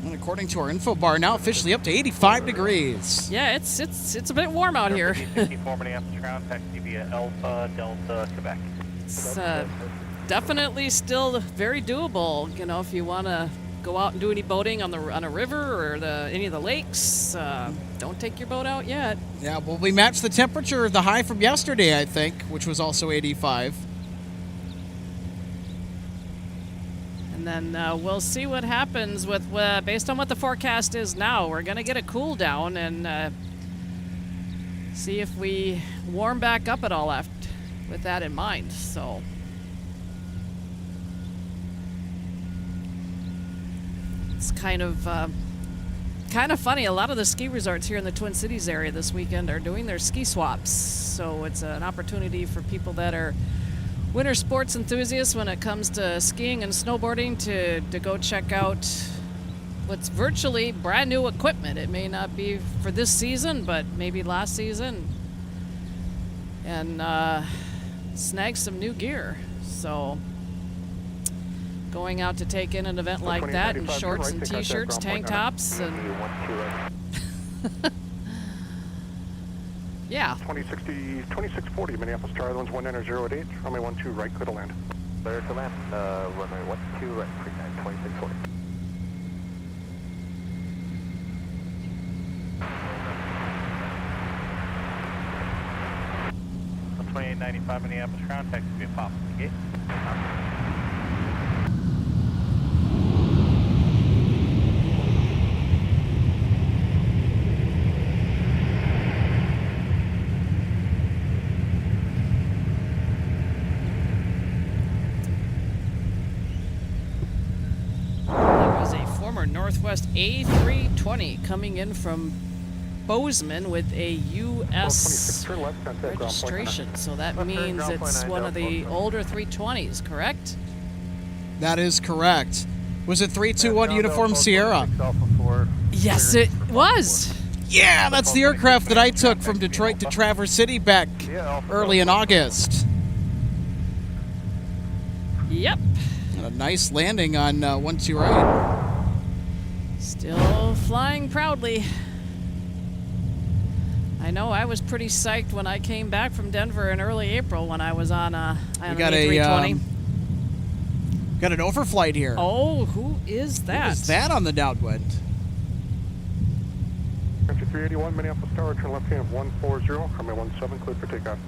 And according to our info bar, now officially up to 85 degrees. Yeah, it's a bit warm out here. 64 Minneapolis ground, taxi via Alpha Delta Quebec. It's definitely still very doable. You know, if you want to go out and do any boating on a river or any of the lakes, don't take your boat out yet. Yeah, well, we matched the temperature of the high from yesterday, I think, which was also 85. And then we'll see what happens with based on what the forecast is now. We're going to get a cool down and see if we warm back up at all with that in mind. So it's kind of funny. A lot of the ski resorts here in the Twin Cities area this weekend are doing their ski swaps. So it's an opportunity for people that are winter sports enthusiasts when it comes to skiing and snowboarding to go check out what's virtually brand new equipment. It may not be for this season, but maybe last season, and snag some new gear. So going out to take in an event like that in shorts and t-shirts, tank tops, and yeah. 2640 Minneapolis Tower, the one's 190 at 8, runway 12 right, clear to land. Clear to land, runway 12 right, pre-time, 2640. On 2895 Minneapolis ground, taxi via Pop Gate. Northwest A320 coming in from Bozeman with a U.S. registration. So that means it's one of the older 320s, correct? That is correct. Was it 321 Uniform Sierra? Yes, it was. Yeah, that's the aircraft that I took from Detroit to Traverse City back early in August. Yep. And a nice landing on 12 right. Still flying proudly. I know I was pretty psyched when I came back from Denver in early April when I was on an A320. Got an overflight here. Oh, who is that? Who is that on the downwind? Country 381, Minneapolis Tower, turn left hand 140, runway 17, clear for takeoff.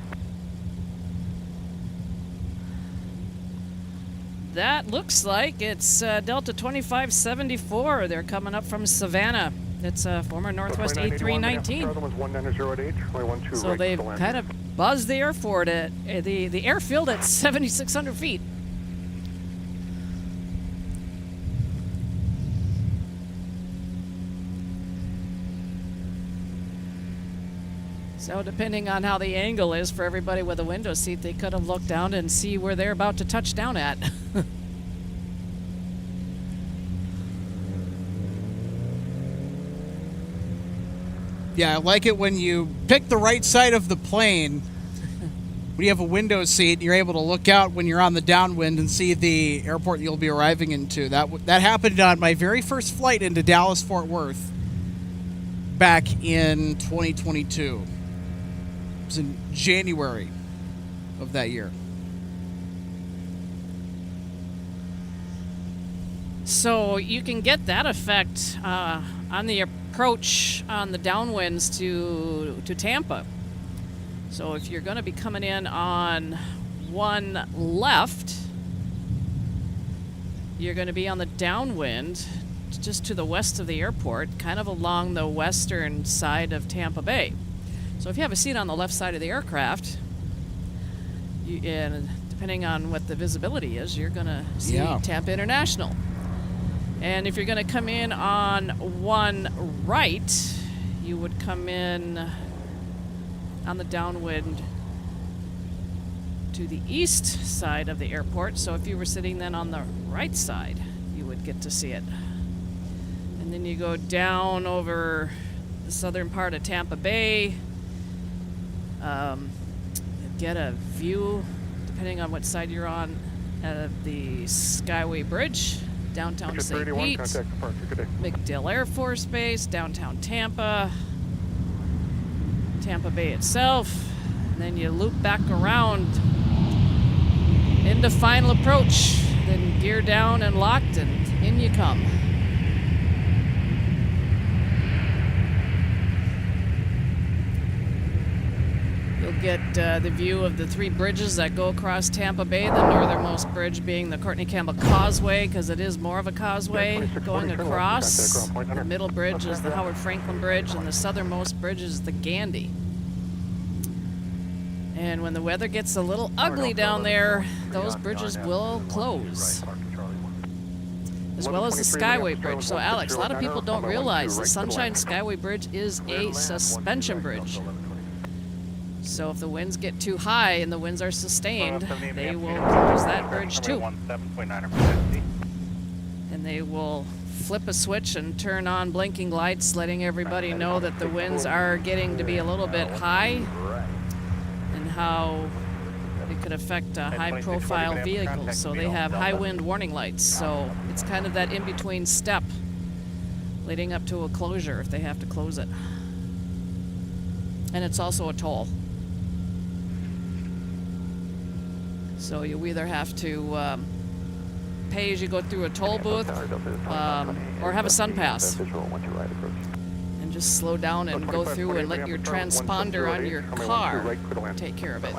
That looks like it's Delta 2574. They're coming up from Savannah. It's a former Northwest A319. So they've kind of buzzed the airport at the airfield at 7,600 feet. So depending on how the angle is for everybody with a window seat, they could have looked down and see where they're about to touch down at. Yeah, I like it when you pick the right side of the plane. When you have a window seat, you're able to look out when you're on the downwind and see the airport you'll be arriving into. That happened on my very first flight into Dallas-Fort Worth back in 2022. It was in January of that year. So you can get that effect on the approach on the downwinds to Tampa. So if you're going to be coming in on one left, you're going to be on the downwind just to the west of the airport, kind of along the western side of Tampa Bay. So if you have a seat on the left side of the aircraft, and depending on what the visibility is, you're going to see Tampa International. And if you're going to come in on one right, you would come in on the downwind to the east side of the airport. So if you were sitting then on the right side, you would get to see it. And then you go down over the southern part of Tampa Bay, get a view, depending on what side you're on, of the Skyway Bridge, downtown St. Pete, MacDill Air Force Base, downtown Tampa, Tampa Bay itself, and then you loop back around into final approach, then gear down and locked, and in you come. You'll get the view of the three bridges that go across Tampa Bay, the northernmost bridge being the Courtney Campbell Causeway, because it is more of a causeway going across. The middle bridge is the Howard Franklin Bridge, and the southernmost bridge is the Gandy. And when the weather gets a little ugly down there, those bridges will close, as well as the Skyway Bridge. So Alex, a lot of people don't realize the Sunshine Skyway Bridge is a suspension bridge. So if the winds get too high and the winds are sustained, they will close that bridge too. And they will flip a switch and turn on blinking lights, letting everybody know that the winds are getting to be a little bit high and how it could affect high-profile vehicles. So they have high wind warning lights. So it's kind of that in-between step leading up to a closure if they have to close it. And it's also a toll. So you either have to pay as you go through a toll booth or have a sun pass and just slow down and go through and let your transponder on your car take care of it.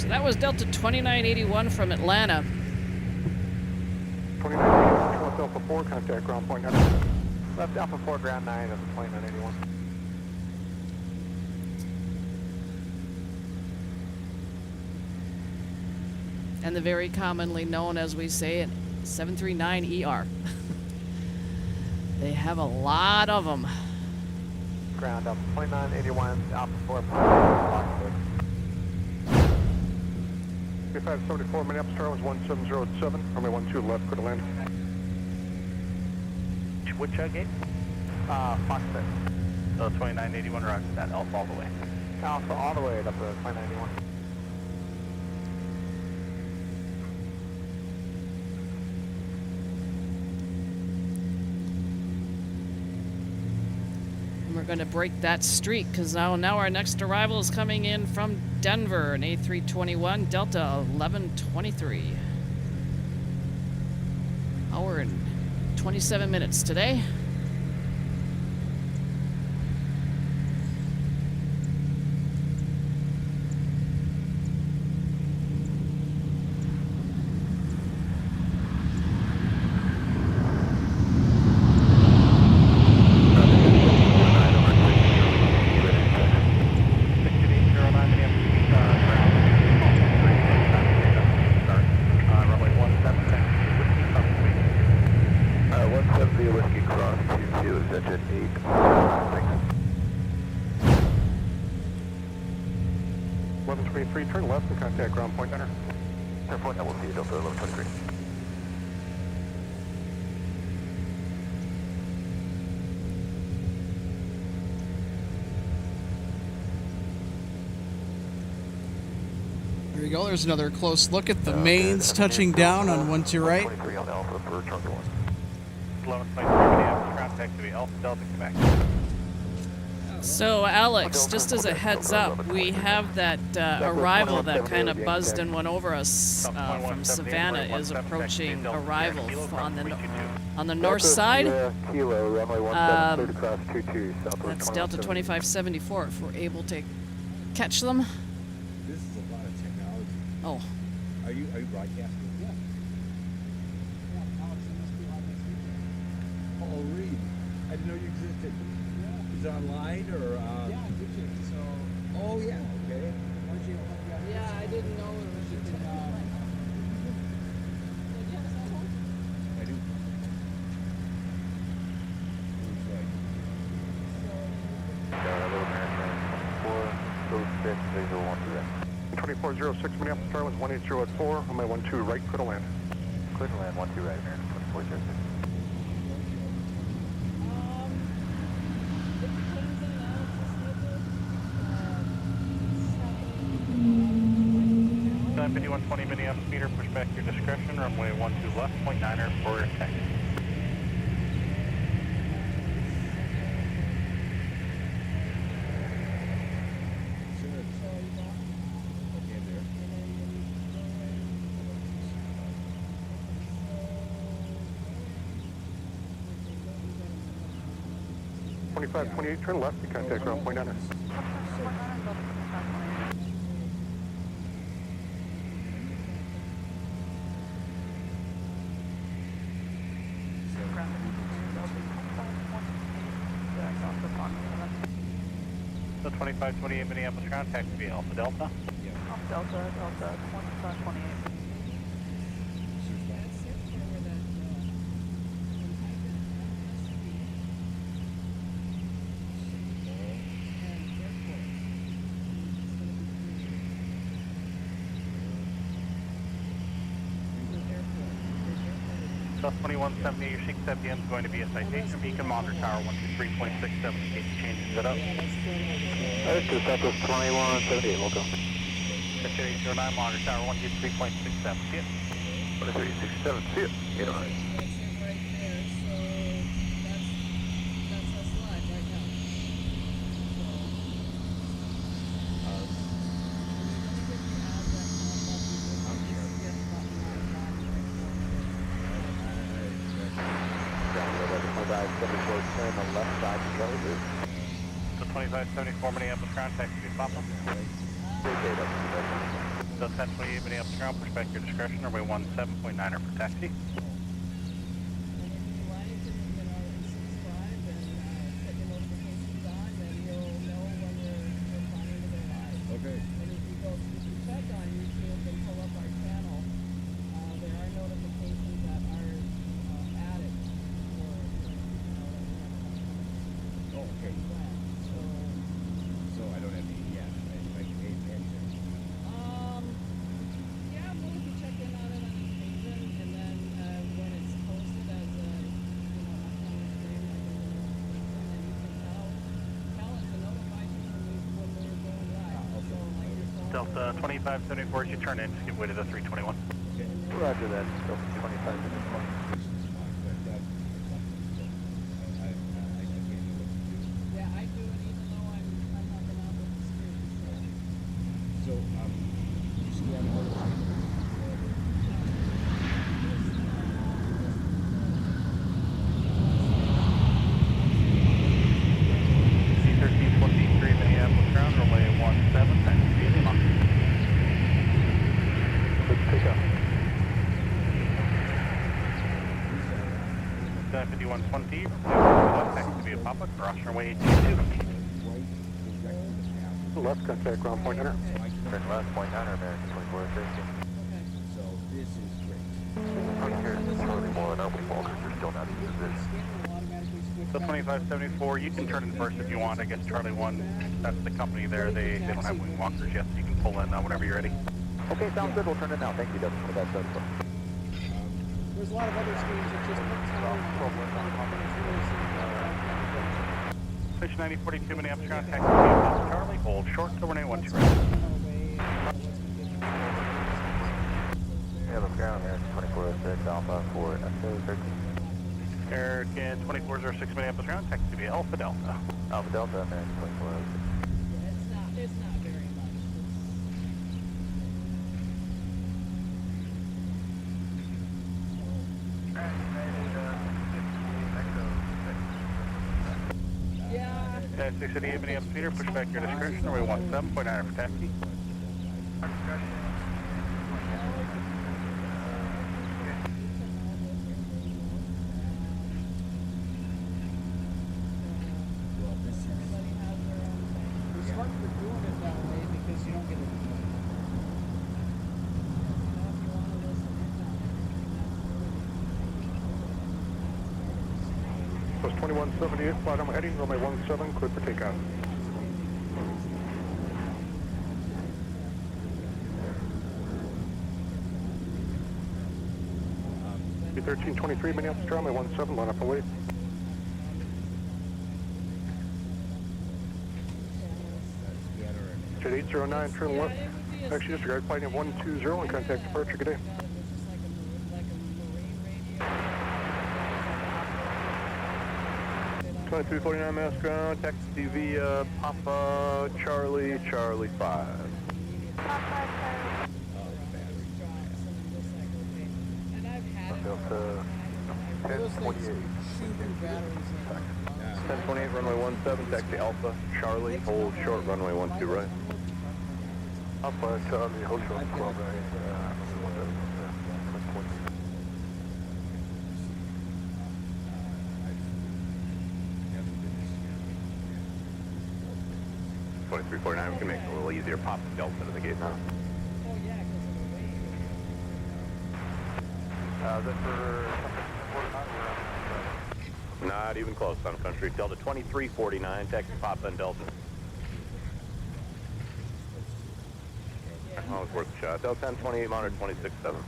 That was Delta 2981 from Atlanta. 2981, left Alpha 4, contact ground point 9. Left Alpha 4, ground 9, that's 2981. and the very commonly known, as we say it, 739ER. They have a lot of them. Ground up 2981, Alpha 4, Fox 3574, Minneapolis Airlines 1707, runway 12 left, clear to land. Which gate? Fox 6. So 2981, roger that, Alpha all the way. Alpha all the way up to 2981. And we're going to break that streak because now our next arrival is coming in from Denver, an A321 Delta 1123. Hour and 27 minutes today. Turn left and contact ground point center. Airport, that will be Delta 1123. There you go. There's another close look at the mains touching down on 12 right. 23 on Alpha for Charlie 1. 1123 Minneapolis, ground taxi to be Alpha Delta, Quebec. So, Alex, just as a heads up, we have that arrival that kind of buzzed and went over us from Savannah is approaching arrival on the north side. Kilo, runway 17, cleared across 22, southwest. That's Delta 2574, if we're able to catch them. This is a lot of technology. Oh. Are you broadcasting? Yeah. Oh, Reed. I didn't know you existed. Is it online or? Yeah, YouTube. So. Oh yeah. Okay. Yeah, I didn't know it was you could. I do. Looks like. 2406, Minneapolis Airlines 18084, runway 12 right, clear to land. Clear to land, 12 right, American 2406. Time 5120 Minneapolis meter, push back your discretion, runway 12 left, 0.9er for taxi. Twenty-five 28, turn left and contact ground point center. So 2528 Minneapolis ground taxi to be Alpha Delta. Delta 2528. South 2170, your 670M is going to be a citation beacon, monitor tower 123.67, gate changes it up. This is Southwest 2178, welcome. 5809, monitor tower 123.67, see it? 2367, see it. 809. The 2574 Minneapolis ground taxi to be Papa. So 1028 Minneapolis ground, push back your discretion, runway 17.9er for taxi. Okay. okay. So I don't have to, yeah, I can pay attention. Yeah, I'm willing to check in on it on occasion, and then when it's posted as a, up on the screen, and then you can tell it to notify you when we're going live. So, like your phone. Delta 2574, as you turn in, just give way to the 321. Roger that. Delta 2574. Yeah, I do it even though I'm helping out with the screen. So, you scan all the C1323 Minneapolis ground, runway 17, taxi via Lima. Good pickup. 5120, taxi via Papa, cross runway 22. Left contact ground point enter. Turn left point enter, American 2460. So this is great. Charlie 1, open Walker, you're still not using this. So 2574, you can turn in first if you want. I guess Charlie 1, that's the company there. They don't have wing walkers yet, so you can pull in whenever you're ready. Okay, sounds good. We'll turn it now. Thank you, Delta 2574. There's a lot of other screens that just Switch 9042 Minneapolis ground, taxi via Papa Charlie, hold short, over 912. Yeah, the ground there, 2406 Alpha for Echo 13. American 2406 Minneapolis ground, taxi via Alpha Delta. Alpha Delta, American 2406. It's not very much. Yeah. 688 Minneapolis Peter, push back your discretion, runway 17.9 for taxi. Plus 2178, flight I'm heading, runway 17, clear for takeoff. B1323 Minneapolis, runway 17, line up and wait. Jet 809, turn left. Actually, disregard flight of 120 and contact departure. Good day. 2349 mass ground, taxi via Papa Charlie, Charlie 5. Delta 1028. 1028, runway 17, taxi Alpha Charlie, hold short, runway 12 right. Alpha Charlie, hold short, 12 right. 2349, we can make it a little easier. Pop the Delta to the gate now. Oh, yeah, because of the weight. Is that for not even close, Sun Country. Delta 2349, taxi Papa and Delta. Oh, it's worth a shot. Delta 1028, monitor 267.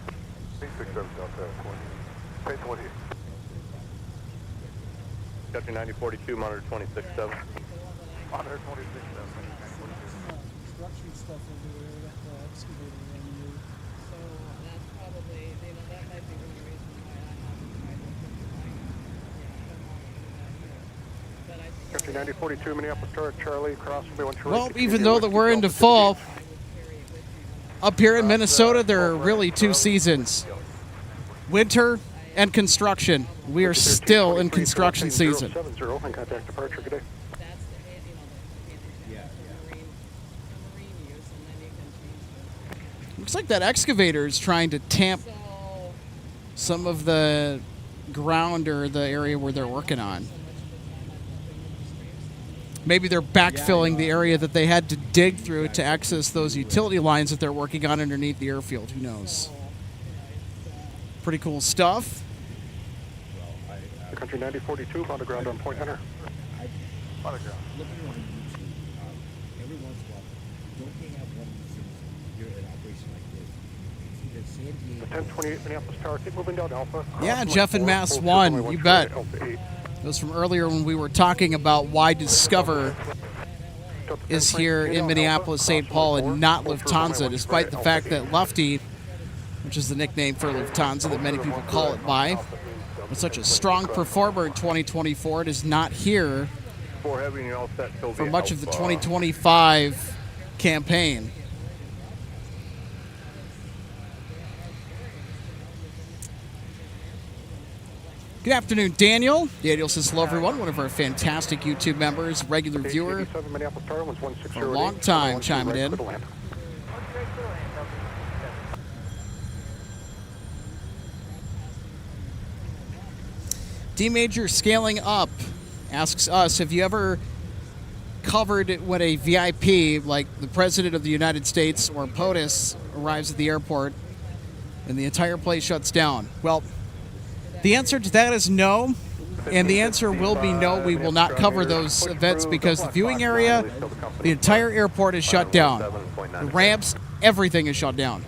267, Delta 20. Pay 20. Delta 9042, monitor 267. Monitor 267. construction stuff over there that the excavator ran into. So that's probably, that might be one of the reasons why I haven't tried to put the line on. But I think Country 9042, Minneapolis Star, Charlie, cross runway 12. Well, even though that we're into fall, up here in Minnesota, there are really two seasons: winter and construction. We are still in construction season. 70, and contact departure. Good day. that's the marine use, and then you can change Looks like that excavator is trying to tamp the. So some of the ground or the area where they're working on. Maybe they're backfilling the area that they had to dig through to access those utility lines that they're working on underneath the airfield. Who knows? Pretty cool stuff. Country 9042, on the ground on point enter. looking on YouTube, every once in a while, don't they have one of these things here at an operation like this? It's either San Diego. 1028 Minneapolis Tower, keep moving down Alpha. Yeah, Jeff and Mass 1, you bet. That was from earlier when we were talking about why Discover is here in Minneapolis, St. Paul, and not Lufthansa, despite the fact that Lufty, which is the nickname for Lufthansa that many people call it by, was such a strong performer in 2024. It is not here for much of the 2025 campaign. Good afternoon, Daniel. Daniel says hello, everyone. One of our fantastic YouTube members, regular viewer for a long time, chiming in. D Major Scaling Up asks us, have you ever covered when a VIP, like the President of the United States or POTUS, arrives at the airport and the entire place shuts down? Well, the answer to that is no, and the answer will be no. We will not cover those events because the viewing area, the entire airport is shut down. The ramps, everything is shut down.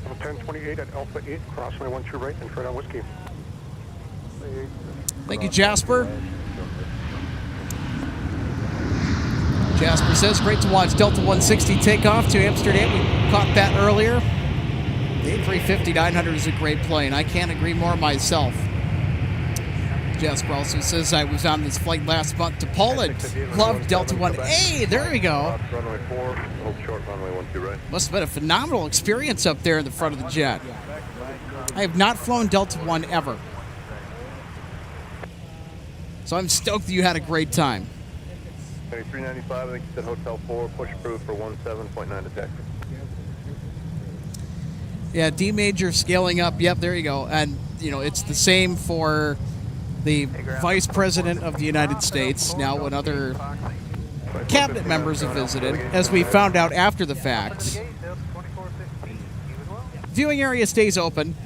I'm 1028 at Alpha 8, cross my 1 right and turn on whiskey. Thank you, Jasper. Jasper says, great to watch Delta 160 take off to Amsterdam. We caught that earlier. The A350-900 is a great plane. I can't agree more myself. Jasper also says, I was on this flight last month to Poland. Loved Delta 1. Hey, there we go. Runway 4, hold short, runway 12 right. Must have been a phenomenal experience up there in the front of the jet. I have not flown Delta 1 ever. So I'm stoked that you had a great time. 395, I think you said Hotel 4, push approved for 17.9 to taxi. Yeah, D Major Scaling Up. Yep, there you go. And, you know, it's the same for the Vice President of the United States. Now, when other cabinet members have visited, as we found out after the fact, viewing area stays open.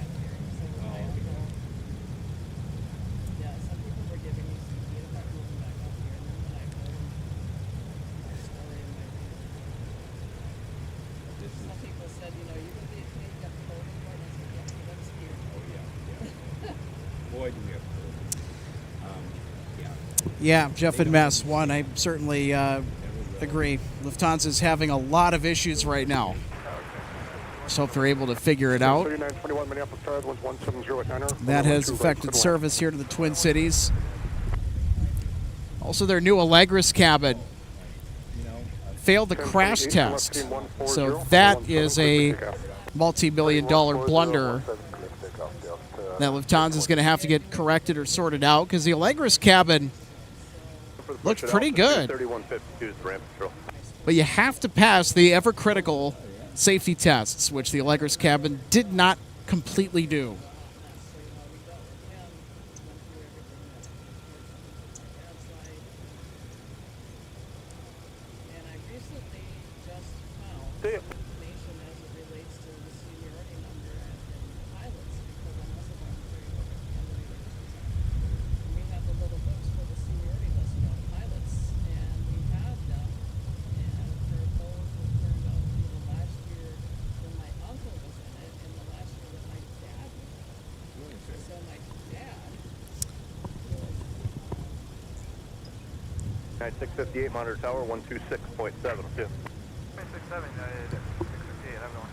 Yeah, Jeff and Mass 1, I certainly agree. Lufthansa is having a lot of issues right now. Just hope they're able to figure it out. That has affected service here to the Twin Cities. Also, their new Allegris cabin failed the crash test. So that is a multi-million-dollar blunder that Lufthansa is going to have to get corrected or sorted out, because the Allegris cabin looks pretty good. But you have to pass the ever-critical safety tests, which the Allegris cabin did not completely do. Alright, 658 Monitor Tower, 126.7. Yeah. 667, 658, have one.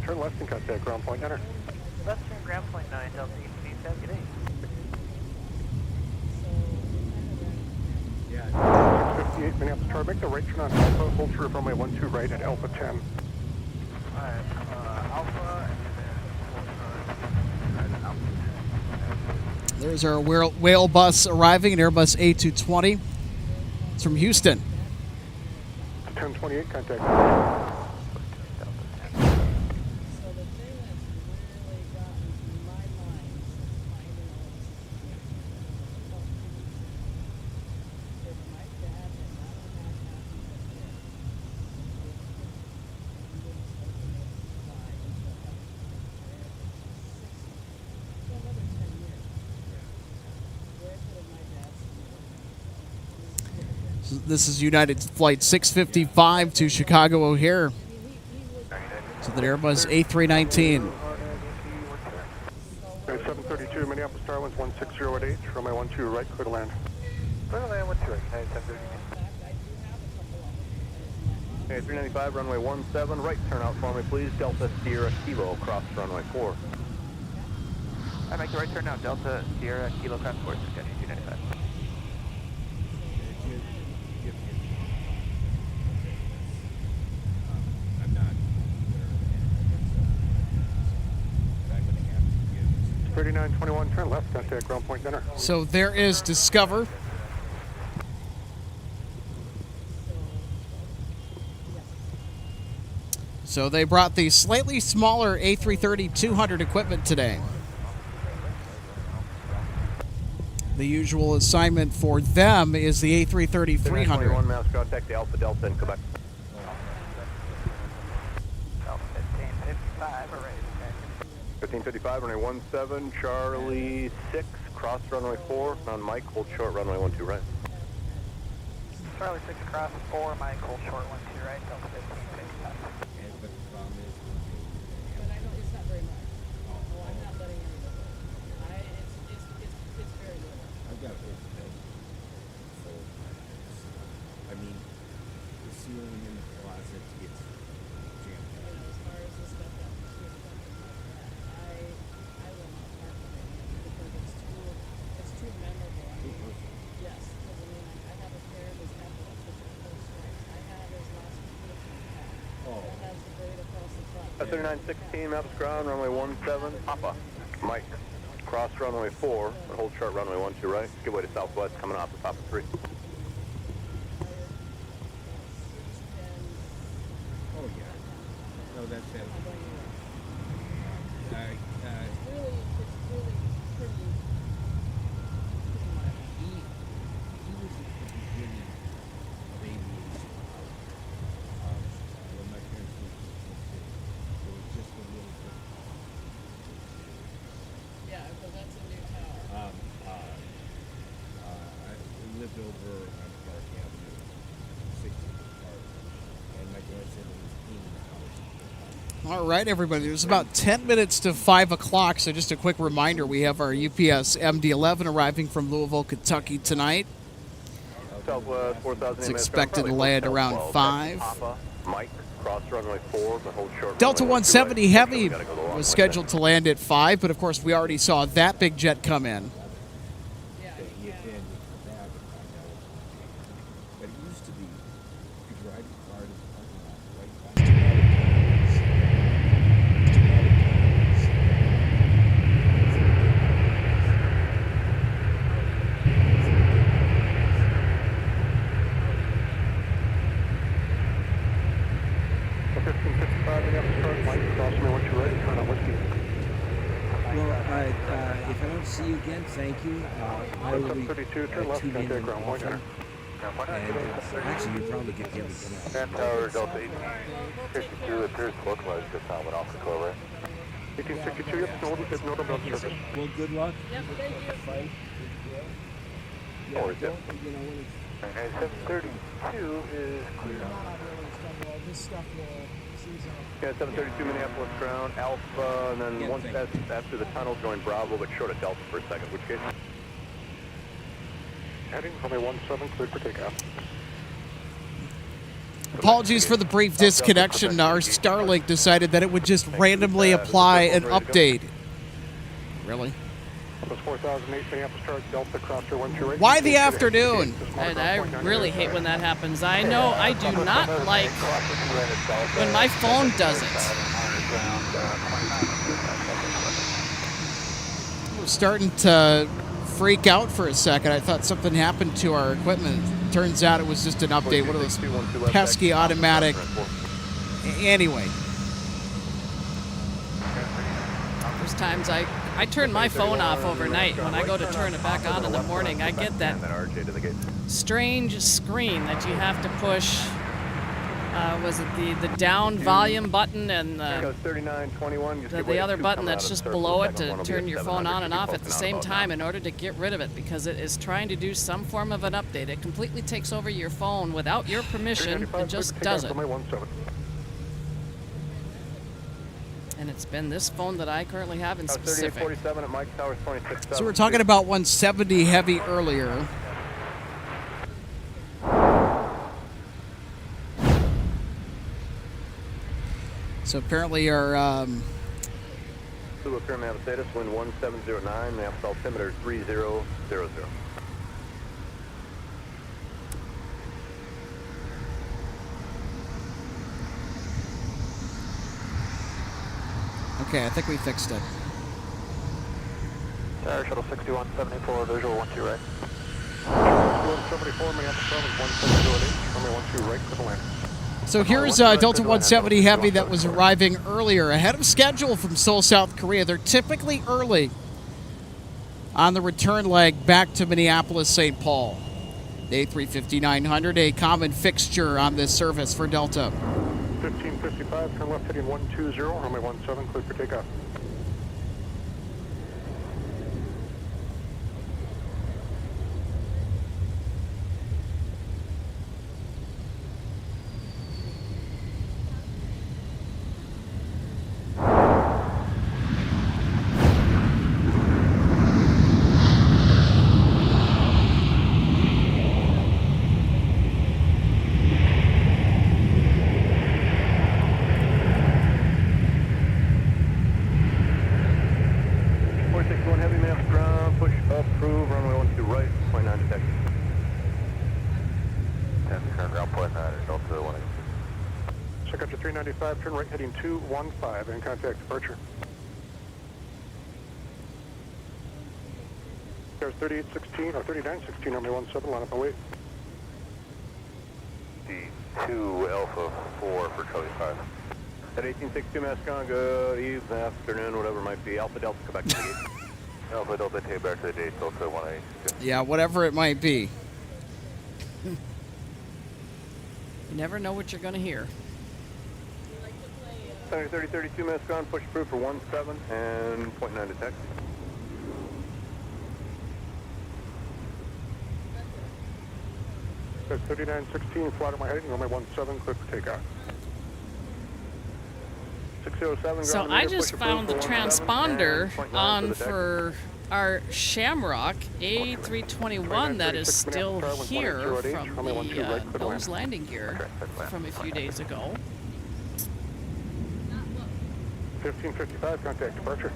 Turn left and contact ground point, enter. Left turn ground point 9, Delta 8, good day. Yeah. 88 Minneapolis Tower, make the right turn on Alpha, hold true runway 12 right at Alpha 10. Alright, Alpha, and then Alpha. There's our whale bus arriving, an Airbus A220. It's from Houston. 1028, contact. This is United Flight 655 to Chicago O'Hare. So the Airbus A319. 732 Minneapolis Tower, winds 160 at H, runway 12 right, clear to land. Clear to land, 12 right, 732. Okay, 395, runway 17, right, turn out for me, please. Delta Sierra Kilo, cross runway 4. I make the right turn now, Delta Sierra Kilo, cross 4, schedule 295. I'm not. 3921, turn left, contact ground point dinner. So there is Discover. So they brought the slightly smaller A330-200 equipment today. The usual assignment for them is the A330-300. 21 mouse, contact the Alpha Delta in Quebec. Alpha 1555, alright. 1555, runway 17, Charlie 6, cross runway 4, on Mike, hold short, runway 12 right. Charlie 6, cross 4, Mike, hold short, 12 right, Delta 1555. But the problem is, But I know it's not very much. Oh, I'm not letting anybody. It's very little. I've got overhead. So, I mean, the ceiling in the closet gets jammed You know, as far as the stuff that was here, I will not park with it because it's too memorable. I mean, yes, because I mean, I have a pair of his epilepsy, which are full strength. I have his last prescription pack. Oh. That has the braid across the front. 3916, maps ground, runway 17, Papa. Mike, cross runway 4, and hold short runway 12 right. Give way to southwest, coming off the Papa 3. Oh, yeah. No, that's it. It's really pretty much. He was at the beginning of aviation. When my parents moved to Kansas City, it was just a little bit. Yeah, because that's a new tower. I lived over on Park Avenue, 60th Park, and my grandson was in the house. All right, everybody. There's about 10 minutes to 5 o'clock, so just a quick reminder, we have our UPS MD-11 arriving from Louisville, Kentucky tonight. Southwest 4000. It's expected to land around 5. Papa, Mike, cross runway 4, but hold short. Delta runway 12 170 right. Heavy We gotta go the long was way scheduled to land at 5, but of course we already saw that big jet come in. Yeah, You can come back and find out what's going on. But it used to be, you could drive your car to the parking lot right by. So 1555 Minneapolis Tower, Mike, cross runway 12 right, turn out whiskey. Well, if I don't see you again, thank you. I will be 732, turn left, tuning in contact ground point often. dinner. And actually, you probably get the other one. San Tower, Delta 1862, appears localized this time with Alpha Clover. 1862, yep, no double service. Well, good luck. Yep, thank you. Fight. Yeah, don't, you know, when it's And 732 is clear. Yeah, 732 Minneapolis ground, Alpha, and then Yeah, once thank that's after the tunnel, join Bravo, but short of Delta for a second. Which gate? Heading runway 17, cleared for takeoff. Apologies for the brief disconnection. Our Starlink decided that it would just randomly apply an update. Really? Was 4008 Minneapolis Charge Delta Crosser 12 right. Why the afternoon? I really hate when that happens. I know I do not like when my phone does it. I was starting to freak out for a second. I thought something happened to our equipment. Turns out it was just an update, one of those pesky automatic. Anyway. There's times I turn my phone off overnight. When I go to turn it back on in the morning, I get that strange screen that you have to push. Was it the down volume button and the other button that's just below it to turn your phone on and off at the same time in order to get rid of it, because it is trying to do some form of an update. It completely takes over your phone without your permission and just does it. And it's been this phone that I currently have in specific. So we're talking about 170 heavy earlier. So apparently our Sulu Pyramid status, wind 1709, maps altimeter 3000. okay, I think we fixed it. Air Shuttle 6174, visual 12 right. 6174, Minneapolis 1708, runway 12 right, clear to land. So here's Delta 170 Heavy that was arriving earlier, ahead of schedule from Seoul, South Korea. They're typically early on the return leg back to Minneapolis, St. Paul. The A350-900, a common fixture on this service for Delta. 1555, turn left heading 120, runway 17, clear for takeoff. Sun Country 395, turn right heading 215, and contact departure. There's 3816 or 3916, runway 17, line up and wait. D2 Alpha 4 for Charlie 5. At 1862 Mascon, good evening, afternoon, whatever it might be. Alpha Delta, come back to the gate. Alpha Delta, take back to the gate, Delta 182. Yeah, whatever it might be. You never know what you're going to hear. 3032 Mascon, push approved for 17 and 0.9 to taxi. There's 3916, flight on my heading, runway 17, clear for takeoff. 607, So I just found the transponder on for our Shamrock A321 that is still here from the nose landing gear from a few days ago. 1555, contact departure.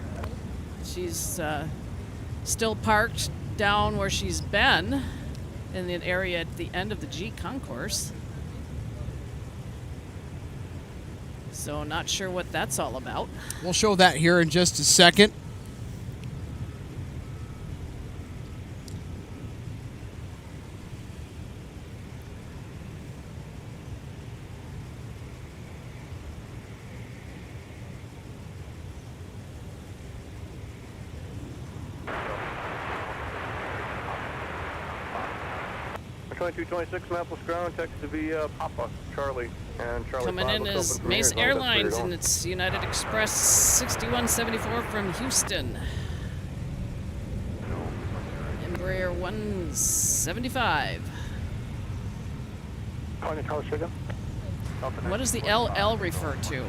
She's still parked down where she's been in the area at the end of the G concourse. So not sure what that's all about. We'll show that here in just a second. For 2226 Minneapolis ground, text to be Papa, Charlie, and Charlie. Coming in is Mesa Airlines, and it's United Express 6174 from Houston. Embraer 175. What does the LL refer to?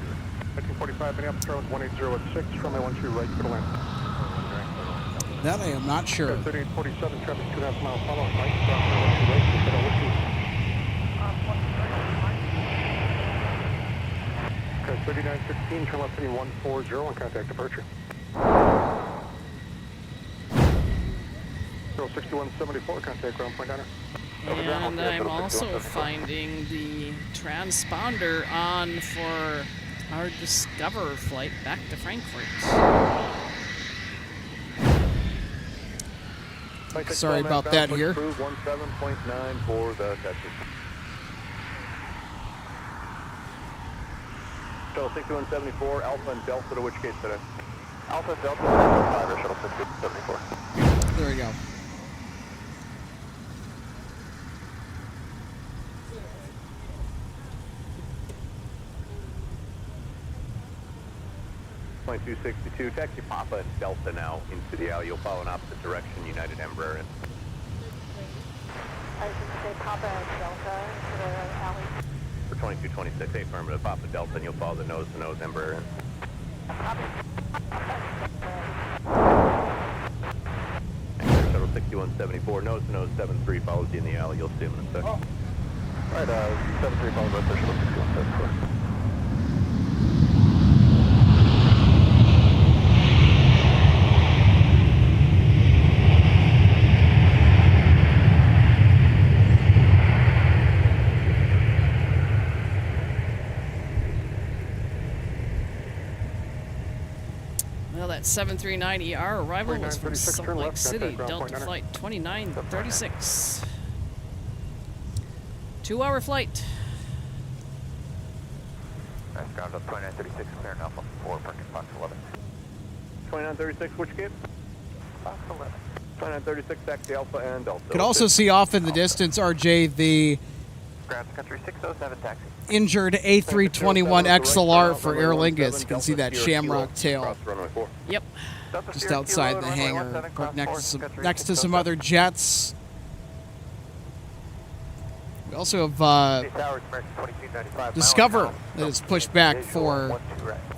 1945, Minneapolis Airlines 180 runway 12 right, clear to land. That I am not sure. 3847, traffic 2.5 mile follow, right, runway 12 right, clear to land. Okay, 3916, turn left heading 140, and contact departure. Shuttle 6174, contact ground point honor. And I'm also finding the transponder on for our Discover flight back to Frankfurt. Sorry about that here. 17.9 for the Texas. Shuttle 6174, Alpha and Delta to which gate today? Alpha Delta 5 or Shuttle 6174. There we go. Point 262, taxi Papa and Delta now into the alley. You'll follow in opposite direction, United Embraer in. I was going to say Papa and Delta into the alley. For 2226, affirmative, Papa Delta, and you'll follow the nose-to-nose Embraer in. Shuttle 6174, nose-to-nose 73 follows you in the alley. You'll see him in a second. Right, 73 follows by Shuttle 6174. Well, that 739ER arrival was from 2936, Salt turn Lake left, City, contact ground Delta point enter. Flight 2936. 2-hour flight. Nice, ground up 2936, clear Alpha 4, parking box 11. 2936, which gate? Box 11. 2936, taxi Alpha and Delta. Could also see off in the distance, RJ, the Ground Country 607, taxi. injured A321 XLR for Aer Lingus. You can see that shamrock tail Cross runway 4. Yep. just outside the hangar, right next to some other jets. We also have Discover that is pushed back for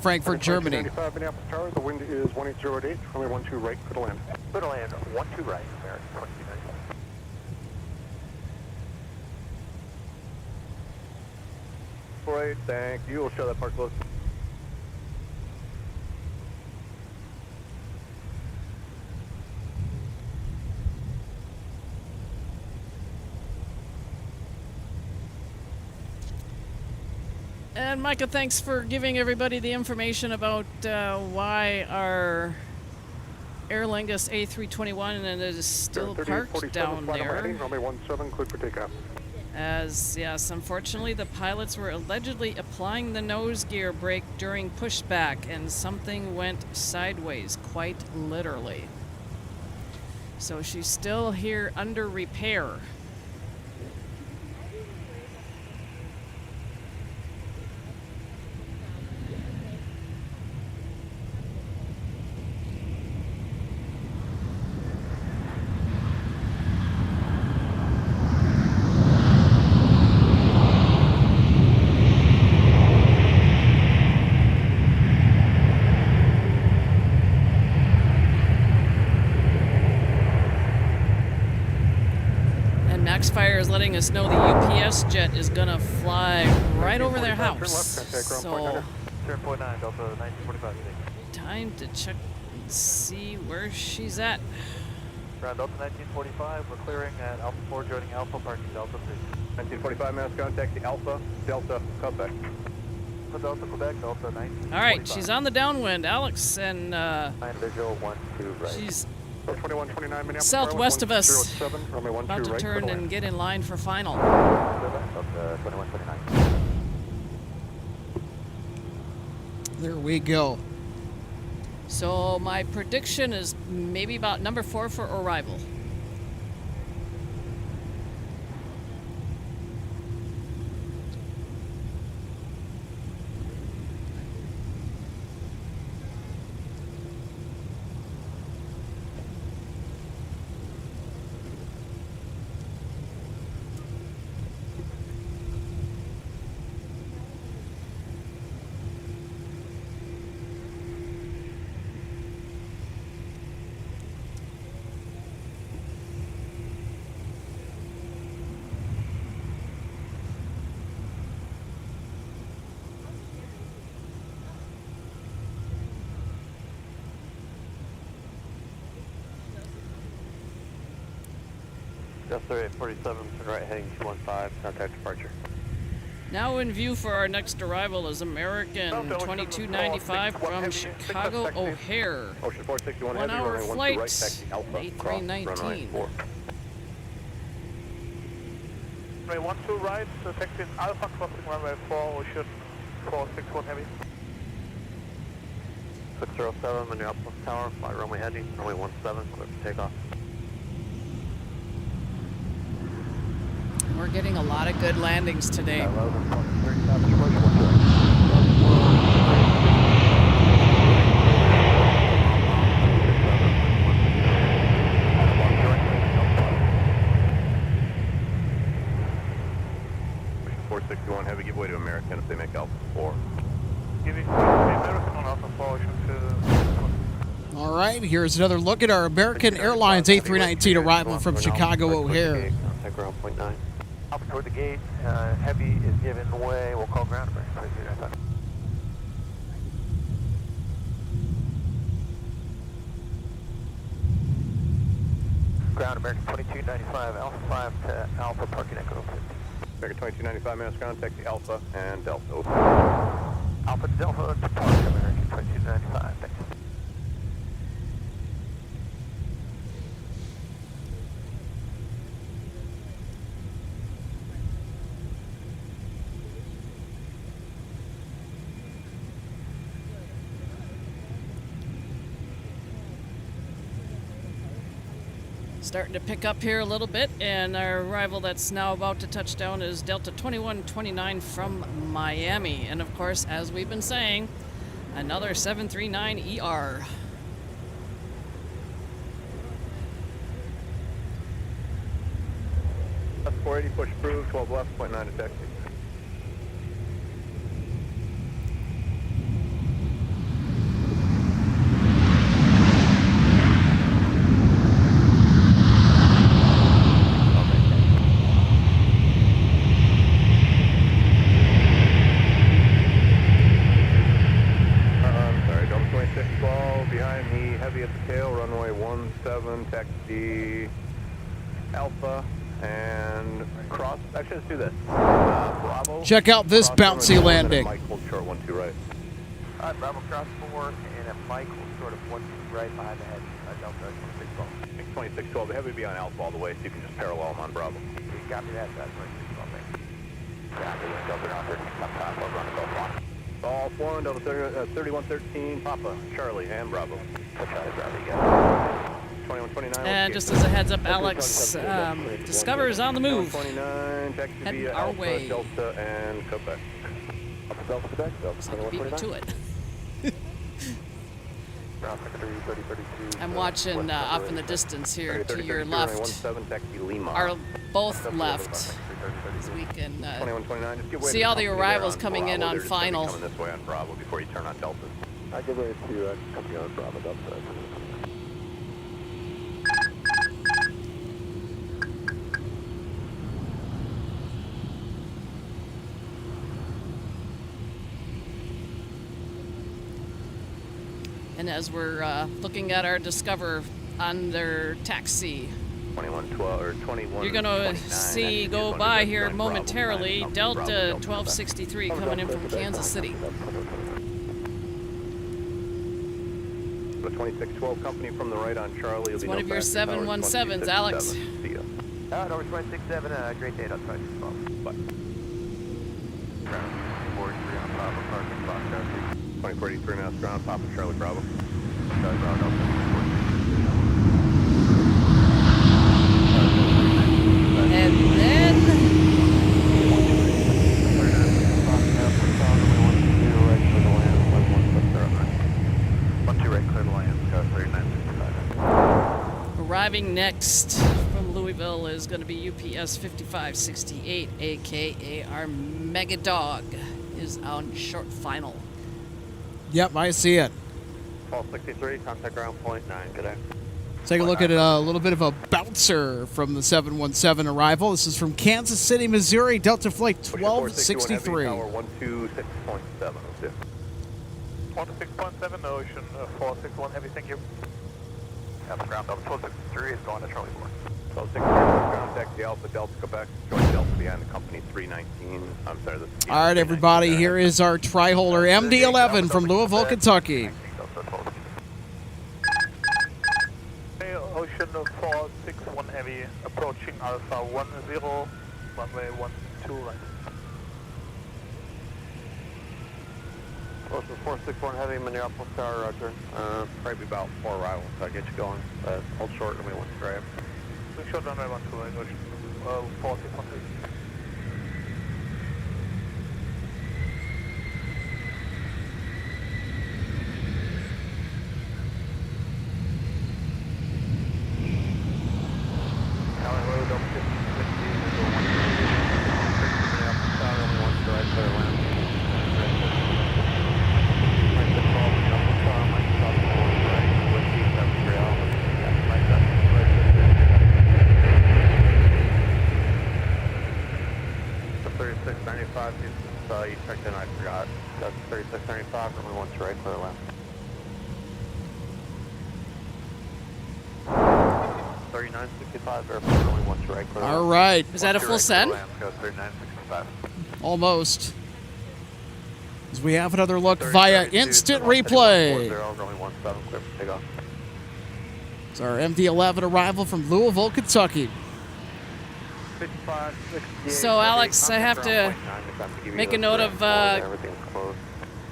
Frankfurt, Germany. Minneapolis Tower, the wind is 1808, runway 12 right, clear to land. Clear to land, 12 right, American 2295. Great, thank you. We'll show that part close. And Micah, thanks for giving everybody the information about why our Aer Lingus A321 and it is still parked down there. Runway 17, clear for takeoff. As, yes, unfortunately the pilots were allegedly applying the nose gear brake during pushback and something went sideways, quite literally. So she's still here under repair. Fire is letting us know the UPS jet is gonna fly right over their house. So, time to check and see where she's at. Ground Delta 1945, we're clearing at Alpha 4, joining Alpha, parking Delta 3. 1945, mass contact the Alpha, Delta, Quebec. Delta, Quebec, Delta 1945. All right, she's on the downwind, Alex, and visual 12 right. she's 2129 Minneapolis southwest of us, 07, runway 12 about to right, turn and get in line for final. 2129. There we go. So my prediction is maybe about number 4 for arrival. Delta 847, turn right heading 215, contact departure. Now in view for our next arrival is American 2295 from Chicago O'Hare. Ocean 461 1 heavy, hour runway 12 flight, right, taxi Alpha, A319. runway 4. Runway 12 right, taxi Alpha, crossing runway 4, Ocean 461 heavy. 607, Minneapolis Tower, fly runway heading, runway 17, clear for takeoff. We're getting a lot of good landings today. Ocean 461 heavy, give way to American if they make Alpha 4. Give me American on Alpha 4, Ocean 2. All right, here's another look at our American Airlines A319 arrival from Chicago O'Hare. Contact ground point 9. Up toward the gate, heavy is given way, we'll call ground American 2295. Ground American 2295, Alpha 5 to Alpha, parking Echo 50. American 2295, mass ground, taxi Alpha and Delta. Alpha to Delta to park American 2295, thanks. Starting to pick up here a little bit, and our arrival that's now about to touch down is Delta 2129 from Miami. And of course, as we've been saying, another 739ER. That's 480, push through, 12 left, point 9 to taxi. Taxi Alpha and cross. Actually, let's do this. Bravo. Check out this bouncy landing. Mike, hold short 12 right. Bravo cross 4 and a Mike hold short of 12 right behind the head. Delta 2612. 2612. The heavy will be on Alpha all the way, so you can just parallel them on Bravo. You copy that. That's 2612. Copy. Delta ground 13 up top. I'll run Delta 1. All flying Delta 3113, Papa, Charlie, and Bravo. Charlie, Bravo, you got it. And just as a heads up, Alex, Discover is on the move. Heading our way. Delta and Quebec. Delta, Quebec, Delta, so beat me to it. I'm watching off in the distance here to your left, our both left, so we can see all the arrivals coming in on final. Coming this way on Bravo before you turn on Delta. I give way to company on Bravo, Delta. And as we're looking at our Discover on their taxi, 2112 or 21. you're going to see go by here momentarily Delta 1263 coming in from Kansas City. The 2612 company from the right on Charlie. It's one of your 717s, Alex. See ya. Number 267, great day, Delta 2612. Bye. Ground 43 on top of parking box, 2043 now, ground, Papa, Charlie, Bravo. Charlie, Bravo, Delta. And then arriving next from Louisville is going to be UPS 5568, aka our Mega Dog, is on short final. Yep, I see it. 1263, contact ground point 9, good day. Take a look at a little bit of a bouncer from the 717 arrival. This is from Kansas City, Missouri, Delta Flight 1263. Tower 126.7. 126.7, Ocean 461 Heavy, thank you. Delta ground, Delta 1263 is going to Charlie 4. So 6 contact the Alpha Delta Quebec, joint Delta behind the company 319. I'm sorry, this is All right, everybody, here is our tri-holder MD-11 from Louisville, Kentucky. Hey, Ocean 461 Heavy, approaching Alpha 10, runway 12 right. Ocean 461 Heavy, Minneapolis Tower, roger. Probably about 4 arrivals, so I get you going. Hold short and we want to drive. Big short runway 12 right, Ocean 461 Heavy. You checked in, I forgot. That's 3695, and we want to right clear left. 3965, airport, only one to right clear left. All right. Is that a full send? Go 3965. Almost. As we have another look via instant replay. 40, only 17, clear for takeoff. It's our MD-11 arrival from Louisville, Kentucky. 55, 68, So, Alex, I have to make a note of everything's closed.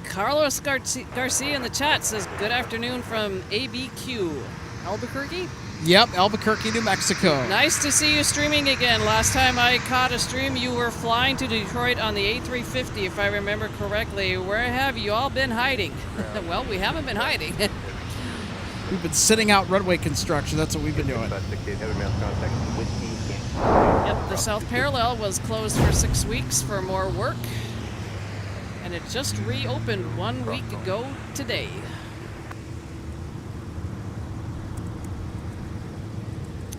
Carlos Garcia in the chat says, good afternoon from ABQ. Albuquerque? Yep, Albuquerque, New Mexico. Nice to see you streaming again. Last time I caught a stream, you were flying to Detroit on the A350, if I remember correctly. Where have you all been hiding? Well, we haven't been hiding. We've been sitting out runway construction. That's what we've been doing. Yep, the South Parallel was closed for 6 weeks for more work. And it just reopened 1 week ago today.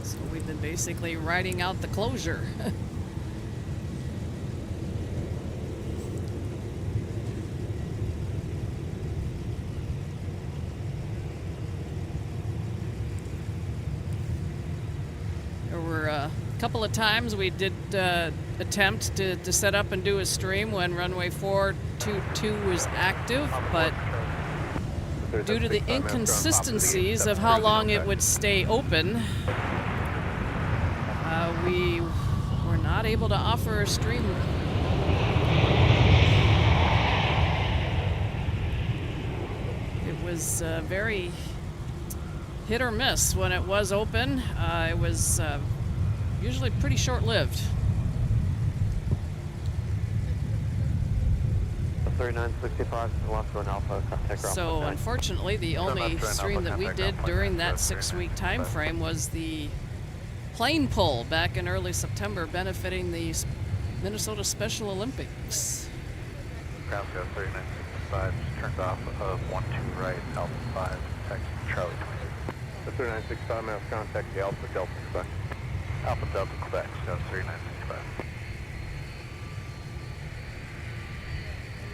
So we've been basically riding out the closure. There were a couple of times we did attempt to set up and do a stream when runway 422 was active, but due to the inconsistencies of how long it would stay open, we were not able to offer a stream. It was very hit or miss when it was open. It was usually pretty short-lived. 3965, left one Alpha, contact ground. So unfortunately, the only stream that we did during that 6-week time frame was the plane pull back in early September, benefiting the Minnesota Special Olympics. Ground go 3965, just turned off of 12 right, Alpha 5, text Charlie 28. The 3965, mass contact the Alpha Delta Quebec. Alpha Delta Quebec, go 3965.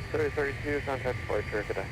3032, contact flight chair, good day.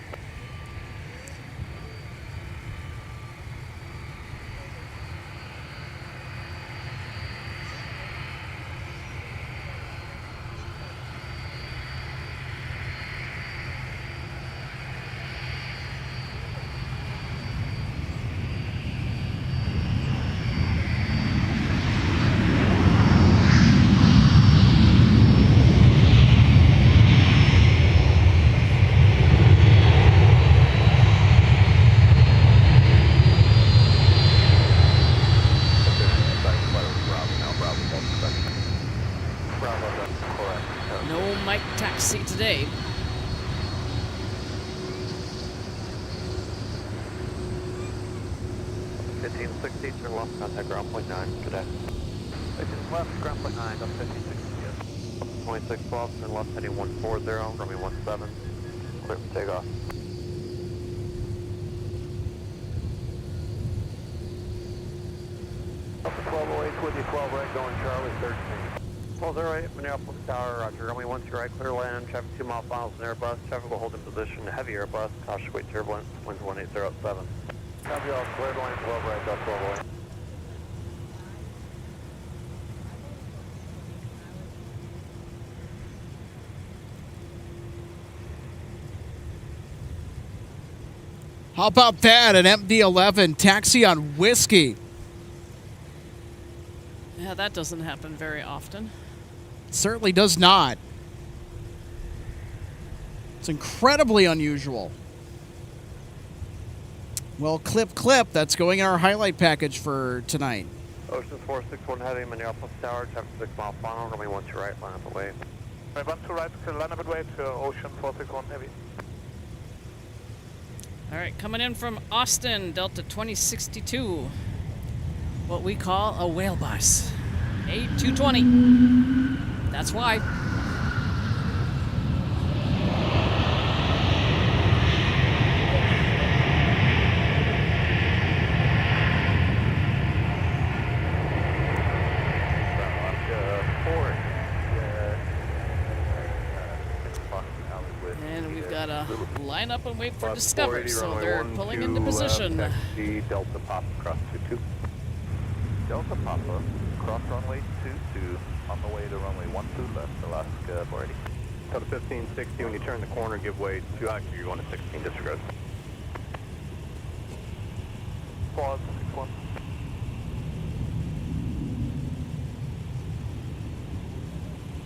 No mic taxi today. Turn left, contact ground point 9, good day. 15 left, ground point 9, up 1560, yes. 2612, turn left, heading 140, runway 17, clear for takeoff. Alpha 1208 with you, 12 right, going Charlie 13. 1208, Minneapolis Tower, roger, runway 12 right, clear land, traffic 2 mile finals in Airbus, traffic will hold in position, heavy Airbus, cautious weight turbulence, winds 1807. Copy all, cleared line 12 right, up 1208. How about that? An MD-11 taxi on Whiskey. Yeah, that doesn't happen very often. Certainly does not. It's incredibly unusual. Well, clip, that's going in our highlight package for tonight. Ocean 461 heading Minneapolis Tower, temp 6 mile final, runway 12 right, line up away. Runway 12 right, line up away to Ocean 461 heavy. All right, coming in from Austin, Delta 2062. What we call a whale bus. A220. That's why. And we've got to line up and wait for Discover, so they're pulling into position. Taxi Delta Papa cross 22. Delta Papa, cross runway 22, on the way to runway 12 left, Alaska, Brady. Tell the 1560 when you turn the corner, give way to actually you want a 16 disregard. Pause, 61.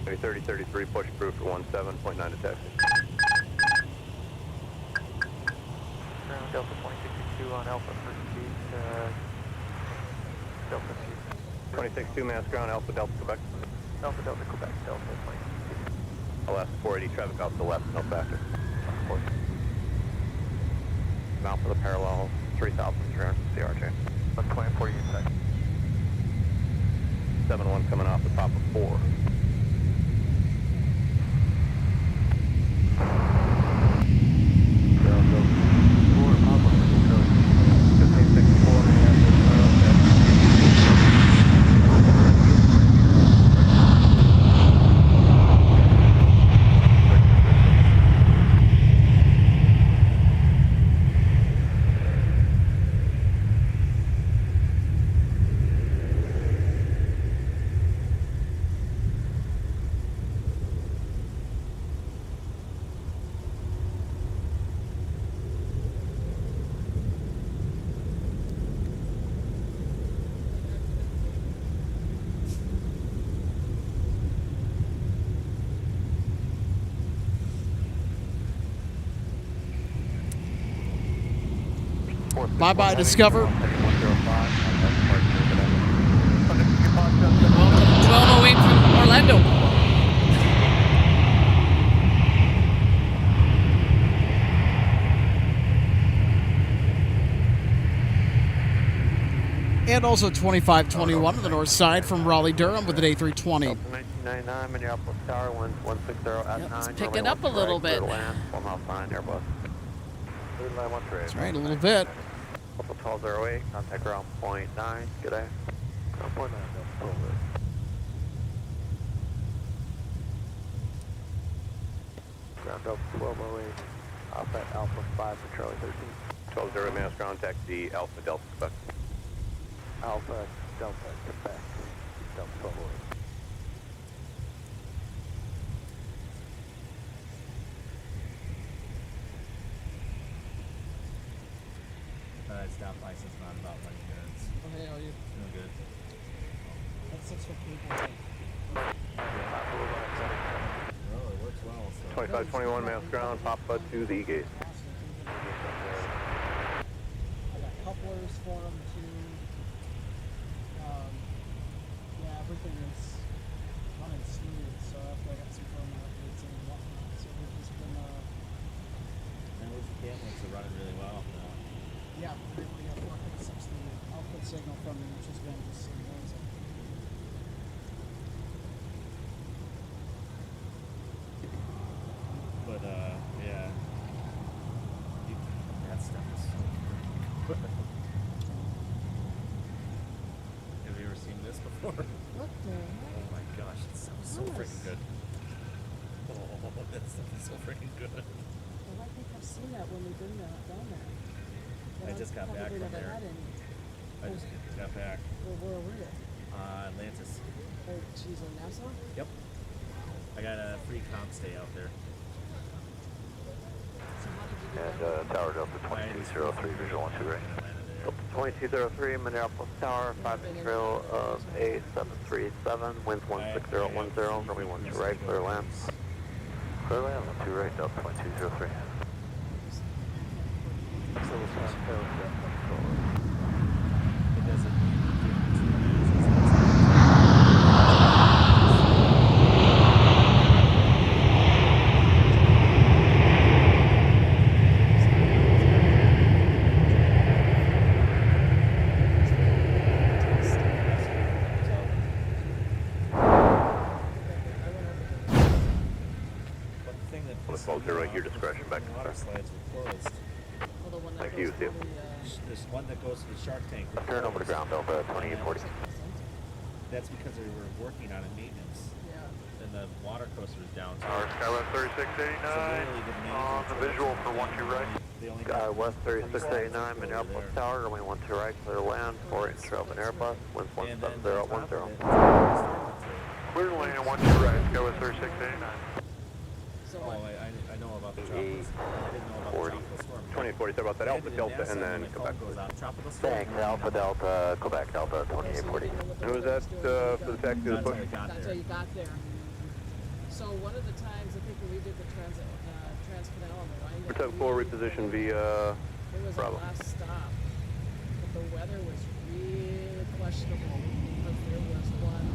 Maybe 3033, push through for 17.9 to taxi. Delta 2062 on Alpha first speed, Delta 2062 mass ground, Alpha Delta Quebec. Alpha Delta Quebec, Delta 2062. Alaska 480, traffic off the left, no factor. Of course. Mount for the parallel, 3,300 CRJ. 120, 48 seconds. 71 coming off the top of 4. Bye-bye, Discover. 1208 from Orlando. And also 2521 on the north side from Raleigh-Durham with an A320. 1999, Minneapolis Tower, 160 at 9. Let's pick it up a little bit. 1 mile sign, Airbus. That's right, a little bit. Alpha 1208, contact ground point 9, good day. Ground point 9, that's over. Ground Delta 1208, Alpha Alpha 5 for Charlie 13. 12-0 mass ground, taxi Alpha Delta Quebec. Alpha Delta Quebec, Delta 1208. Stop license not about running minutes. Oh, hey, how are you? Doing good. That's 615. Well, it works well. So. 2521 mass ground, Papa to the gate. I got couplers for them too. Yeah, everything is running smooth. So after I got some firmware updates and whatnot, so we've just been And those cameras are running really well. yeah, we got 460 output signal from them, which has been just amazing. But yeah, that stuff is so good. Have you ever seen this before? What the heck? Oh my gosh, it sounds so freaking good. Oh, that stuff is so freaking good. Well, I think I've seen that when we've been down there. I just got back from there. I just got back. Well, where were you? Atlantis. Oh, geez, in Nassau? Yep. I got a free comp stay out there. So how did you do that? Tower Delta 2203, visual 12 right. 2203, Minneapolis Tower, 5 trail of A737, winds 16010, runway 12 right, clear land. Clear land, 12 right, Delta 2203. It doesn't mean Zero at your discretion, back to water the start. slides were closed. Well, the one that Thank goes you, to Theo. There's one that goes to the Shark Tank. Turn over to ground, Delta 2840. That's because they were working on it maintenance. Yeah. And the water coaster was down. Skywest 3689 on the visual for 12 right. West 3689, Minneapolis Tower, runway 12 right, clear land, 4 trail of an Airbus, winds 17010. Clear lane 12 right, Skywest 3689. So Oh, I know about the tropical storm. I didn't know about the tropical storm. 2840, sorry about that. Alpha Delta, and then Quebec. Goes out. Tropical storm. Thanks, Alpha Delta, Quebec Delta 2840. Who was that for the taxi to the push? Not until you got there. So one of the times, I think when we did the trans-canal on the line. We're 10-4, reposition via It was Bravo. our last stop, but the weather was really questionable because there was one.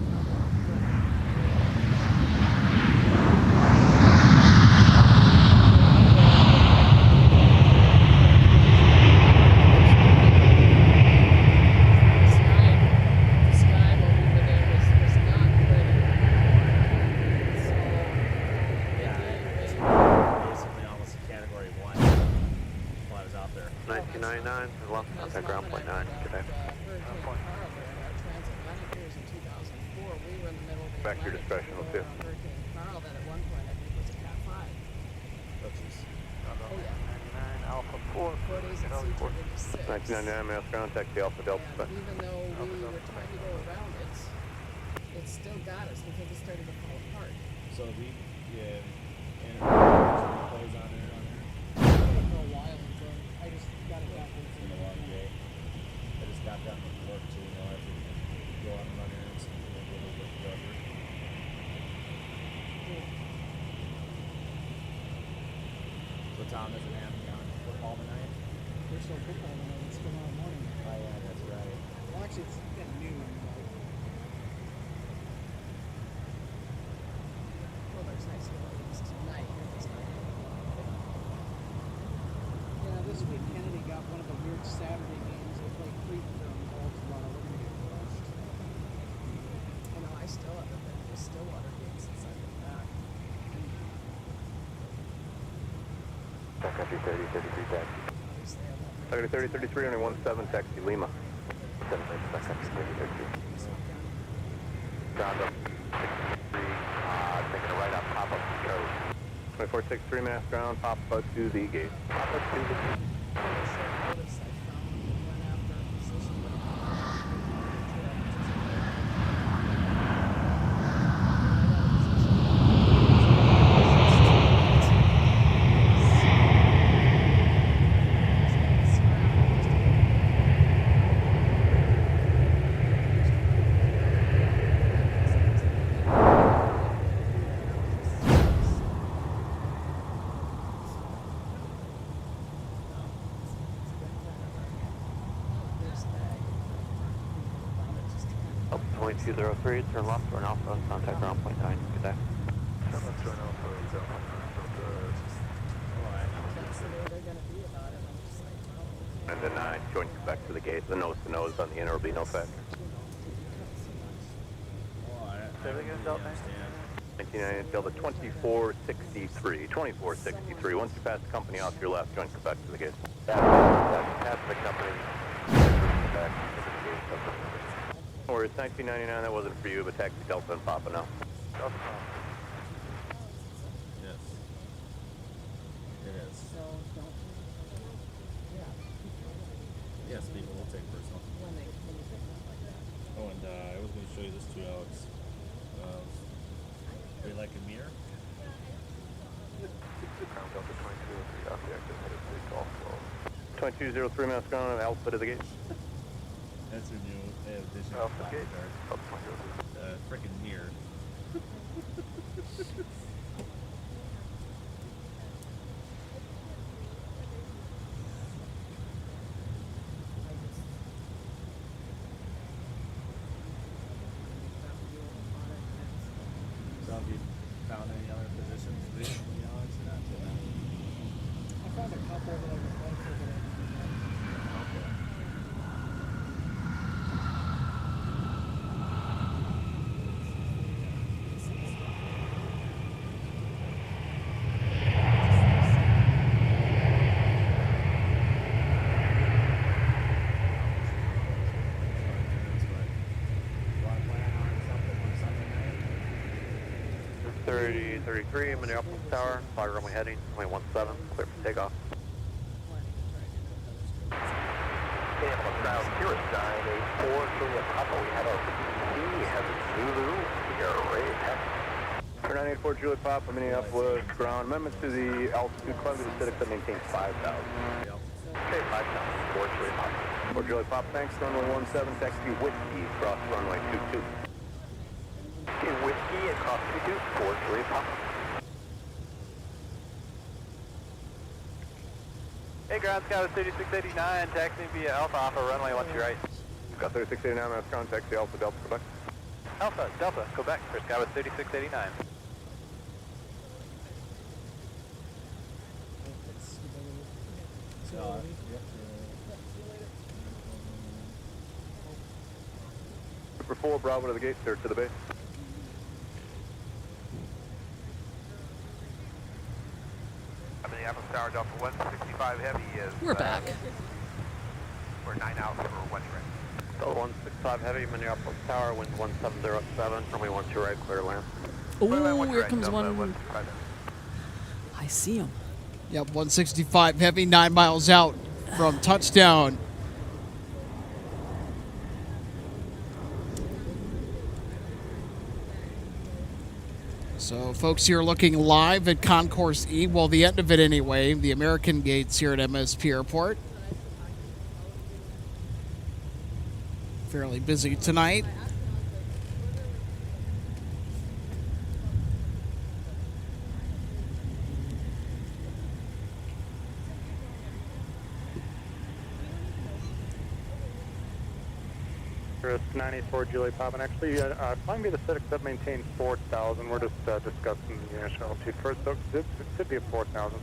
The sky over there was not pretty. So Basically almost a category 1 while I was out there. 1999, left contact ground point 9, good day. Back to your discretion, we'll see you. Hurricane Carl that at one point I think was a Cat 5. Oh, jeez. Oh yeah. Alpha 4. 4 days at sea turned into 6. 1999, Mass Ground, taxi Alpha Delta. And even though we were trying to go around it, it still got us because it started to fall apart. So we, and plays on there. For a while until I just got it back It's been a long day. I just got that from work too, I have to go on and run errands and get a little bit rubber. So Tom doesn't have me on football tonight? There's no football tonight. It's tomorrow morning. Oh yeah, that's right. Well, actually, it's at noon. Well, there's nice games tonight. It's not. Yeah, this week Kennedy got one of the weird Saturday games. They play Creekville in Baltimore. We're gonna get crushed. You know, I still haven't been to a Stillwater game since I've been back. Sun Country 3033 taxi. Obviously, I won't. Sun Country 3033, only 17 taxi Lima. 7 Sun Country 3033. Ground up 63, taking a right up, pop up to Charlie. 2463, Mass Ground, pop up to the gate. Pop up to the gate. Notice I found went after a position with Up 2203, turn left for an Alpha, contact ground point 9, good day. That's the way they're going to be about it. I'm just like, well, And then 9, join Quebec to the gate. The nose to nose on the inner will be no factor. Oh, I Everything really is out there? understand. 1998 Delta 2463. 2463. Once you pass the company off your left, join Quebec to the gate. Pass the company. Quebec to the gate. Or it's 1999. That wasn't for you, but taxi Delta and Papa now. Yes. It is. so don't. Yeah. Yes, people will take personal. When you pick up like that. Oh, and I was going to show you this too, Alex. Are you like a mirror? Ground Delta 2203, off the active headed to call. 2203 minutes ground, Alpha to the gate. That's a new addition. Alpha gate. Freaking mirror. So have you found any other positions recently, Alex, or not till now? I found a couple that I was like for the Okay. Want to plan on something on Sunday night? 3033, Minneapolis Tower, fly runway heading, runway 17, clear for takeoff. Minneapolis ground, Cirrus 984, Juliet Papa, we have our BC, have Zulu, we are ready to test. 984 Juliet Papa, Minneapolis ground, amendment to the altitude Columbia acidic that maintains 5,000. Yep. Okay, 5,000, 4 Juliet Papa. 4 Juliet Papa, thanks, runway 17, taxi Whiskey, cross runway 22. Okay, Whiskey and cross 22, 4 Juliet Papa. Hey, ground scout 3689, taxiing via Alpha Alpha, runway 12 right. Got 3689, that's contact the Alpha Delta, Quebec. Alpha Delta, Quebec, for scout 3689. Super 4, Bravo to the gate, sir, to the base. Minneapolis Tower, Delta 165 Heavy is... We're back. We're 9 out for 1 right. Delta 165 Heavy, Minneapolis Tower, wind 1707, runway 12 right, clear land. Oh, here comes one. I see him. Yep, 165 heavy, 9 miles out from touchdown. So, folks, you're looking live at Concourse E. Well, the end of it anyway, the American gates here at MSP Airport. Fairly busy tonight. Cirrus 984 Juliet Papa, and actually, flying via the acidic that maintains 4,000. We're just discussing the initial altitude first, so it should be at 4,000.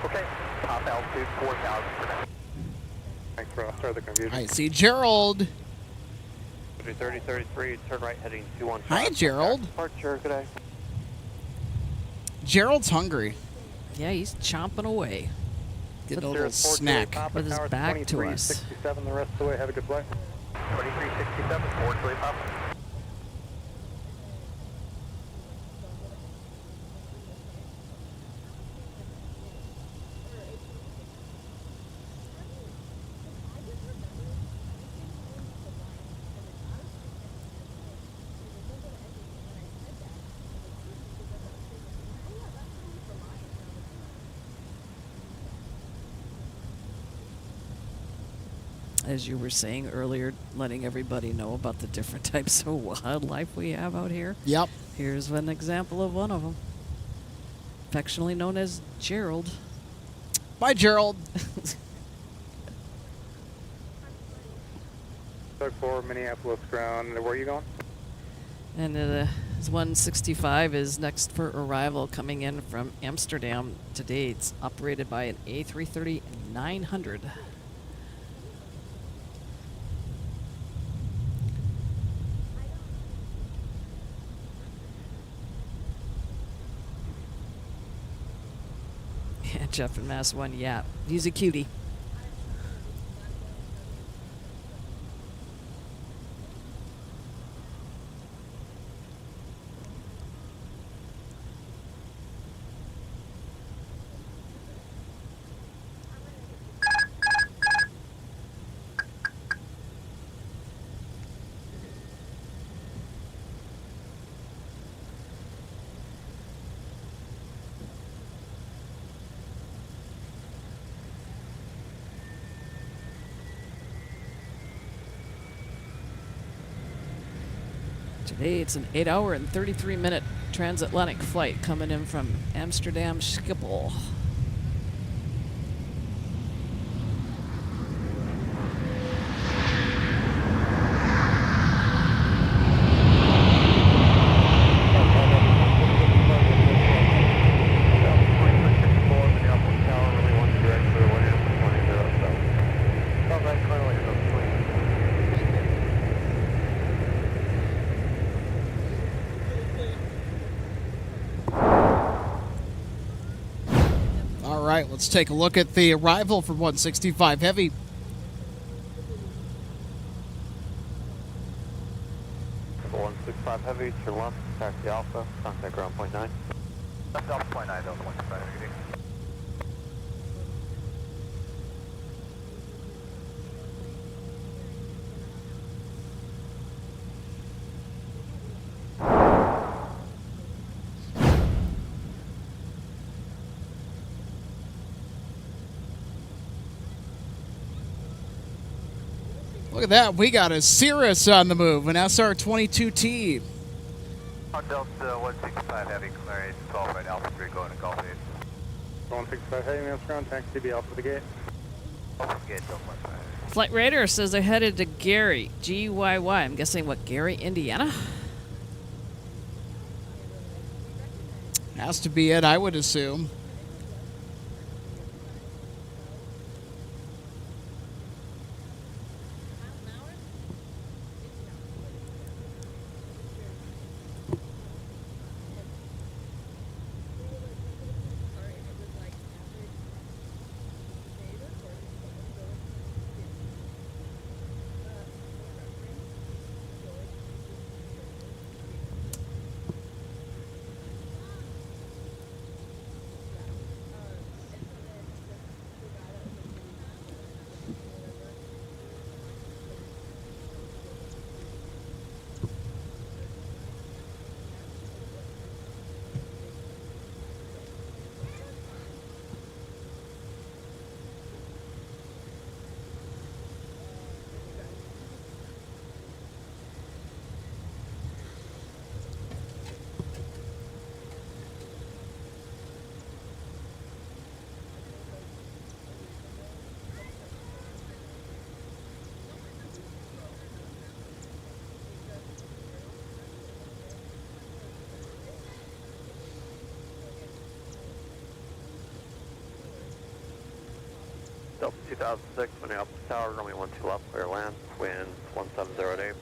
Okay, top altitude 4,000 for now. Thanks for sorry the confusion. I see Gerald. 3033, turn right heading 215. Hi, Gerald. Departure, good day. Gerald's hungry. Yeah, he's chomping away Getting a little snack. with his back to us. 2367 the rest of the way. Have a good flight. 2367, 4 Juliet Papa. As you were saying earlier, letting everybody know about the different types of wildlife we have out here. Yep. Here's one example of one of them. Affectionately known as Gerald. Bye, Gerald. Tug 4, Minneapolis ground. Where are you going? And 165 is next for arrival coming in from Amsterdam today. It's operated by an A330-900. Yeah, Jeff and Mass 1, yeah. He's a cutie. Today it's an 8-hour and 33-minute transatlantic flight coming in from Amsterdam Schiphol. All right, let's take a look at the arrival for 165 Heavy. Number 165 Heavy, to your left, taxi Alpha, contact ground point 9. That's Alpha point 9, Delta 165 Heavy. Look at that. We got a Cirrus on the move, an SR-22T. Delta 165 Heavy, clearance 12 right, Alpha 3 going to Gulf 8. 165 Heavy, Master Ground, taxi be Alpha the gate. Alpha the gate, Delta 165. Flight Radar says they're headed to Gary, G-Y-Y. I'm guessing, what, Gary, Indiana? Has to be it, I would assume. Delta 2006, Minneapolis Tower, runway 12 left, clear land, wind 1708.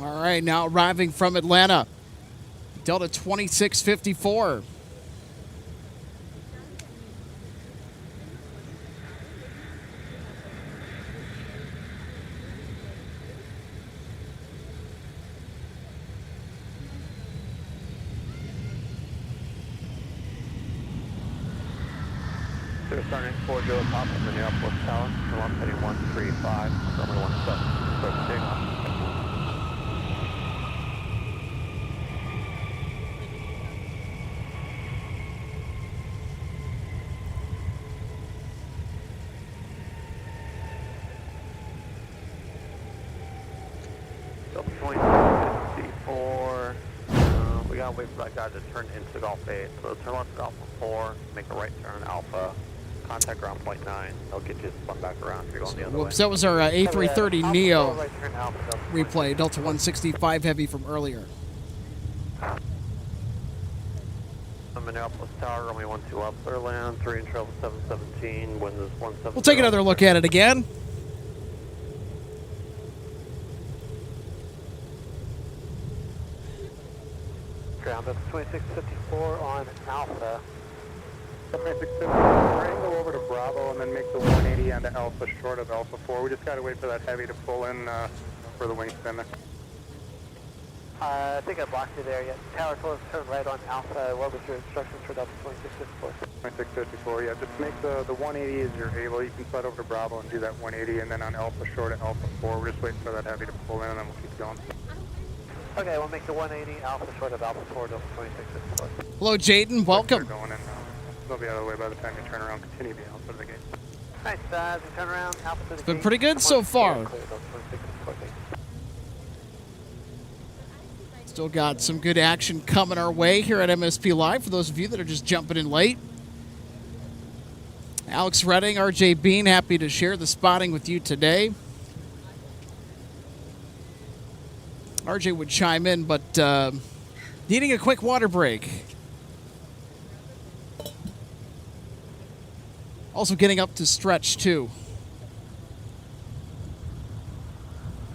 All right, now arriving from Atlanta, Delta 2654. Starting 40 top of Minneapolis Tower, and heading 135, runway 17, start to take off. Delta 2654, we gotta wait for that guy to turn into Golf 8, so turn left to Alpha 4, make a right turn Alpha. Contact ground point 9. They'll get you spun back around if you're going the other way. Whoops, that was our A330 Neo replay, Delta 165 Heavy from earlier. Minneapolis Tower, runway 12 left, clear land, 3 and travel 717, wind is 17. We'll take another look at it again. Ground up 2654 on Alpha. Go over to Bravo and then make the 180 onto Alpha short of Alpha 4. We just got to wait for that heavy to pull in for the wingspan there. I think I blocked you there yet. Tower close, turn right on Alpha. What was your instructions for Delta 2654? 2654, yeah. Just make the 180 as you're able. You can slide over to Bravo and do that 180, and then on Alpha short at Alpha 4, we're just waiting for that heavy to pull in, and then we'll keep going. Okay, we'll make the 180 Alpha short of Alpha 4, Delta 2654. Hello, Jaden. Welcome. Going in, they'll be out of the way by the time you turn around. Continue the Alpha to the gate. Nice, as you turn around, Alpha to the It's gate. been pretty good so far. Clear, Delta 2654, thank you. Still got some good action coming our way here at MSP Live for those of you that are just jumping in late. Alex Redding, RJ Bean, happy to share the spotting with you today. RJ would chime in, but needing a quick water break. Also getting up to stretch, too.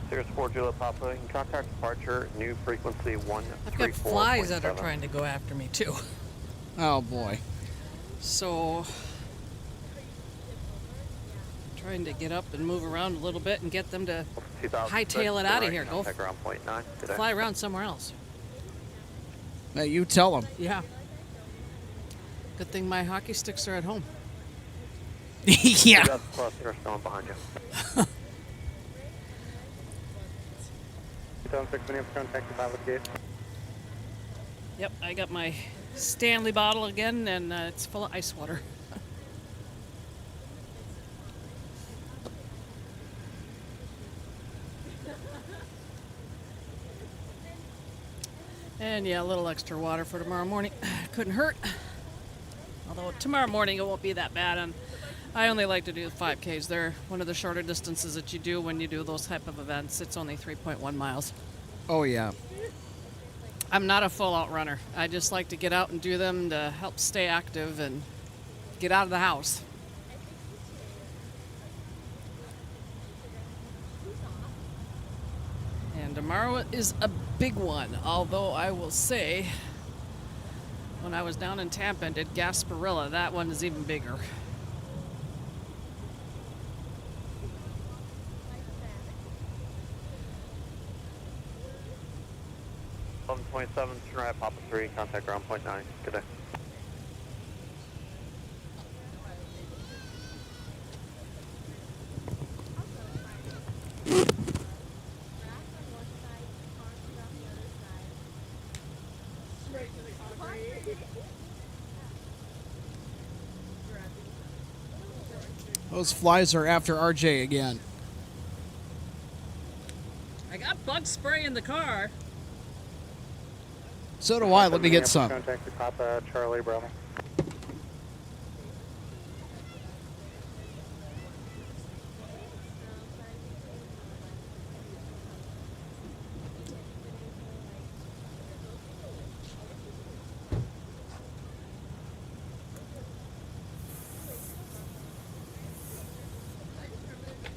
Cirrus 4 Juliet Papa, in contact departure, new frequency 134.7. I've got flies that are trying to go after me, too. Oh, boy. So, trying to get up and move around a little bit and get them to hightail it out of here. Go fly around somewhere else. Now, you tell them. Yeah. Good thing my hockey sticks are at home. Yeah. Plus, they're still behind you. 2006 Minneapolis, contact the pilot gate. Yep, I got my Stanley bottle again, and it's full of ice water. And yeah, a little extra water for tomorrow morning. Couldn't hurt. Although tomorrow morning it won't be that bad, and I only like to do 5Ks. They're one of the shorter distances that you do when you do those type of events. It's only 3.1 miles. Oh, yeah. I'm not a full-out runner. I just like to get out and do them to help stay active and get out of the house. And tomorrow is a big one, although I will say, when I was down in Tampa and did Gasparilla, that one is even bigger. Turn right, Papa 3, contact ground point 9. Good day. Those flies are after RJ again. I got bug spray in the car. So do I. Let me get some. Contact the Papa Charlie Bravo.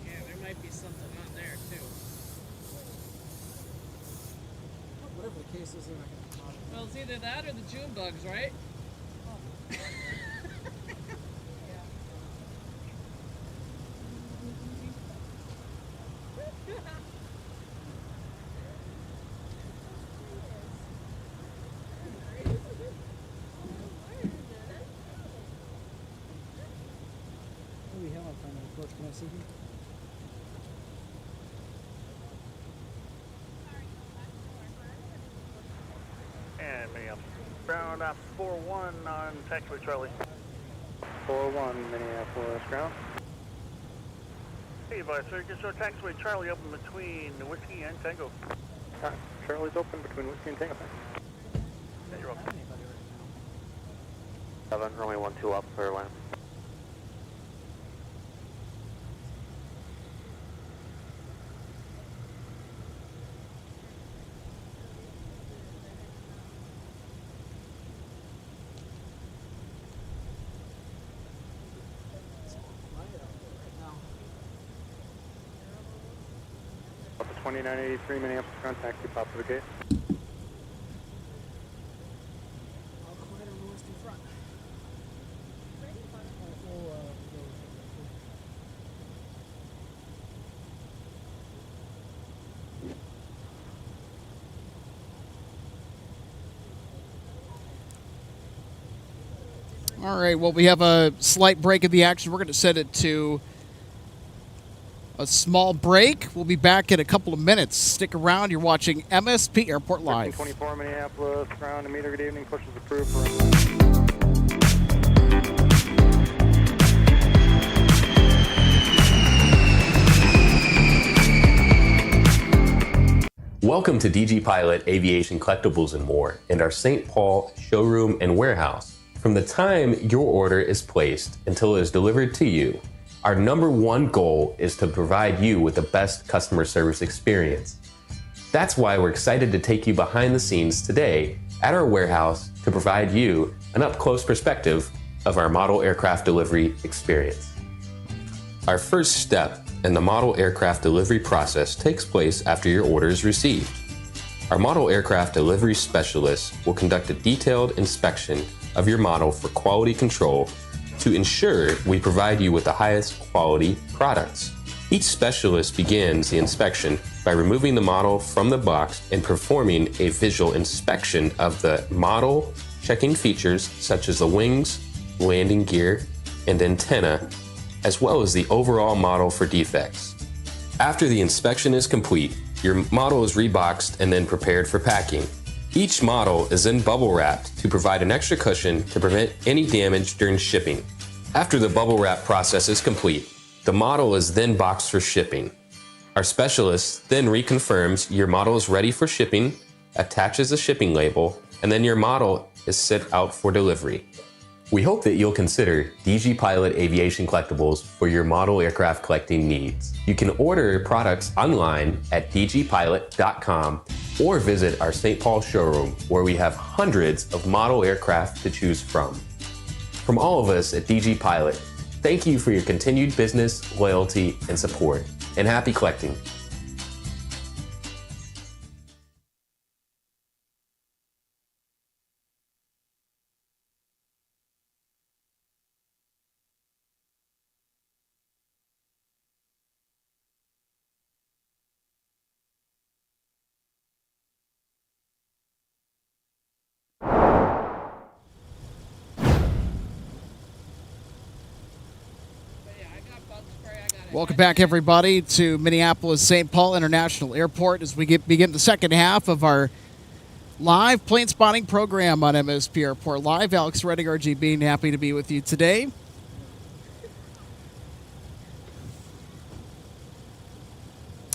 Yeah, there might be something on there too. Whatever the case is, they're not going to come out. Well, it's either that or the June bugs, right? What do we have up on the approach? Can I see him? And ground 4-1 on taxiway Charlie. 4-1 Minneapolis ground. Hey, boys, sir, get your taxiway Charlie open between Whiskey and Tango. Charlie's open between Whiskey and Tango. Yeah, you're welcome. 7, runway 12 up, clear land. Papa 2983 Minneapolis, contact the Papa the gate. All quiet on the western front. All right, well, we have a slight break in the action. We're going to set it to a small break. We'll be back in a couple of minutes. Stick around. You're watching MSP Airport Live. 1324 Minneapolis, ground and meter, good evening. Push is approved for Welcome to DG Pilot Aviation Collectibles and More and our St. Paul showroom and warehouse. From the time your order is placed until it is delivered to you, our number one goal is to provide you with the best customer service experience. That's why we're excited to take you behind the scenes today at our warehouse to provide you an up-close perspective of our model aircraft delivery experience. Our first step in the model aircraft delivery process takes place after your order is received. Our model aircraft delivery specialists will conduct a detailed inspection of your model for quality control to ensure we provide you with the highest quality products. Each specialist begins the inspection by removing the model from the box and performing a visual inspection of the model, checking features such as the wings, landing gear, and antenna, as well as the overall model for defects. After the inspection is complete, your model is reboxed and then prepared for packing. Each model is then bubble wrapped to provide an extra cushion to prevent any damage during shipping. After the bubble wrap process is complete, the model is then boxed for shipping. Our specialist then reconfirms your model is ready for shipping, attaches a shipping label, and then your model is sent out for delivery. We hope that you'll consider DG Pilot Aviation Collectibles for your model aircraft collecting needs. You can order products online at dgpilot.com or visit our St. Paul showroom where we have hundreds of model aircraft to choose from. From all of us at DG Pilot, thank you for your continued business, loyalty, and support, and happy collecting. Welcome back, everybody, to Minneapolis St. Paul International Airport as we begin the second half of our live plane spotting program on MSP Airport Live. Alex Redding, RGB, happy to be with you today.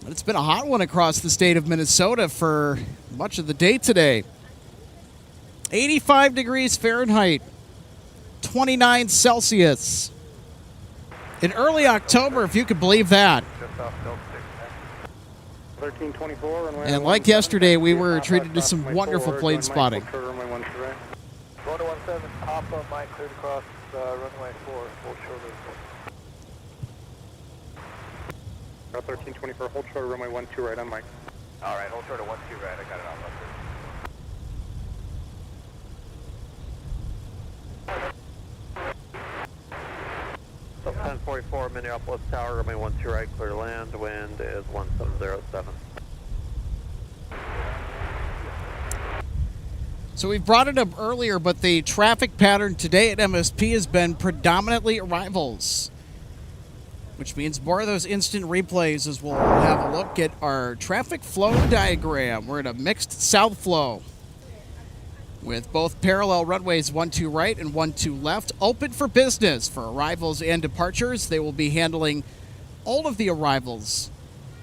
It's been a hot one across the state of Minnesota for much of the day today. 85 degrees Fahrenheit, 29 Celsius. In early October, if you could believe that. 1324. And like yesterday, we were treated to some wonderful plane spotting. Runway 17, Papa, Mike, cleared across runway 4, hold short of 1324, hold short of runway 12 right on Mike. Alright, hold short of 12 right, I got it on left. 1044 Minneapolis Tower, runway 12 right, clear to land, wind is 1707. So we brought it up earlier, but the traffic pattern today at MSP has been predominantly arrivals, which means more of those instant replays as we'll have a look at our traffic flow diagram. We're in a mixed south flow with both parallel runways 12 right and 12 left open for business for arrivals and departures. They will be handling all of the arrivals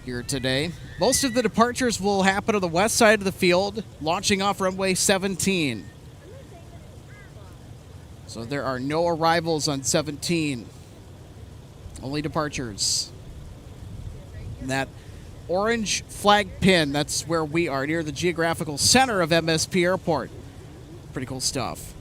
here today. Most of the departures will happen on the west side of the field, launching off runway 17. So there are no arrivals on 17, only departures. And that orange flag pin, that's where we are, near the geographical center of MSP Airport. Pretty cool stuff.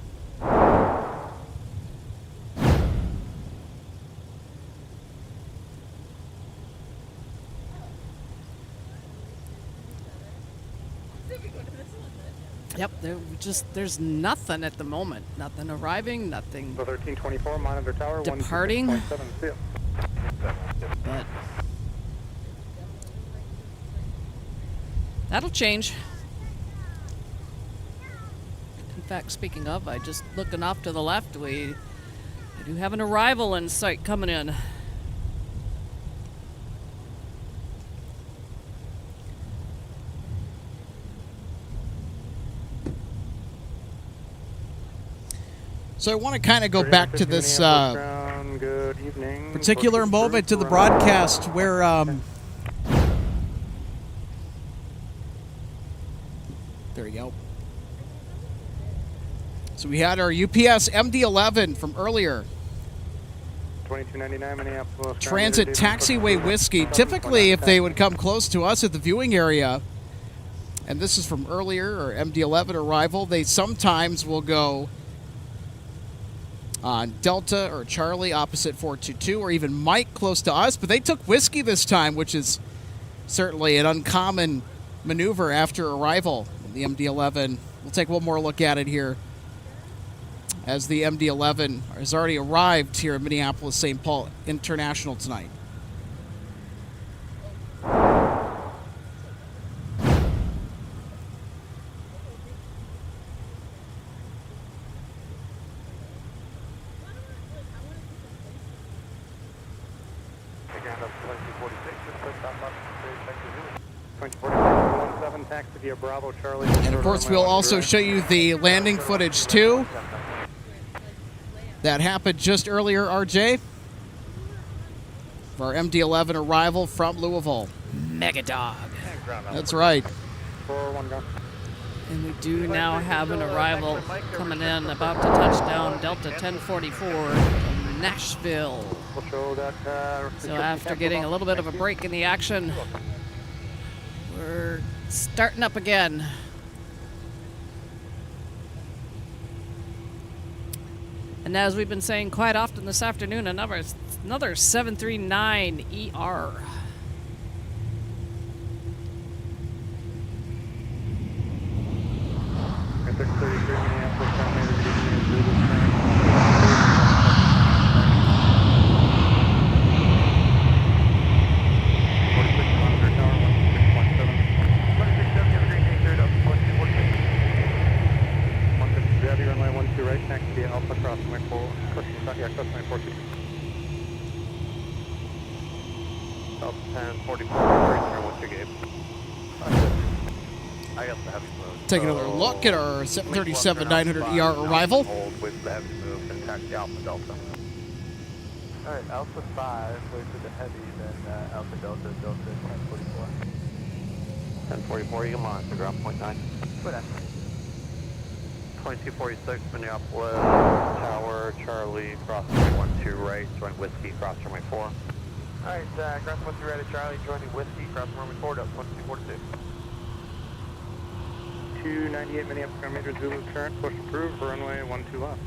Yep, there's nothing at the moment. Nothing arriving, nothing 1324, monitor tower, departing. 16.7, But that'll change. In fact, speaking of, I just looking off to the left, we We do have an arrival in sight coming in. So I want to kind of go back to this Good evening. particular moment to the broadcast where there you go. So we had our UPS MD-11 from earlier. 2299 Minneapolis. Transit taxiway whiskey. Typically, if they would come close to us at the viewing area, and this is from earlier, or MD-11 arrival, they sometimes will go on Delta or Charlie opposite 422, or even Mike close to us, but they took whiskey this time, which is certainly an uncommon maneuver after arrival. The MD-11, we'll take one more look at it here as the MD-11 has already arrived here at Minneapolis St. Paul International tonight. And of course, we'll also show you the landing footage too. That happened just earlier, RJ, for our MD-11 arrival from Louisville. Mega Dog. That's right. And we do now have an arrival coming in, about to touch down, Delta 1044 from Nashville. So after getting a little bit of a break in the action, we're starting up again. And as we've been saying quite often this afternoon, another 739 ER. Take another look at our 737-900ER arrival. With the heavy move and taxi Alpha Delta. Alright, Alpha 5, wait for the heavy, then Alpha Delta, Delta 1044. 1044, you can monitor, ground point 9. Put that. 2246, Minneapolis, Tower, Charlie, cross runway 12 right, join Whiskey, cross runway 4. Alright, cross runway 3 right at Charlie, joining Whiskey, cross runway 4, Delta 2242. 298 Minneapolis, major Zulu current, push approved for runway 12 left.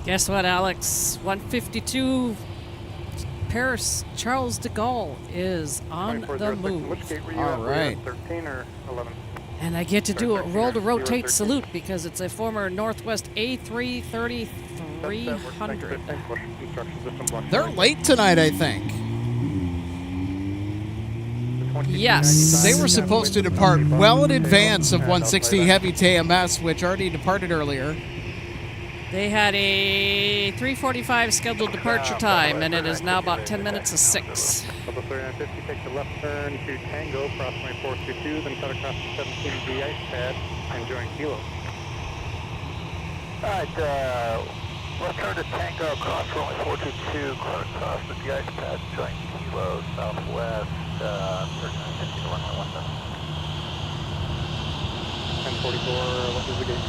Guess what, Alex? 152 Paris Charles de Gaulle is on the move. All right. 13 or 11? And I get to do a roll to rotate salute because it's a former Northwest A330-300. They're late tonight, I think. Yes. They were supposed to depart well in advance of 160 Heavy TMS, which already departed earlier. They had a 3:45 scheduled departure time, and it is now about 10 minutes to 6. Level 3950, take the left turn to Tango, cross runway 422, then cut across the 17B ice pad, and join Kilo. Alright, left turn to Tango, cross runway 422, cut across the D ice pad, join Kilo, southwest, 3950 to runway 17. 1044, what is the gate?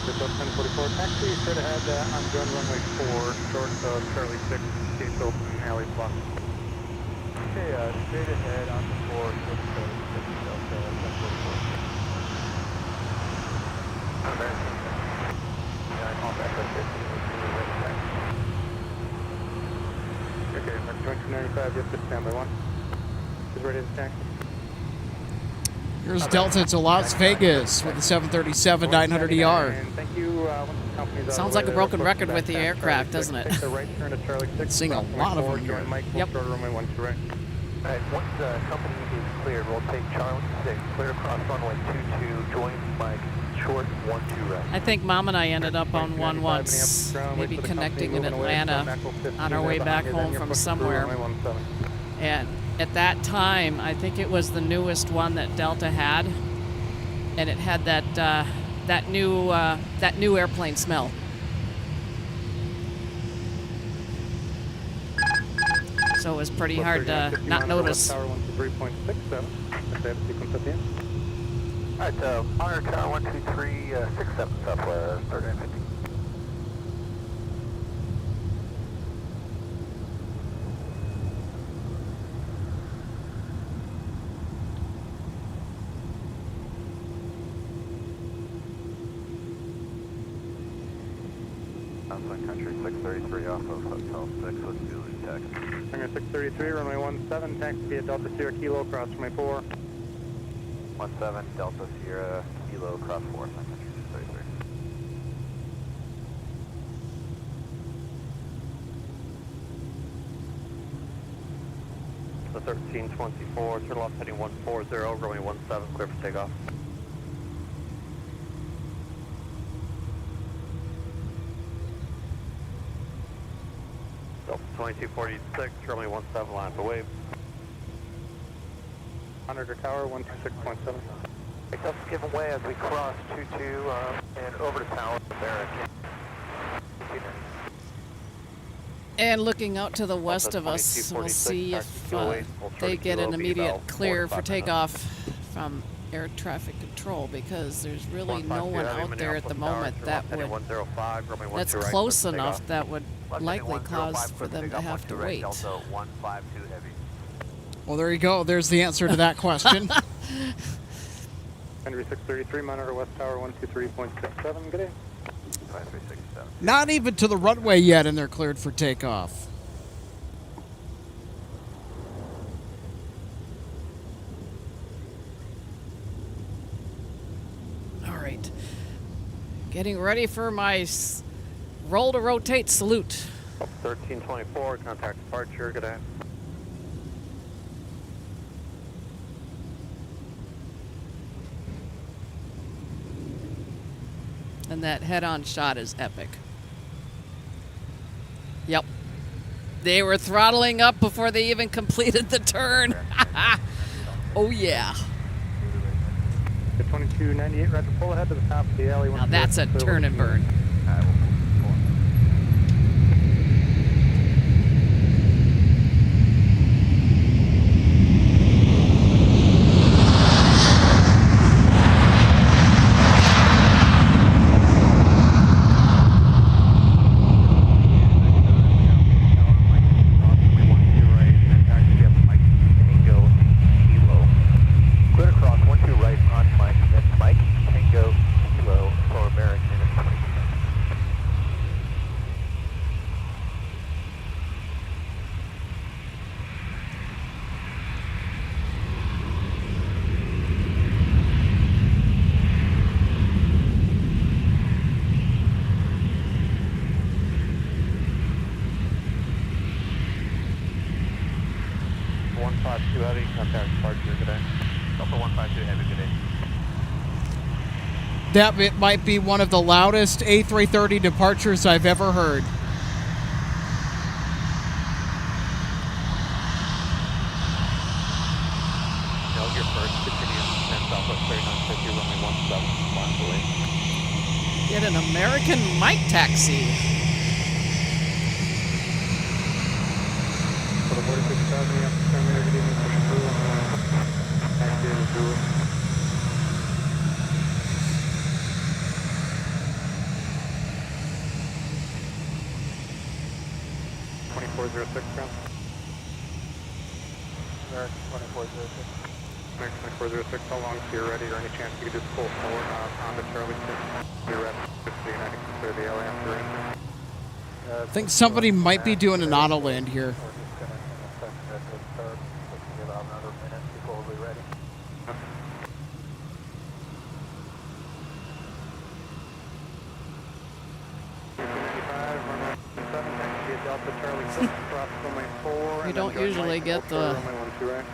1044 taxi, straight ahead on join runway 4, short of Charlie 6, gates open, alley blocked. Okay, straight ahead on the 4, short of Charlie 6, Delta 1044. Yeah, I'm on back up 50, okay, mark 2295, you have to stand by 1. Is ready to taxi. Here's Delta to Las Vegas with the 737-900ER. Sounds like a broken record with the aircraft, doesn't it? Seeing a lot of them here. Yep. Alright, once the company is cleared, we'll take Charlie 6, clear across runway 22, join Mike, short 12 right. I think Mom and I ended up on one once, maybe connecting in Atlanta on our way back home from somewhere. And at that time, I think it was the newest one that Delta had, and it had that new airplane smell. So it was pretty hard to not notice. Tower 123.67. Alright, monitor tower 123.67 Southwest, 3950. Sun Country 633 off of Hotel 6, let's do the taxi. Hangar 633, runway 17, taxi via Delta Sierra Kilo, cross runway 4. 17 Delta Sierra Kilo cross 4, Sun Country 633. The 1324, turtle off heading 140, runway 17, clear for takeoff. Delta 2246, runway 17, line for wave. Monitor tower 126.7. Let's give away as we cross 22 and over to tower American. And looking out to the west of us, we'll see if they get an immediate clear for takeoff from air traffic control, because there's really no one out there at the moment that's close enough that would likely cause for them to have to wait. Well, there you go. There's the answer to that question. Henry 633, monitor west tower 123.67, good day. 5367. Not even to the runway yet, and they're cleared for takeoff. All right. Getting ready for my roll to rotate salute. 1324, contact departure, good day. And that head-on shot is epic. Yep. They were throttling up before they even completed the turn. Oh, yeah. The 2298, right to pull ahead to the top of the alley. Now that's a turn and burn. That it might be one of the loudest A330 departures I've ever heard. Your first, continue 10 Southwest 3950, runway 17, miles away. Get an American mic taxi. For the 46,000, you have to turn there, good evening, push through on taxi to do it. 2406, ground. American 2406. American 2406, how long till you're ready, or any chance you could just pull forward on the Charlie 6? You're ready, just so you know, clear the alley after entry. I think somebody might be doing an auto land here. We're just going to assess that to start. Let's give about another minute before we're ready. We don't usually get the 1-2 right.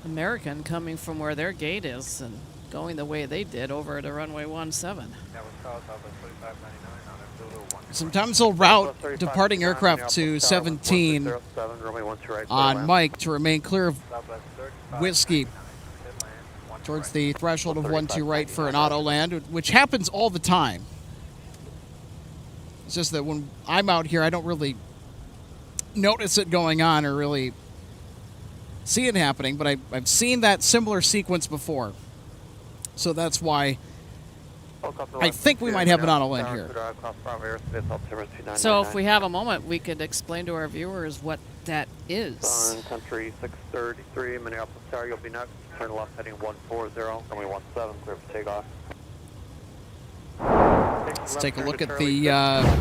American coming from where their gate is and going the way they did over to runway 17. That was south of 4599 on airfield 1. Sometimes they'll route departing aircraft to 17 on Mike to remain clear of Whiskey towards the threshold of 1-2 right for an auto land, which happens all the time. It's just that when I'm out here, I don't really notice it going on or really see it happening, but I've seen that similar sequence before. So that's why I think we might have an auto land here. So if we have a moment, we could explain to our viewers what that is. Sun Country 633, Minneapolis Tower, you'll be next. Turn left heading 140, runway 17, clear for takeoff. Let's take a look at the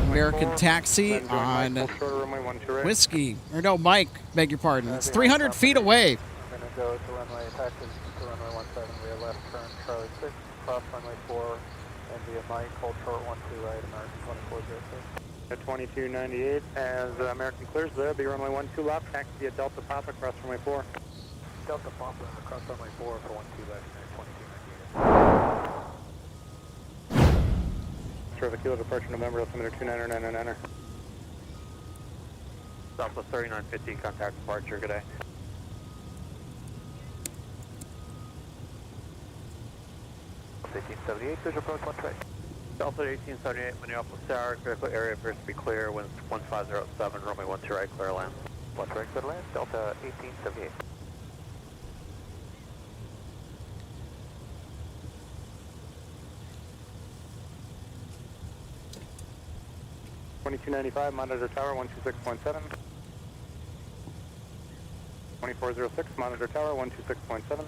American taxi on Whiskey. Or no, Mike, beg your pardon. It's 300 feet away. I'm going to go to runway, taxi to runway 17, we have left turn, Charlie 6, cross runway 4, and via Mike, hold short 12 right, American 2406. At 2298, as American clears there, be runway 12 left, taxi via Delta Papa, cross runway 4. Delta Papa, cross runway 4 for 12 left, 2298. Traffic kilo departure November, altimeter 299 enter. Southwest 3950, contact departure, good day. Delta 1878, visual approach 1 track. Delta 1878, Minneapolis Tower, critical area appears to be clear, winds 1507, runway 12 right, clear land. 1 right, clear land, Delta 1878. $22.95, monitor tower 126.7. 2406, monitor tower 126.7.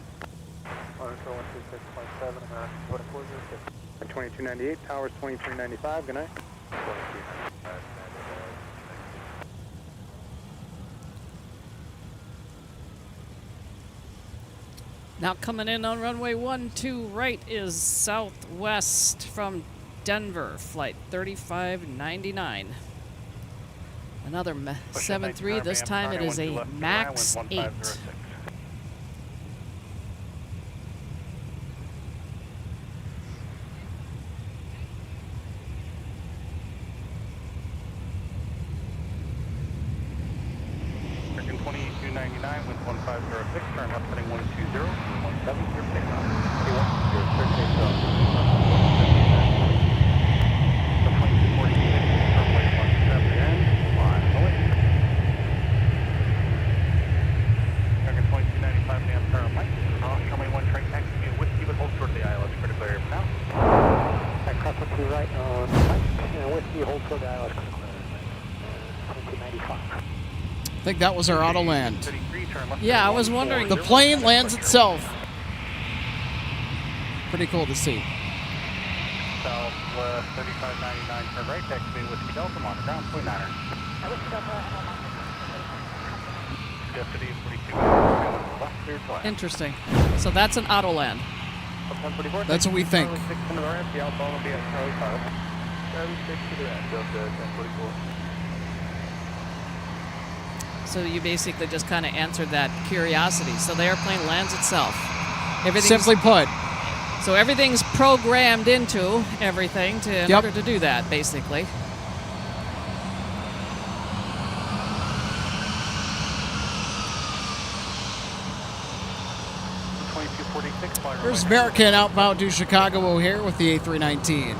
Monitor 126.7, American 2406. And 2298, towers 2395, good night. 2395. Now coming in on runway 12 right is Southwest from Denver, flight 3599. Another 73, this time it is a MAX 8. American 2299 with 1506, turn left heading 120, 17, clear takeoff. 120, clear takeoff. Right on Mike, and Whiskey, hold toward the island, 2295. I think that was our auto land. Yeah, I was wondering. The plane lands itself. Pretty cool to see. Southwest 3599, turn right, taxi Whiskey Delta, on the ground, 29er. Deputy 42, Interesting. So that's an auto land. That's what we think. So you basically just kind of answered that curiosity. So the airplane lands itself. Simply put. So everything's programmed into everything in order to do that, basically. There's American outbound to Chicago O'Hare with the A319.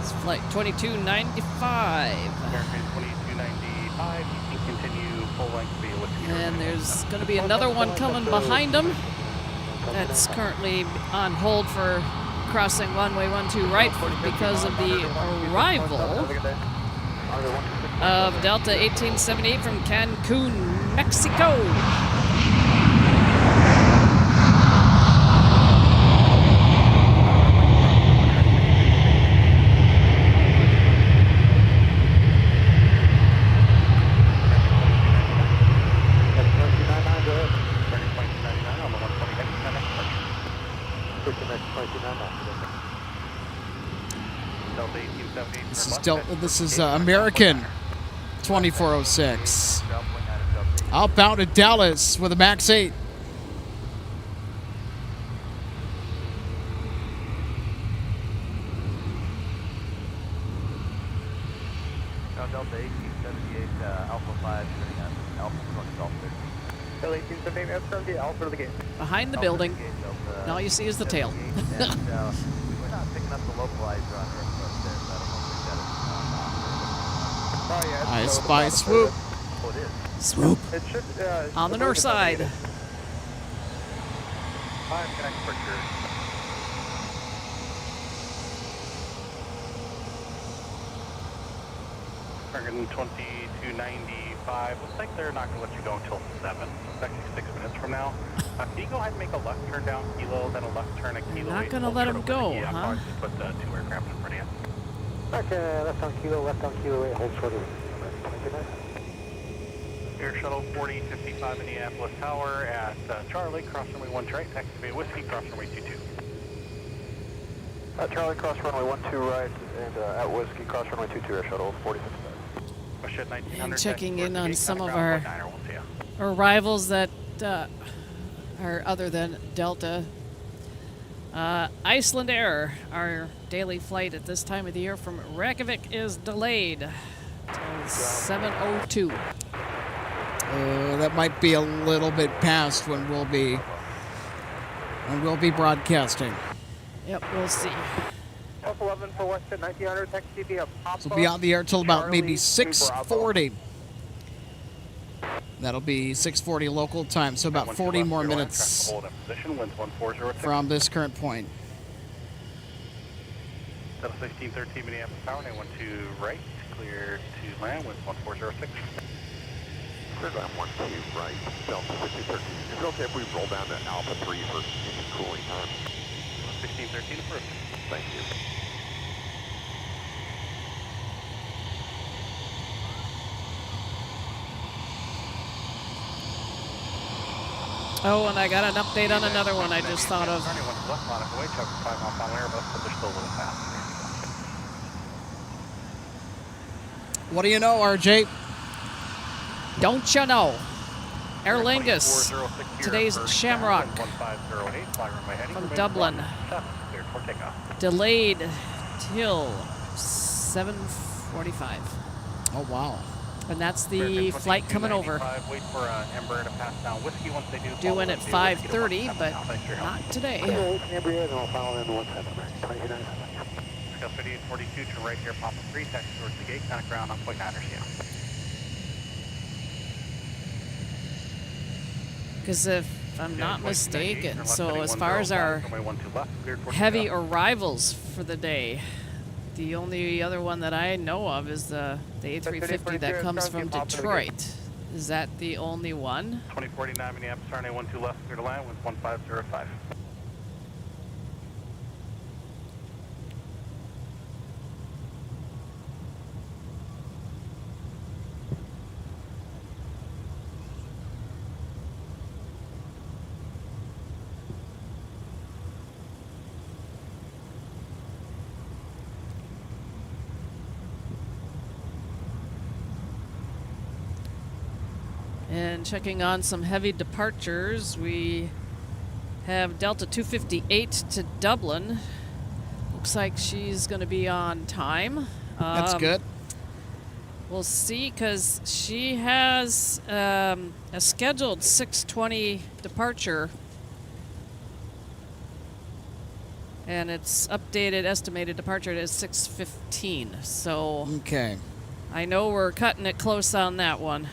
It's flight 2295. American 2295, you can continue full length via Whiskey. And there's going to be another one coming behind them that's currently on hold for crossing runway 12 right because of the arrival of Delta 1878 from Cancun, Mexico. This is American 2406 Outbound to Dallas with a max 8. Now Delta 1878, Alpha 5, turning on Alpha 20 Golf 13. Delta 1878, that's from the Alpha to the gate. Behind the Alpha building. to the gate, Delta And all you see is the tail. 78, and we're not picking up the localizer on our approach there, so I don't know if we've got it on. I spy swoop. Oh, it is. Swoop. It should, On the north side. I'm connected for sure. Targeting 2295. Looks like they're not going to let you go until 7. It's actually 6 minutes from now. Can you go ahead and make a left turn down Kilo, then a left turn at Kilo? Not 8, gonna hold let short him over go, the huh? Just put 2 aircraft in front of you. Okay, left on Kilo 8, hold short of Air Shuttle 4055 Minneapolis Tower at Charlie, cross runway 1 right, taxi via Whiskey, cross runway 22. Charlie, cross runway 12 right, and at Whiskey, cross runway 22, Air Shuttle 4055. Push at 1900. And checking in on some of our our rivals that are other than Delta. Iceland Air, our daily flight at this time of the year from Reykjavik is delayed till 7:02. That might be a little bit past when we'll be broadcasting. Yep, we'll see. Alpha 11 for West at 1900, taxi via Papa. So we'll be on the air till about maybe Charlie 6:40. That'll be 6:40 local time, so about 40 more minutes from this current point. Delta 1613 Minneapolis Tower, 912 right, clear to land with 1406. Clear to land 12 right, Delta 1613. Is it okay if we roll down to Alpha 3 for engine cooling time? 1613 approved. Thank you. Oh, and I got an update on another one I just thought of. What do you know, RJ? Don't you know? Aer Lingus, today's Shamrock from Dublin, delayed till 7:45. Oh, wow. And that's the flight coming over. Wait for Embraer to pass down Whiskey once they do. Due in at 5:30, but not today. Embraer, and I'll follow in 17. Scale 5842 to right here, Papa 3, taxi towards the gate, kind of ground on point 9 yeah. Because if I'm not mistaken, so as far as our heavy arrivals for the day, the only other one that I know of is the A350 that comes from Detroit. Is that the only one? 2049 Minneapolis, RNA 12 left, clear to land with 1505. And checking on some heavy departures, we have Delta 258 to Dublin. Looks like she's going to be on time. That's good. We'll see, because she has a scheduled 6:20 departure. And its updated estimated departure is 6:15. So Okay. I know we're cutting it close on that one.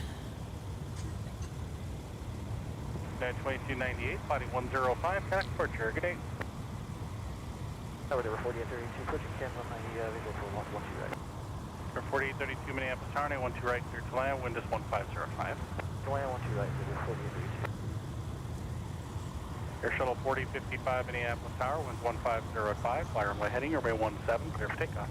2298, body 105, connect departure, good day. Tower, they were 4832, pushing 10 on my visual for 112 right. For 4832 Minneapolis Tower, 12 right, clear to land, wind is 1505. To land 12 right, visual 4832. Air Shuttle 4055 Minneapolis Tower, wind 1505, fly runway heading, runway 17, clear for takeoff.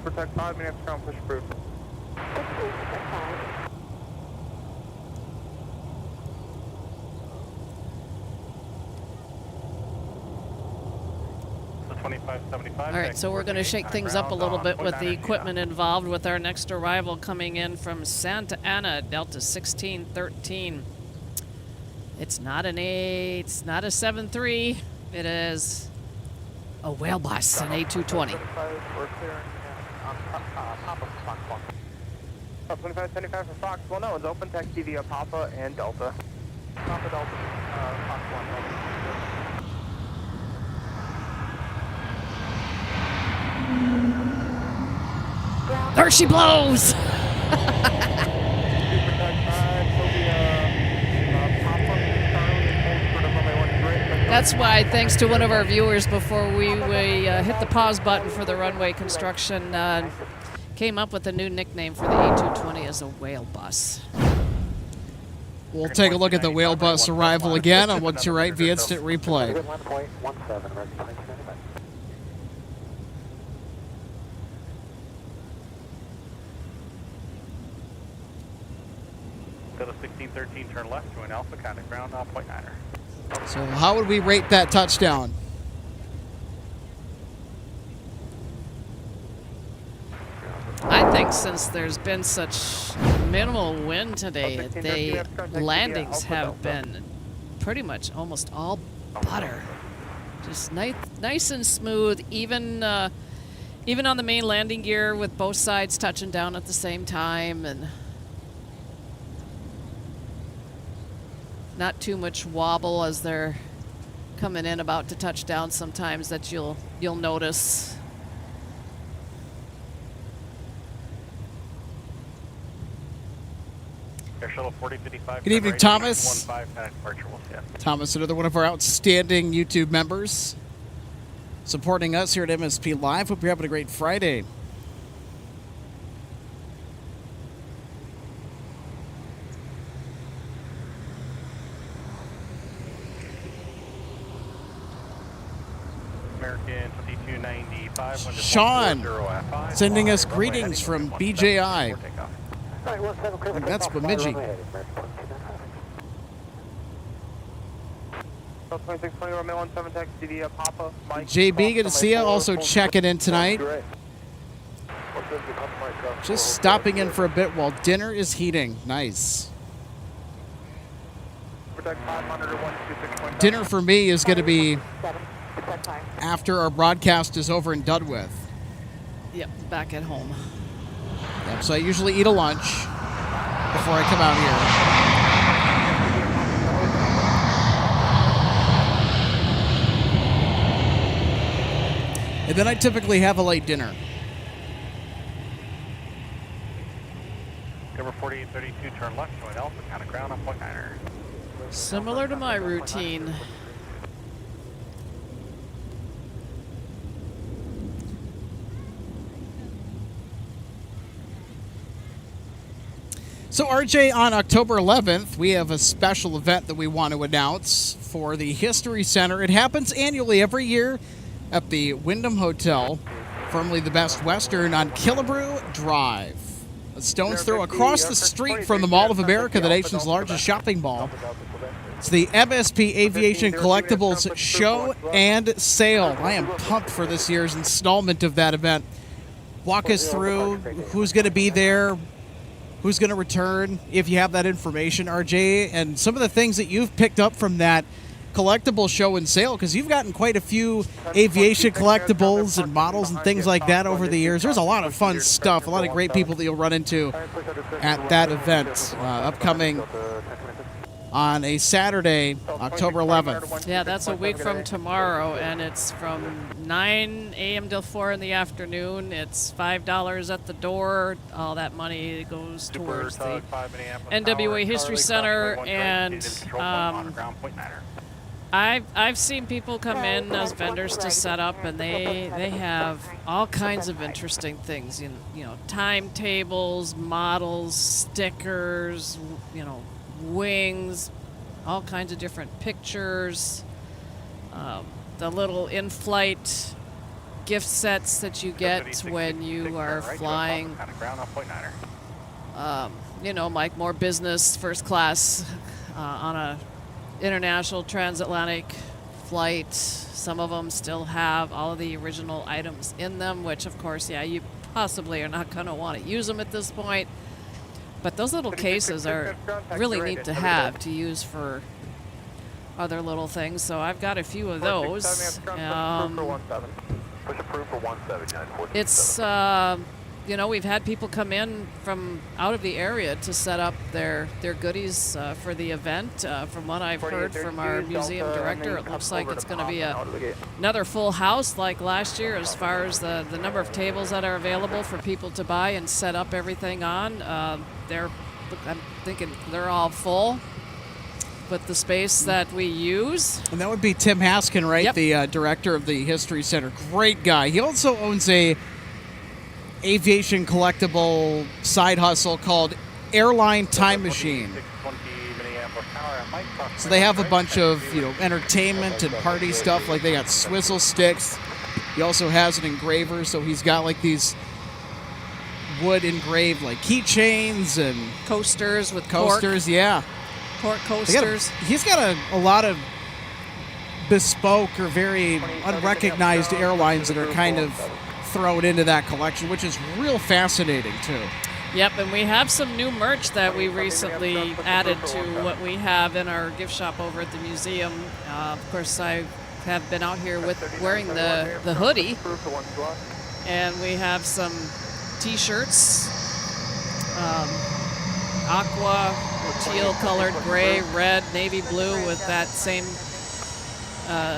Protect 5 minutes, ground push approved. 2575. All right, so we're going to shake things up a little bit with the equipment involved with our next arrival coming in from Santa Ana, Delta 1613. It's not an 8, it's not a 7-3. It is a whale bus, an A220. We're clearing Papa Fox 1. 2575 for Fox 1, no, it's open, taxi via Papa and Delta. Papa Delta, Fox 1, Delta. There she blows! That's why, thanks to one of our viewers before we hit the pause button for the runway construction, came up with a new nickname for the A220 as a whale bus. We'll take a look at the whale bus arrival again on What's Your Right via instant replay. 1.17, Delta 1613, turn left, join Alpha, contact ground, point 9er. So how would we rate that touchdown? I think since there's been such minimal wind today, the landings have been pretty much almost all butter. Just nice and smooth, even on the main landing gear with both sides touching down at the same time, and not too much wobble as they're coming in about to touch down sometimes that you'll notice. Air Shuttle 4055. Good evening, Thomas. 15 departure, we'll see ya. Thomas, another one of our outstanding YouTube members, supporting us here at MSP Live. Hope you're having a great Friday. American 2295. Sean, sending us greetings from BJI. That's Bemidji. 2620 Romeo 17 taxi via Papa, Mike. JB, good to see you. Also checking in tonight. Just stopping in for a bit while dinner is heating. Nice. Dinner for me is going to be after our broadcast is over and done with. Yep, back at home. Yep, so I usually eat a lunch before I come out here. And then I typically have a late dinner. Number 4832, turn left, join Alpha, contact ground, point 9er. Similar to my routine. So RJ, on October 11th, we have a special event that we want to announce for the History Center. It happens annually every year at the Wyndham Hotel, formerly the Best Western, on Killebrew Drive, a stone's throw across the street from the Mall of America, the nation's largest shopping mall. It's the MSP Aviation Collectibles Show and Sale. I am pumped for this year's installment of that event. Walk us through who's going to be there, who's going to return, if you have that information, RJ, and some of the things that you've picked up from that collectible show and sale, because you've gotten quite a few aviation collectibles and models and things like that over the years. There's a lot of fun stuff, a lot of great people that you'll run into at that event upcoming on a Saturday, October 11th. Yeah, that's a week from tomorrow, and it's from 9 a.m. till 4 in the afternoon. It's $5 at the door. All that money goes towards the NWA History Center, and I've seen people come in as vendors to set up, and they have all kinds of interesting things. You know, timetables, models, stickers, wings, all kinds of different pictures, the little in-flight gift sets that you get when you are flying, like more business, first class on a international transatlantic flight. Some of them still have all of the original items in them, which of course, yeah, you possibly are not going to want to use them at this point. But those little cases are really neat to have to use for other little things. So I've got a few of those. Push approved for 179. It's, you know, we've had people come in from out of the area to set up their goodies for the event. From what I've heard from our museum director, it looks like it's going to be another full house like last year as far as the number of tables that are available for people to buy and set up everything on. I'm thinking they're all full with the space that we use. And that would be Tim Haskin, right? Yep. The director of the History Center. Great guy. He also owns a aviation collectible side hustle called Airline Time Machine. So they have a bunch of, you know, entertainment and party stuff. Like they got swizzle sticks. He also has an engraver, so he's got like these wood engraved like keychains and coasters with coasters. Cork. Yeah. Cork coasters. He's got a lot of bespoke or very unrecognized airlines that are kind of thrown into that collection, which is real fascinating too. Yep, and we have some new merch that we recently added to what we have in our gift shop over at the museum. Of course, I have been out here with wearing the hoodie, and we have some T-shirts, aqua, teal colored, gray, red, navy blue with that same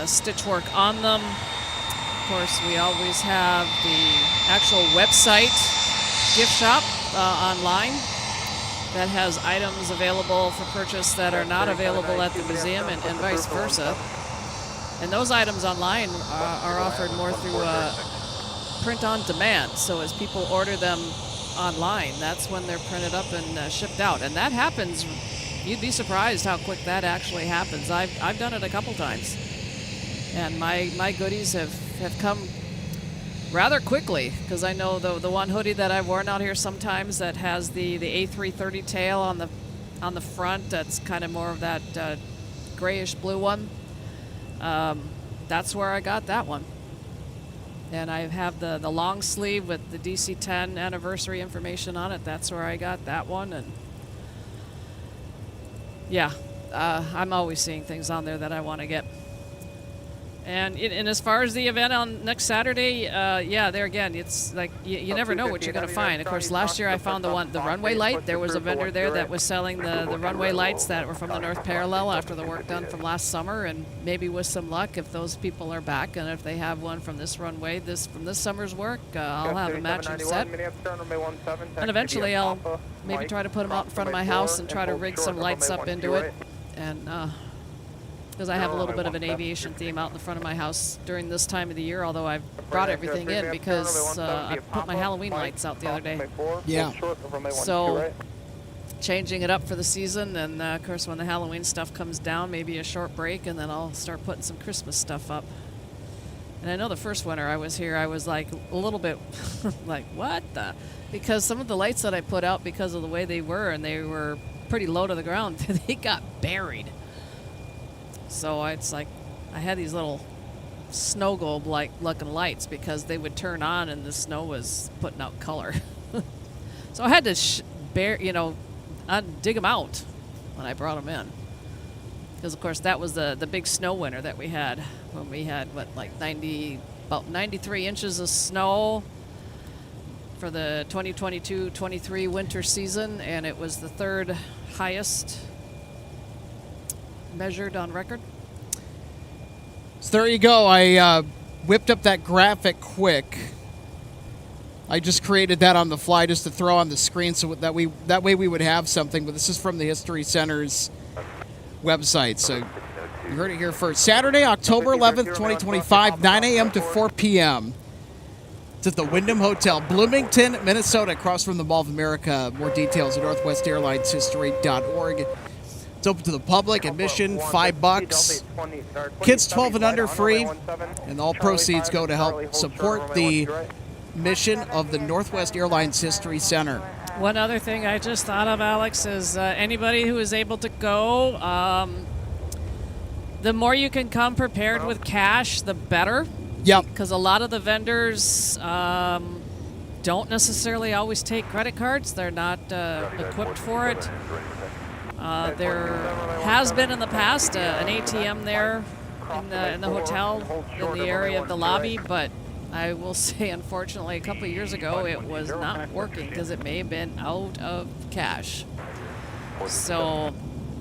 stitchwork on them. Of course, we always have the actual website gift shop online that has items available for purchase that are not available at the museum and vice versa. And those items online are offered more through print on demand. So as people order them online, that's when they're printed up and shipped out. And that happens, you'd be surprised how quick that actually happens. I've done it a couple times. And my goodies have come rather quickly, because I know the one hoodie that I've worn out here sometimes that has the A330 tail on the front, that's kind of more of that grayish blue one. That's where I got that one. And I have the long sleeve with the DC-10 anniversary information on it. That's where I got that one. And yeah, I'm always seeing things on there that I want to get. And as far as the event on next Saturday, yeah, there again, it's like you never know what you're going to find. Of course, last year I found the runway light. There was a vendor there that was selling the runway lights that were from the North Parallel after the work done from last summer. And maybe with some luck, if those people are back and if they have one from this runway, from this summer's work, I'll have a matching set. And eventually I'll maybe try to put them out in front of my house and try to rig some lights up into it. And because I have a little bit of an aviation theme out in the front of my house during this time of the year, although I've brought everything in because I put my Halloween lights out the other day. Yeah. So changing it up for the season, and of course when the Halloween stuff comes down, maybe a short break, and then I'll start putting some Christmas stuff up. And I know the first winter I was here, I was like a little bit like, what the? Because some of the lights that I put out, because of the way they were, and they were pretty low to the ground, they got buried. So it's like I had these little snow globe-like looking lights because they would turn on and the snow was putting out color. So I had to dig them out when I brought them in. Because of course that was the big snow winter that we had when we had about 93 inches of snow for the 2022-23 winter season, and it was the third highest measured on record. So there you go. I whipped up that graphic quick. I just created that on the fly just to throw on the screen so that way we would have something. But this is from the History Center's website. So you heard it here first. Saturday, October 11th, 2025, 9 a.m. to 4 p.m. It's at the Wyndham Hotel, Bloomington, Minnesota, across from the Mall of America. More details at northwestairlineshistory.org. It's open to the public, admission $5. Kids 12 and under free, and all proceeds go to help support the mission of the Northwest Airlines History Center. One other thing I just thought of, Alex, is anybody who is able to go, The more you can come prepared with cash, the better. Yep. Because a lot of the vendors don't necessarily always take credit cards. They're not equipped for it. There has been in the past an ATM there in the hotel in the area of the lobby, but I will say, unfortunately, a couple of years ago it was not working because it may have been out of cash. So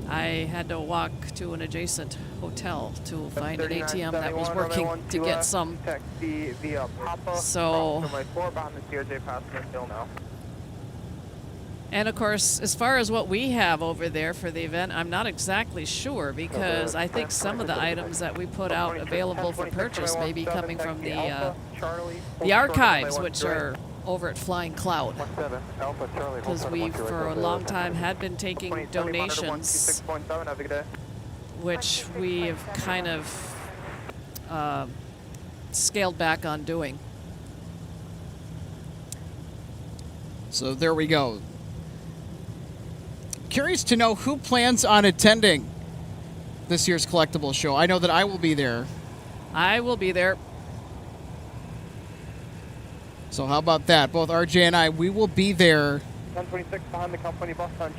I had to walk to an adjacent hotel to find an ATM that was working to get some. So, and of course, as far as what we have over there for the event, I'm not exactly sure because I think some of the items that we put out available for purchase may be coming from the archives, which are over at Flying Cloud. Because we, for a long time, had been taking donations, which we have kind of scaled back on doing. So there we go. Curious to know who plans on attending this year's collectible show. I know that I will be there. I will be there. So how about that? Both RJ and I, we will be there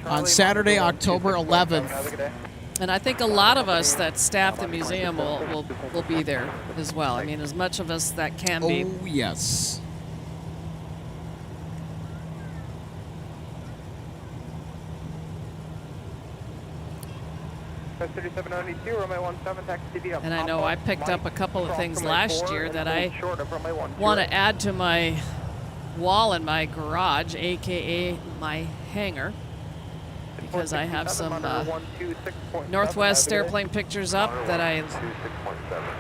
on Saturday, October 11th. And I think a lot of us that staff the museum will be there as well. I mean, as much of us that can be. Oh, yes. And I know I picked up a couple of things last year that I want to add to my wall in my garage, aka my hangar, because I have some Northwest airplane pictures up that I, of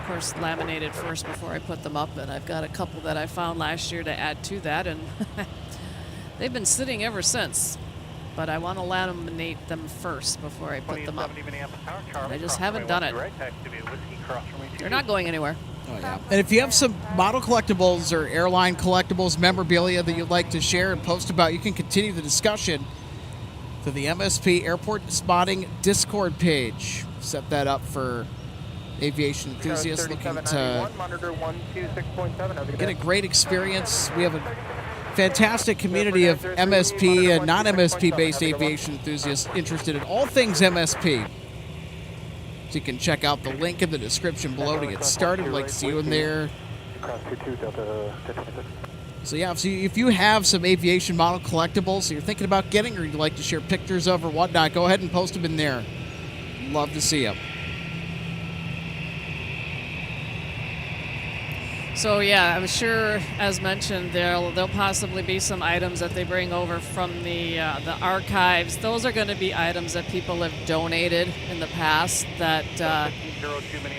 course, laminated first before I put them up, and I've got a couple that I found last year to add to that, and they've been sitting ever since. But I want to laminate them first before I put them up. I just haven't done it. They're not going anywhere. Oh, yeah. And if you have some model collectibles or airline collectibles, memorabilia that you'd like to share and post about, you can continue the discussion to the MSP Airport Spotting Discord page. Set that up for aviation enthusiasts looking to get a great experience. We have a fantastic community of MSP and non-MSP based aviation enthusiasts interested in all things MSP. So you can check out the link in the description below to get started. We'd like to see you in there. So yeah, so if you have some aviation model collectibles that you're thinking about getting or you'd like to share pictures of or whatnot, go ahead and post them in there. Love to see them. So yeah, I'm sure, as mentioned, there'll possibly be some items that they bring over from the archives. Those are going to be items that people have donated in the past that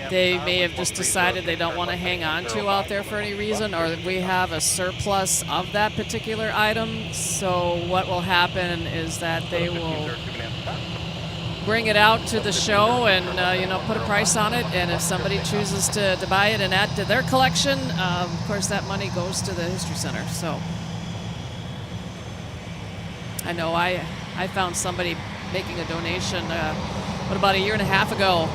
they may have just decided they don't want to hang on to out there for any reason, or we have a surplus of that particular item. So what will happen is that they will bring it out to the show and put a price on it, and if somebody chooses to buy it and add to their collection, of course that money goes to the History Center. So I know I found somebody making a donation about a year and a half ago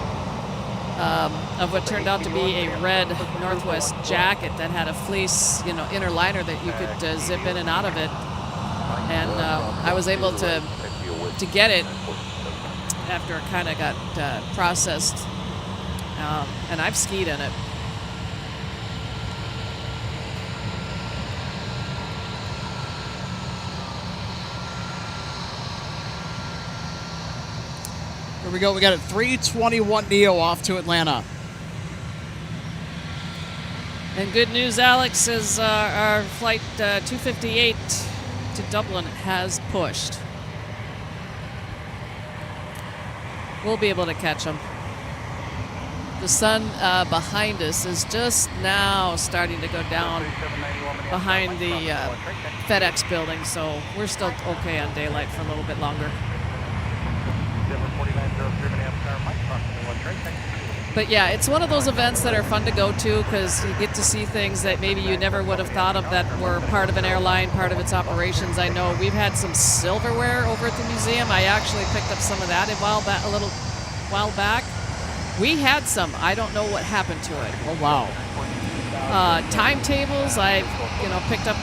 of what turned out to be a red Northwest jacket that had a fleece inner liner that you could zip in and out of it, and I was able to get it after it kind of got processed, and I've skied in it. Here we go. We got a 321 Neo off to Atlanta. And good news, Alex, is our flight 258 to Dublin has pushed. We'll be able to catch them. The sun behind us is just now starting to go down behind the FedEx building, so we're still okay on daylight for a little bit longer. But yeah, it's one of those events that are fun to go to because you get to see things that maybe you never would have thought of that were part of an airline, part of its operations. I know we've had some silverware over at the museum. I actually picked up some of that a little while back. We had some. I don't know what happened to it. Oh, wow. Timetables, I picked up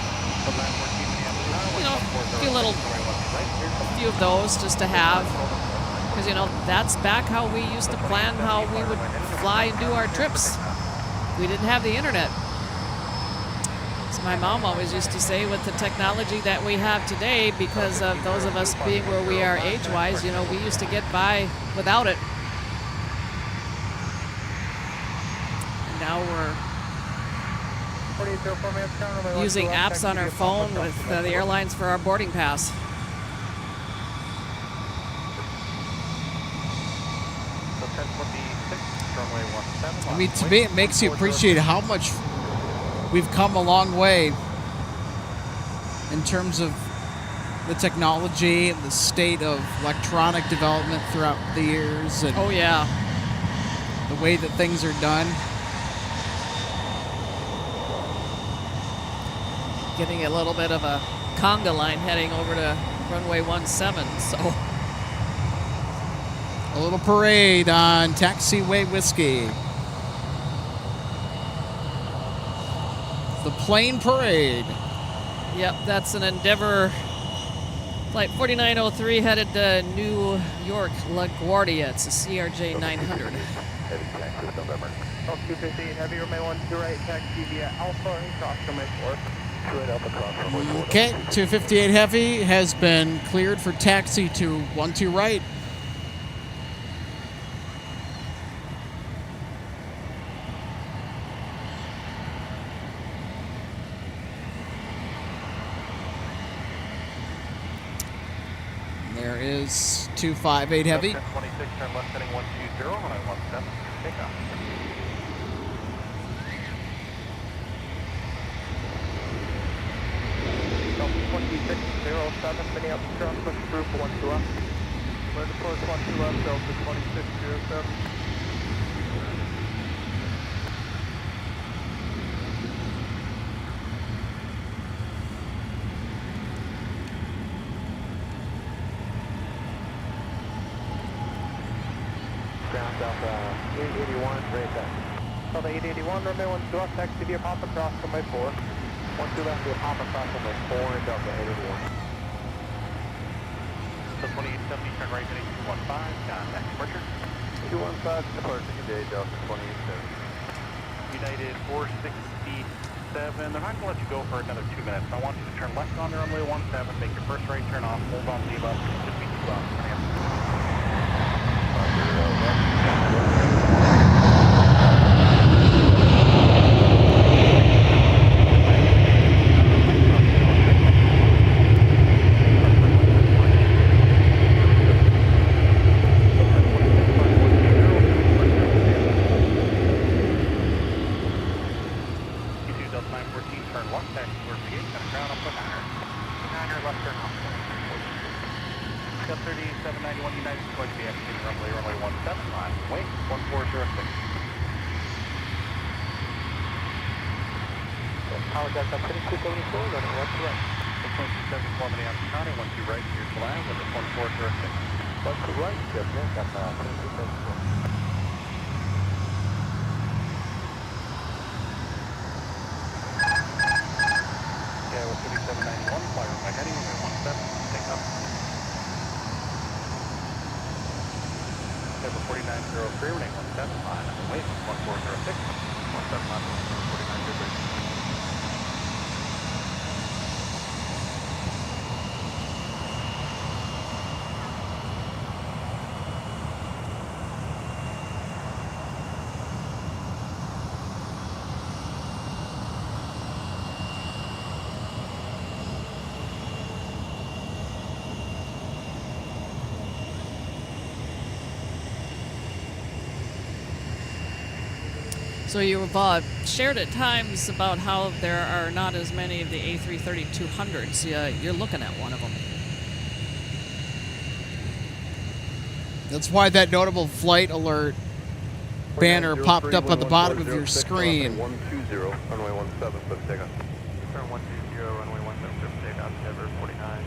a few of those just to have, because that's back how we used to plan how we would fly and do our trips. We didn't have the internet. As my mom always used to say, with the technology that we have today, because of those of us being where we are age-wise, we used to get by without it. And now we're using apps on our phone with the airlines for our boarding pass. I mean, to me, it makes you appreciate how much we've come a long way in terms of the technology and the state of electronic development throughout the years. And oh, yeah. The way that things are done. Getting a little bit of a conga line heading over to runway 17, so. A little parade on Taxiway Whiskey. The plane parade. Yep, that's an Endeavor Flight 4903 headed to New York, LaGuardia. It's a CRJ 900. Heavy 250, heavy runway 12 right, taxi via Alpha and cross runway 4. Okay, 258 Heavy has been cleared for taxi to 12 right. There is 258 Heavy. 26, turn left heading 120, runway 17, takeoff. 2607, Minneapolis, cross group 12 left. We're to course 12 left, Delta 2607. Ground Delta 881, right back. Delta 881, runway 12 left, taxi via Papa cross runway 4. 12 left via Papa cross runway 4 and Delta 881. So 2870, turn right heading 215, contact departure. 215, departure, good day, Delta 2870. United 467, they're not going to let you go for another 2 minutes. I want you to turn left on the runway 17, make your first right turn off, hold on, leave up, just be 2 off. So you've shared at times about how there are not as many of the A330-200s. You're looking at one of them. That's why that notable flight alert banner popped up on the bottom of your screen. 120, runway 17, for the takeoff. Turn 120, runway 17, for the takeoff, Endeavor 49.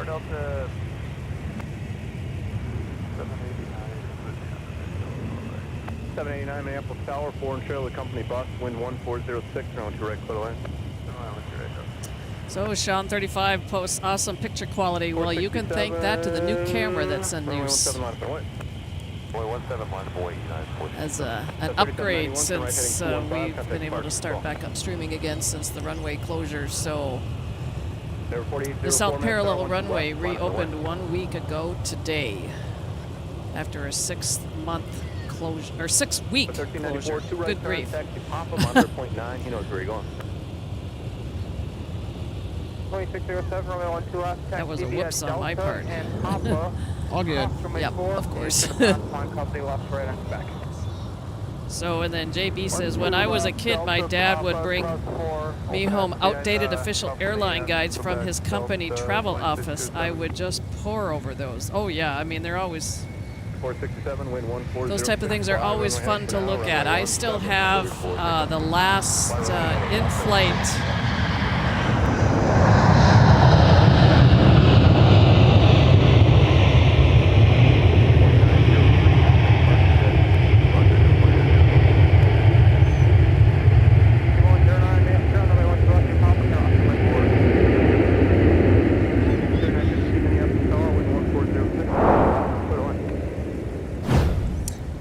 For Delta 789 Minneapolis Tower, 4 and Charlie Company bus, wind 1406, runway 2 right, clear to land. So Sean 35 posts awesome picture quality. Well, you can thank that to the new camera that's in use as an upgrade since we've been able to start back up streaming again since the runway closure. So the South Parallel runway reopened 1 week ago today after a 6-month closure, or 6-week closure. Good grief. That was a whoops on my part. All good. Yep, of course. So, and then JB says, when I was a kid, my dad would bring me home outdated official airline guides from his company travel office. I would just pore over those. Oh yeah, I mean, they're always, those type of things are always fun to look at. I still have the last in-flight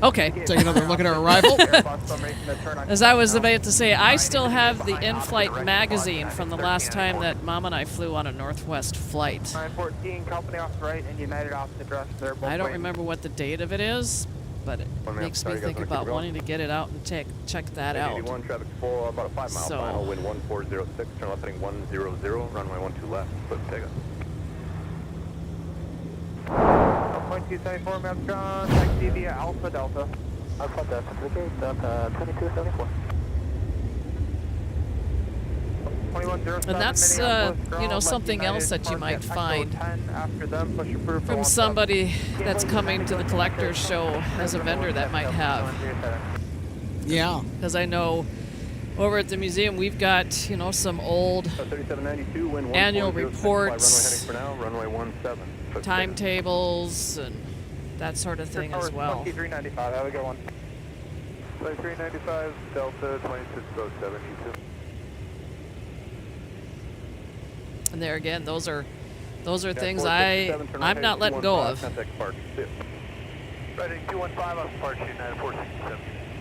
Okay. Take another look at our arrival. As I was about to say, I still have the in-flight magazine from the last time that Mom and I flew on a Northwest flight. 914, company off the right and United off the address. I don't remember what the date of it is, but it makes me think about wanting to get it out and check that out. 81 traffic full, about a 5 mile final, wind 1406, turn left heading 100, runway 12 left, flip takeoff. 0.274 Maptron, taxi via Alpha Delta. Alpha Delta, Delta 2274. And that's, you know, something else that you might find from somebody that's coming to the collector's show as a vendor that might have. Yeah. Because I know over at the museum we've got, you know, some old annual reports, timetables, and that sort of thing as well. 395, have a good one. 395, Delta 2607. And there again, those are things I'm not letting go of. Ready 215 on Park United 467.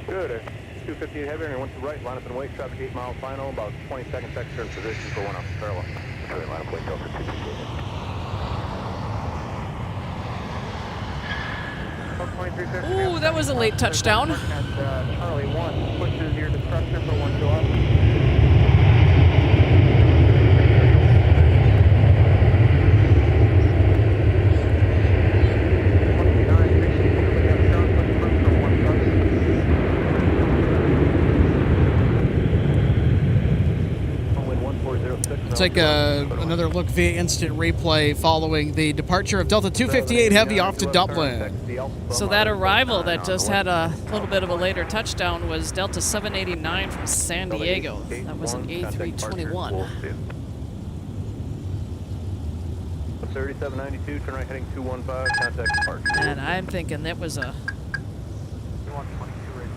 Good. 258 heavy, and went to right, line up and wait, traffic 8 mile final, about 20 seconds extra in position for 1 off parallel. Okay, line up, wait, Delta 258. Ooh, that was a late touchdown. Charlie 1 pushes your destruction for 1 to up. Take another look via instant replay following the departure of Delta 258 Heavy off to Dublin. So that arrival that just had a little bit of a later touchdown was Delta 789 from San Diego. That was an A321. 3792, turn right heading 215, contact departure. And I'm thinking that was a...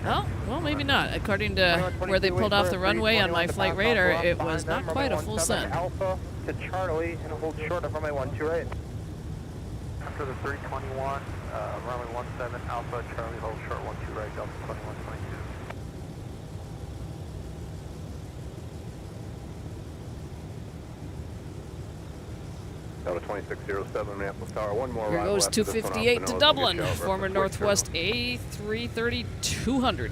Oh, well, maybe not. According to where they pulled off the runway on my flight radar, it was not quite a full send. Alpha to Charlie and hold short of runway 12 right. After the 321, runway 17 Alpha, Charlie, hold short 12 right, Delta 2122. Delta 2607, Minneapolis Tower, one more. Here goes 258 to Dublin, former Northwest A330 200.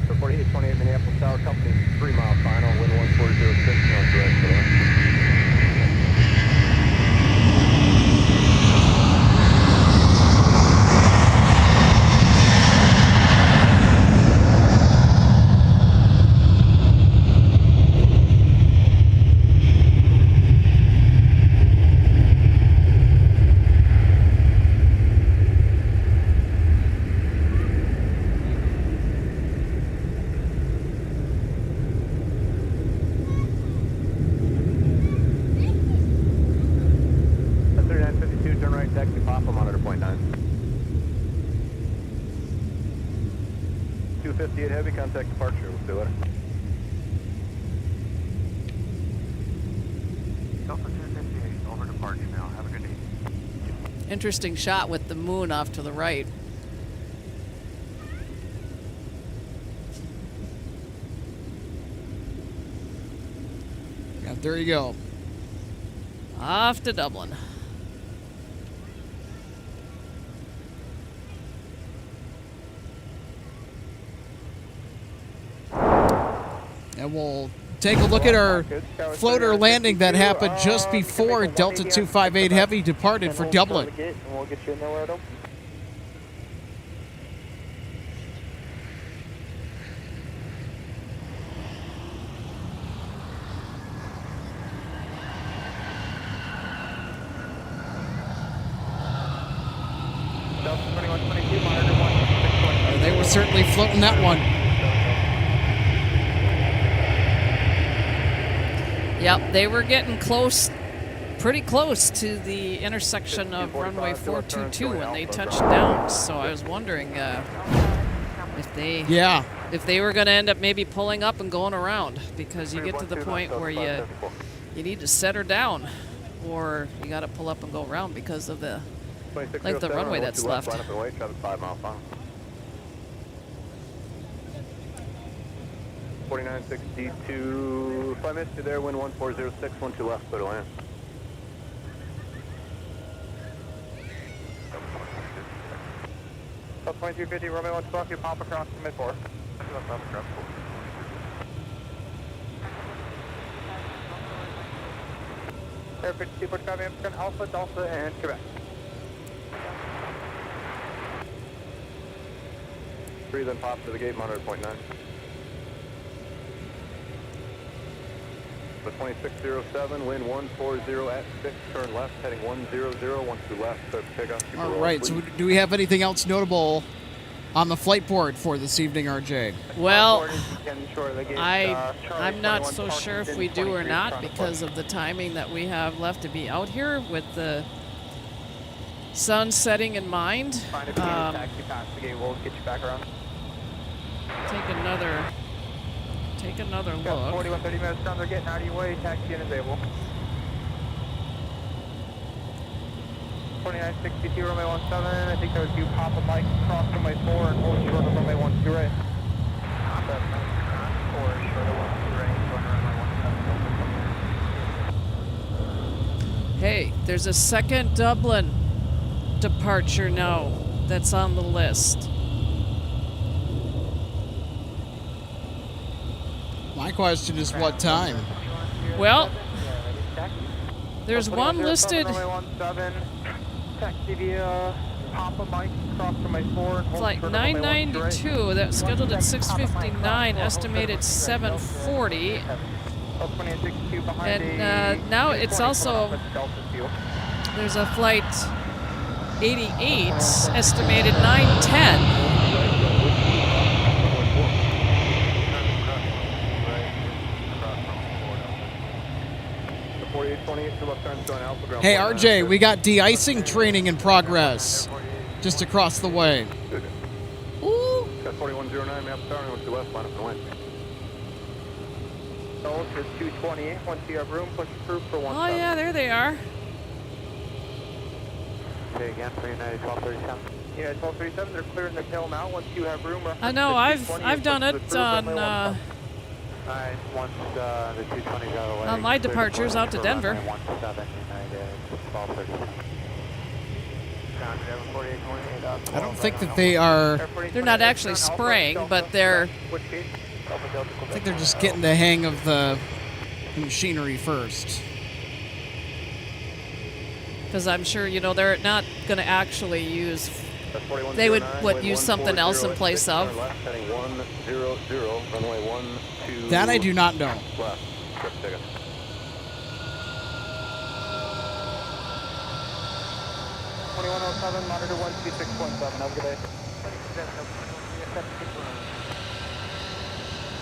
So 4828 Minneapolis Tower, company 3 mile final, wind 1406, north direct for the 2258 Heavy, contact departure. We'll see you later. Delta 258, over departure now. Have a good day. Interesting shot with the moon off to the right. Yeah, there you go. Off to Dublin. And we'll take a look at our floater landing that happened just before Delta 258 Heavy departed for Dublin. We'll get you in there where it opens. Delta 2122, monitor 1. They were certainly floating that one. Yep, they were getting close, pretty close to the intersection of runway 422 when they touched down. So I was wondering if they were going to end up maybe pulling up and going around, because you get to the point where you need to set her down, or you got to pull up and go around because of the length of runway that's left. 4962, 5 minutes to there, wind 1406, 12 left, clear to land. Delta 2250, Romeo 1 12, you pop across to mid-4. Air 5245, Amsterdam, Alpha, Delta, and Quebec. 3, then pop to the gate, monitor .9. The 2607, wind 140 at 6, turn left, heading 100, 12 left, clear for takeoff. All right, so do we have anything else notable on the flight board for this evening, RJ? Well, I'm not so sure if we do or not, because of the timing that we have left to be out here with the sun setting in mind. Taxi past the gate, we'll get you back around. Take another look. 41, 30 minutes down, they're getting out of your way, taxi in is able. 4962, runway 17, I think that was you, Papa Mike, cross runway 4 and hold short of runway 12 right. Or short of 12 right, going runway 17. Hey, there's a second Dublin departure now that's on the list. My question is what time? Well, there's one listed. Flight 992 that's scheduled at 6:59, estimated 7:40. And now it's also, there's a flight 88 estimated 9:10. Hey, RJ, we got de-icing training in progress just across the way. Ooh. 4109, map tower, went to west, line up and wind. Delta 228, once you have room, push through for 17. Oh yeah, there they are. Say again, 390, 1237. Yeah, 1237, they're clearing the tail now. Once you have room. I know, I've done it on Alright, once the 220 got away. on my departures out to Denver. 17, United, 1237. I don't think that they are. They're not actually spraying, but they're. I think they're just getting the hang of the machinery first. Because I'm sure, you know, they're not going to actually use. They would use something else in place of. That I do not know. 2107, monitor 126.7. Have a good day.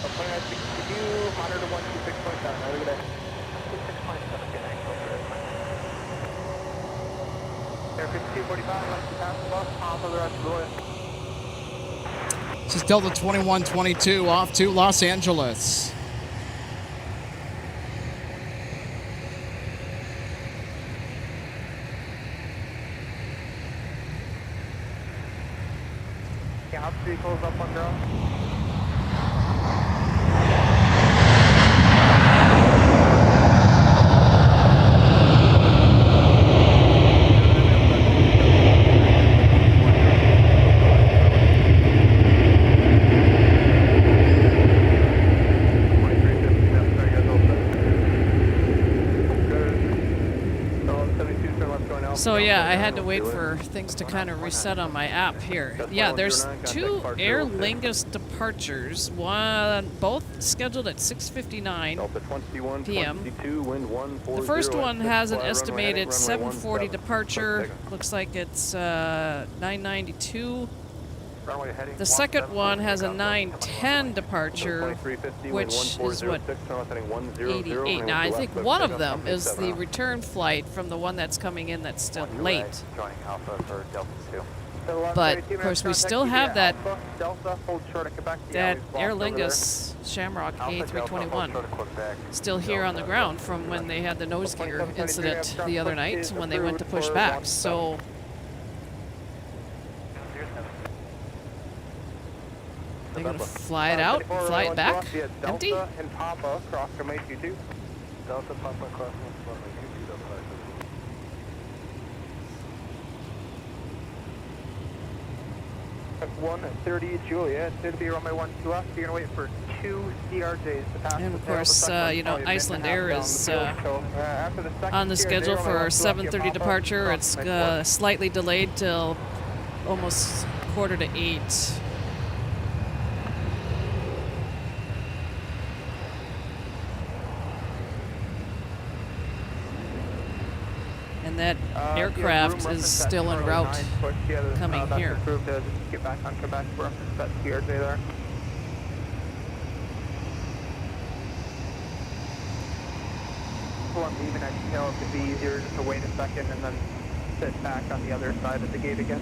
2962, monitor 126.7. Have a good day. 26.7, good night. Air 5245, once you pass the bus, pop for the rest of the way. This is Delta 2122 off to Los Angeles. Yeah, ops vehicles up on ground. So yeah, I had to wait for things to kind of reset on my app here. Yeah, there's 2 Aer Lingus departures, both scheduled at 6:59 p.m. The first one has an estimated 7:40 departure. Looks like it's 992. The second one has a 9:10 departure, which is what, 88. Now I think one of them is the return flight from the one that's coming in that's still late. But of course we still have that Aer Lingus Shamrock A321 still here on the ground from when they had the nose gear incident the other night when they went to push back. So they're gonna fly it out, fly it back, empty. And Papa cross from A22. Delta Papa cross from 130 Juliet, it's going to be runway 12 left. You're going to wait for 2 CRJs to pass. And of course, you know, Iceland Air is on the schedule for 7:30 departure. It's slightly delayed till almost 7:45. And that aircraft is still en route coming here. Get back on Quebec for that CRJ there. Pull on the even exhale, it'd be easier just to wait a second and then sit back on the other side of the gate again.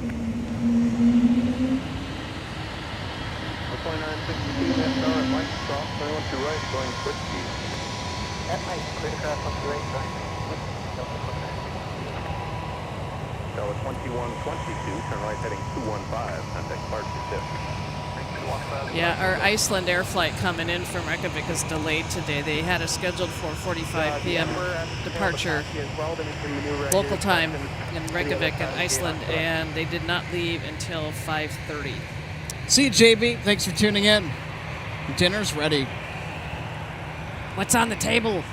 2962, that's our Mike, cross 21 to right, going quick speed. That might clear craft on the right side. Delta 2122, turn right heading 215, contact departure 6. Yeah, our Iceland Air flight coming in from Reykjavik is delayed today. They had it scheduled for 4:45 p.m. departure local time in Reykjavik in Iceland, and they did not leave until 5:30. See you, JB. Thanks for tuning in. Dinner's ready. What's on the table?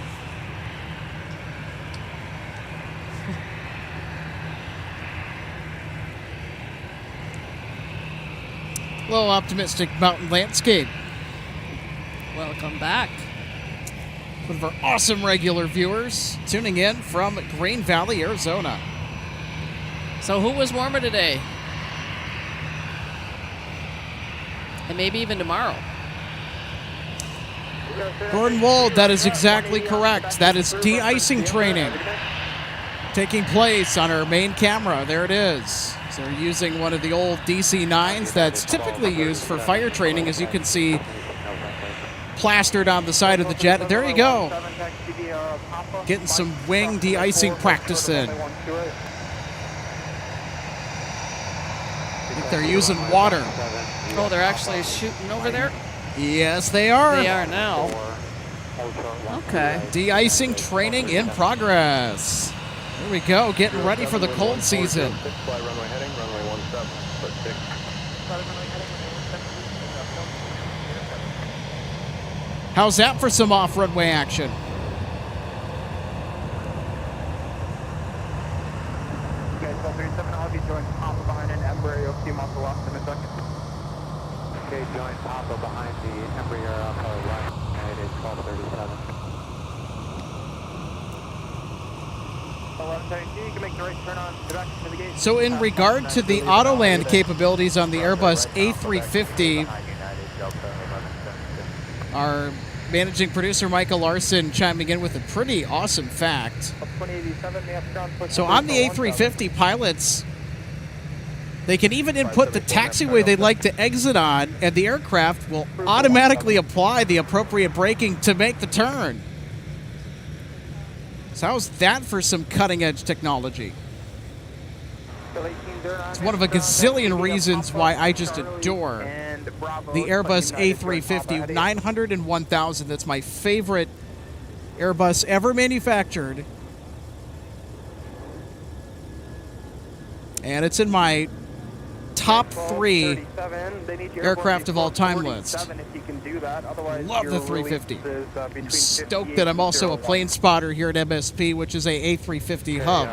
A little optimistic mountain landscape. Welcome back. One of our awesome regular viewers tuning in from Green Valley, Arizona. So who was warmer today? And maybe even tomorrow. Gordon Wold, that is exactly correct. That is de-icing training taking place on our main camera. There it is. So they're using one of the old DC-9s that's typically used for fire training, as you can see plastered on the side of the jet. There you go. Getting some wing de-icing practice in. I think they're using water. Oh, they're actually shooting over there? Yes, they are. They are now. Okay. De-icing training in progress. There we go, getting ready for the cold season. How's that for some off-runway action? Okay, 1237, I'll be joining Papa behind an Embraer. You'll see him off the left in a second. Okay, join Papa behind the Embraer off our left. It is 1237. 1172, you can make the right turn on direct to the gate. So in regard to the auto-land capabilities on the Airbus A350, our managing producer Michael Larson chiming in with a pretty awesome fact. So on the A350, pilots They can even input the taxiway they'd like to exit on, and the aircraft will automatically apply the appropriate braking to make the turn. So how's that for some cutting-edge technology? It's one of a gazillion reasons why I just adore the Airbus A350 900 and 1000. That's my favorite Airbus ever manufactured. And it's in my top 3 aircraft of all time list. Love the 350. I'm stoked that I'm also a plane spotter here at MSP, which is a A350 hub.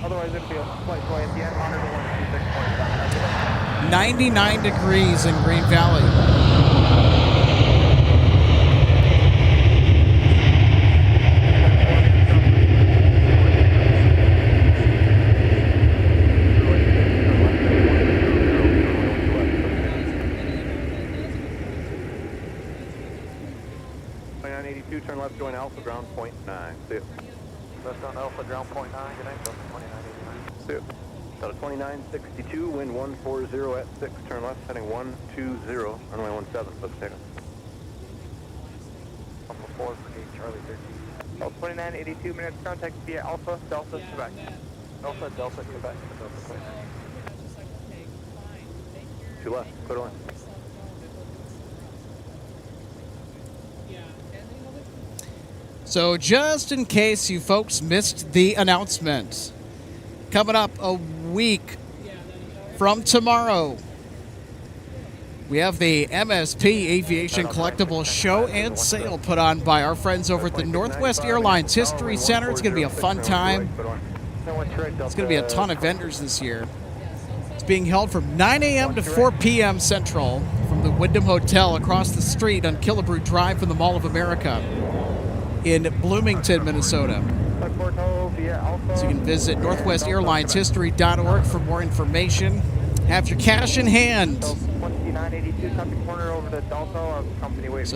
Otherwise, it'll be a flight delay at the end, monitor 126.7. 99 degrees in Green Valley. Turn left, join Alpha, ground point 9. See you. Left on Alpha, ground point 9. Good night, Delta 2989. See you. Delta 2962, wind 140 at 6, turn left, heading 120, runway 17, let's take it. Alpha 4 for gate Charlie 13. Delta 2982, minutes contact via Alpha, Delta, Quebec. Alpha, Delta, Quebec. Delta, Quebec. 2 left, clear line. So just in case you folks missed the announcement, coming up a week from tomorrow, we have the MSP Aviation Collectible Show and Sale put on by our friends over at the Northwest Airlines History Center. It's going to be a fun time. It's going to be a ton of vendors this year. It's being held from 9 a.m. to 4 p.m. Central from the Wyndham Hotel across the street on Killebrew Drive from the Mall of America in Bloomington, Minnesota. So you can visit northwestairlineshistory.org for more information. Have your cash in hand. So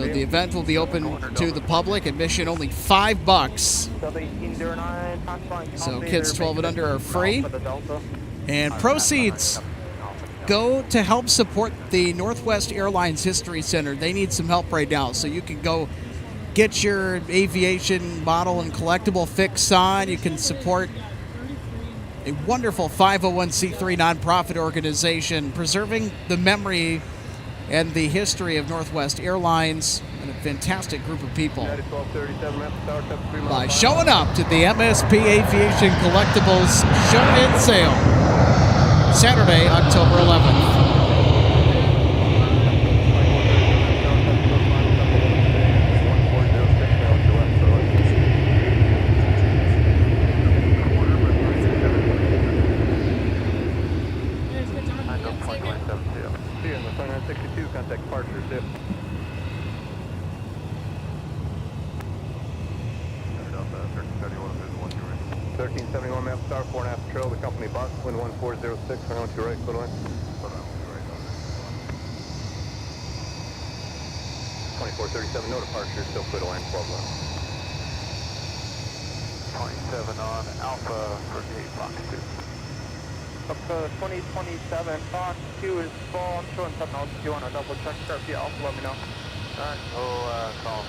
the event will be open to the public. Admission only $5. So kids 12 and under are free. And proceeds go to help support the Northwest Airlines History Center. They need some help right now. So you can go get your aviation model and collectible fix on. You can support a wonderful 501c3 nonprofit organization preserving the memory and the history of Northwest Airlines, and a fantastic group of people. By showing up to the MSP Aviation Collectibles Show and Sale, Saturday, October 11th. Contact departure, zip. 1371 map star, 4.5 trail, the company bus, wind 1406, runway 2 right, clear line. 2437, no departure, still clear to land, 12 left. 27 on Alpha for gate Fox 2. Up to 2027, Fox 2 is full. I'm showing something else. If you want to double check start via Alpha, let me know. Alright, we'll call.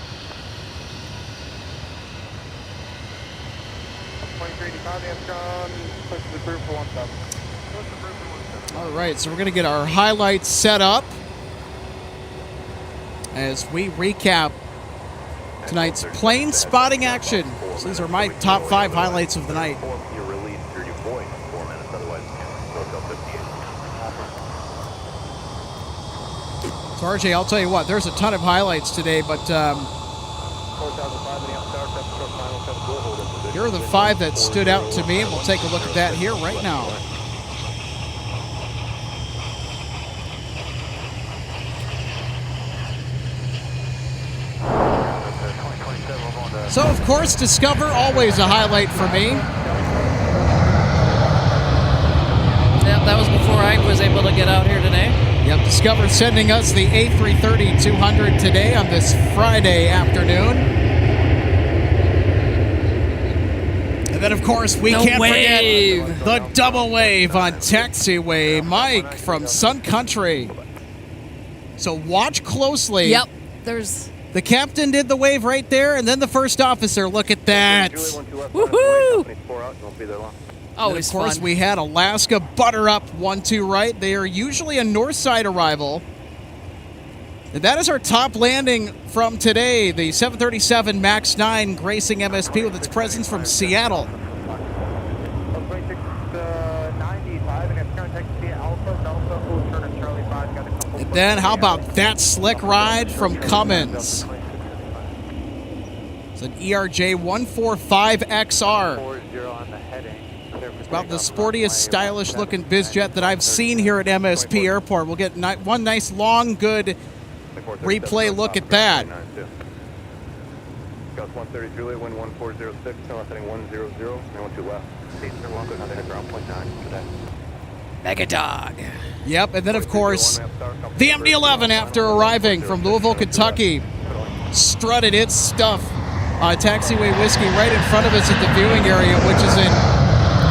2385, Amsterdam, push the group for 17. All right, so we're going to get our highlights set up as we recap tonight's plane spotting action. So these are my top 5 highlights of the night. So RJ, I'll tell you what, there's a ton of highlights today, but here are the 5 that stood out to me, and we'll take a look at that here right now. So, of course, Discover, always a highlight for me. Yep, that was before I was able to get out here today. Yep, Discover sending us the A330-200 today on this Friday afternoon. And And then, of course, we The can't wave. forget the double wave on taxiway. Mike from Sun Country. So watch closely. Yep. There's. The captain did the wave right there, and then the first officer. Look at that. Woohoo! Always of course, fun. we had Alaska butter up 1-2 right. They are usually a north side arrival. And that is our top landing from today. The 737 MAX 9 gracing MSP with its presence from Seattle. And then how about that slick ride from Cummins? It's an ERJ 145XR. It's about the sportiest, stylish looking biz jet that I've seen here at MSP Airport. We'll get one nice long, good replay look at that. Gus 130 Juliet, wind 1406, turn heading 100, 912 left. Mega Dog. Yep, and then of course, the MD-11 after arriving from Louisville, Kentucky, strutted its stuff on taxiway whiskey right in front of us at the viewing area, which is an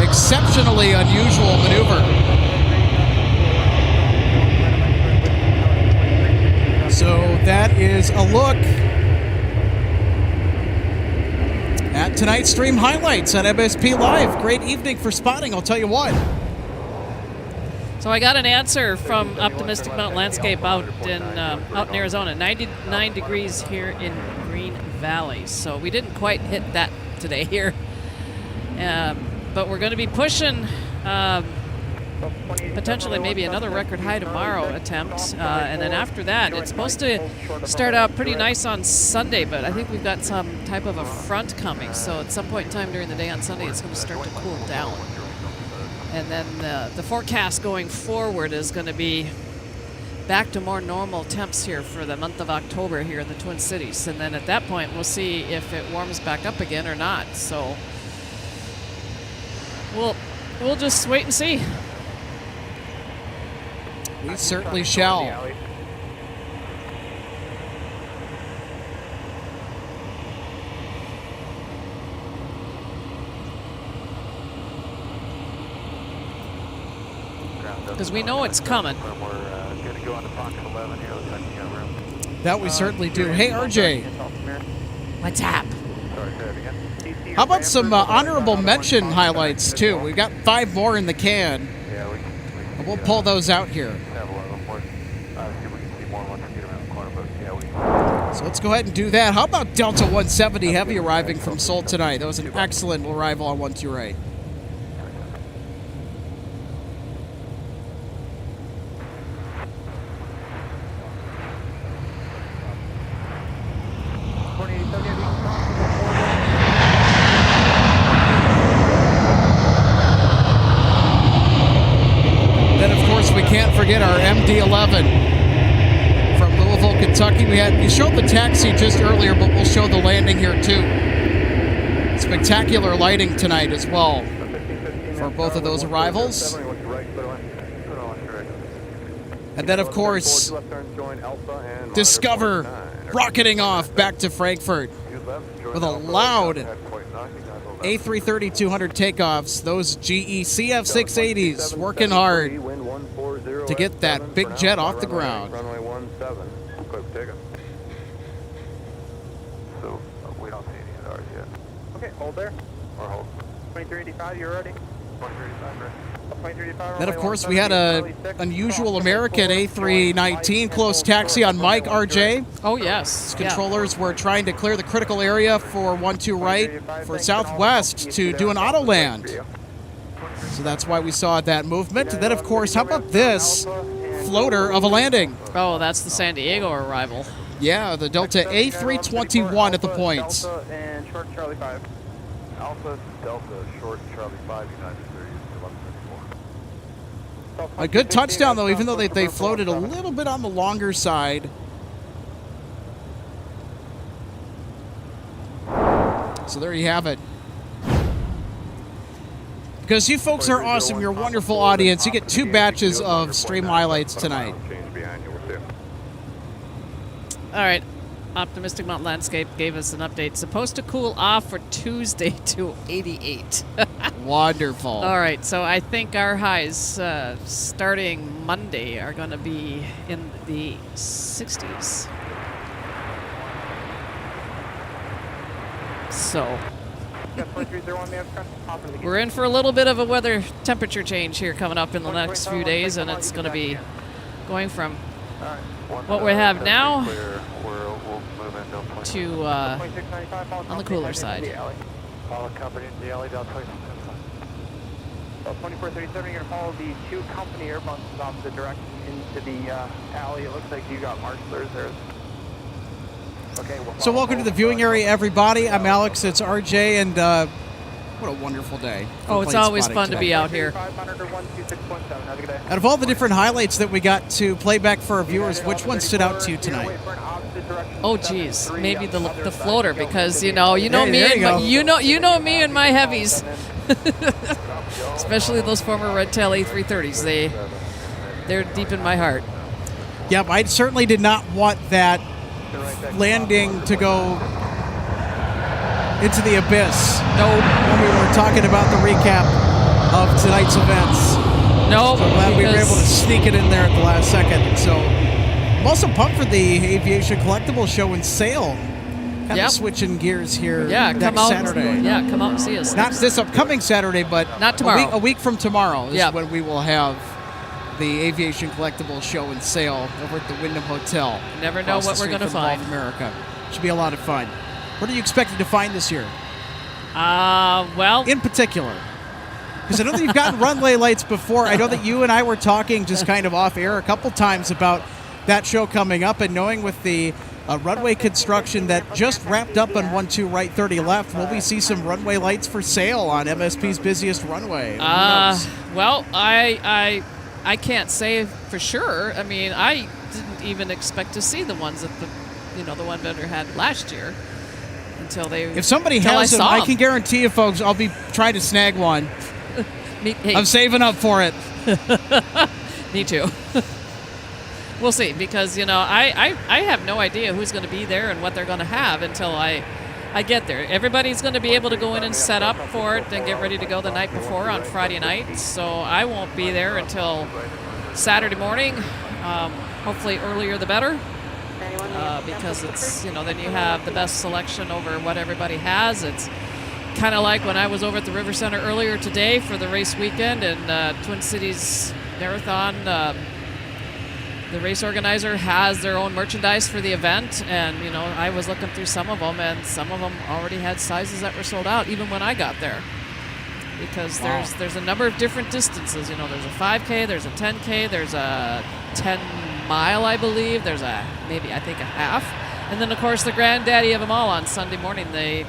exceptionally unusual maneuver. So that is a look at tonight's stream highlights on MSP Live. Great evening for spotting, I'll tell you what. So I got an answer from Optimistic Mountain Landscape out in Arizona. 99 degrees here in Green Valley. So we didn't quite hit that today here. But we're going to be pushing potentially maybe another record high tomorrow attempt. And then after that, it's supposed to start out pretty nice on Sunday, but I think we've got some type of a front coming. So at some point in time during the day on Sunday, it's going to start to cool down. And then the forecast going forward is going to be back to more normal temps here for the month of October here in the Twin Cities. And then at that point, we'll see if it warms back up again or not. So we'll just wait and see. We certainly shall. Because we know it's coming. That we certainly do. Hey, RJ. What's up? How about some honorable mention highlights, too? We've got 5 more in the can. And we'll pull those out here. So let's go ahead and do that. How about Delta 170 Heavy arriving from Seoul tonight? That was an excellent arrival on 1-2 right. We can't forget our MD-11 from Louisville, Kentucky. We showed the taxi just earlier, but we'll show the landing here too. Spectacular lighting tonight as well for both of those arrivals. And then, of course, Discover rocketing off back to Frankfurt with a loud A330-200 takeoffs. Those GE CF680s working hard to get that big jet off the ground. Runway 17, clear for takeoff. So we don't see any of ours yet. Okay, hold there. Or hold. 2385, you're ready? 2385, ready. Then, of course, we had an unusual American A319 close taxi on Mike, RJ. Oh, yes. Controllers were trying to clear the critical area for 1-2 right for Southwest to do an auto land. So that's why we saw that movement. And then, of course, how about this floater of a landing? Oh, that's the San Diego arrival. Yeah, the Delta A321 at the points. Alpha and short Charlie 5. Alpha, Delta, short Charlie 5, United 30, 1134. A good touchdown, though, even though they floated a little bit on the longer side. So there you have it. Because you folks are awesome, you're a wonderful audience. You get 2 batches of stream highlights tonight. All right. Optimistic Mountain Landscape gave us an update. Supposed to cool off for Tuesday to 88. Wonderful. All right, so I think our highs starting Monday are going to be in the 60s. So we're in for a little bit of a weather temperature change here coming up in the next few days, and it's going to be going from what we have now to on the cooler side. 2437, you're going to follow the 2 company air buses off the direction into the alley. It looks like you got marshals there. Okay. So welcome to the viewing area, everybody. I'm Alex. It's RJ, and what a wonderful day. Oh, it's always fun to be out here. Out of all the different highlights that we got to play back for our viewers, which one stood out to you tonight? Oh, geez, maybe the floater, because you know me and my heavies, especially those former Red Tail A330s. They're deep in my heart. Yep, I certainly did not want that landing to go into the abyss. No. When we were talking about the recap of tonight's events. No. So I'm glad we were able to sneak it in there at the last second. So I'm also pumped for the Aviation Collectible Show and Sale. Kind of switching gears here next Saturday. Yeah, come out and see us. Not this upcoming Saturday, but not tomorrow. A week from tomorrow is when we will have the Aviation Collectible Show and Sale over at the Wyndham Hotel. Never know what we're going to find. Mall of America. Should be a lot of fun. What are you expecting to find this year? Well, in particular, because I know that you've gotten runway lights before. I know that you and I were talking just kind of off air a couple times about that show coming up, and knowing with the runway construction that just wrapped up on 12 right, 30 left, will we see some runway lights for sale on MSP's busiest runway? Well, I can't say for sure. I mean, I didn't even expect to see the ones that the one vendor had last year until they. If somebody has them, I can guarantee you, folks, I'll be trying to snag one. Hey. I'm saving up for it. Me too. We'll see, because I have no idea who's going to be there and what they're going to have until I get there. Everybody's going to be able to go in and set up for it and get ready to go the night before on Friday night. So I won't be there until Saturday morning. Hopefully earlier the better, because it's then you have the best selection over what everybody has. It's kind of like when I was over at the River Center earlier today for the race weekend and Twin Cities Marathon. The race organizer has their own merchandise for the event, and I was looking through some of them, and some of them already had sizes that were sold out even when I got there, because there's a number of different distances. There's a 5K, there's a 10K, there's a 10 mile, I believe, there's maybe I think a half, and then of course the granddaddy of them all on Sunday morning, the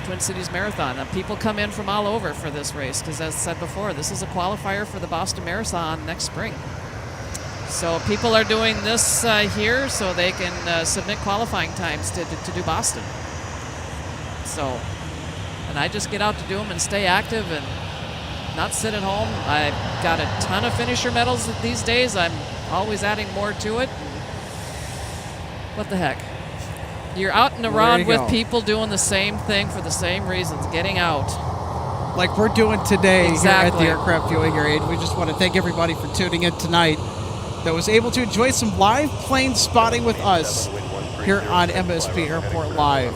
Twin Cities Marathon. People come in from all over for this race, because as I said before, this is a qualifier for the Boston Marathon next spring. So people are doing this here so they can submit qualifying times to do Boston. So, and I just get out to do them and stay active and not sit at home. I've got a ton of finisher medals these days. I'm always adding more to it. What the heck? You're out and around with people doing the same thing for the same reasons, getting out. Like we're doing today here at the Exactly. Aircraft Viewing Area. We just want to thank everybody for tuning in tonight that was able to enjoy some live plane spotting with us here on MSP Airport Live.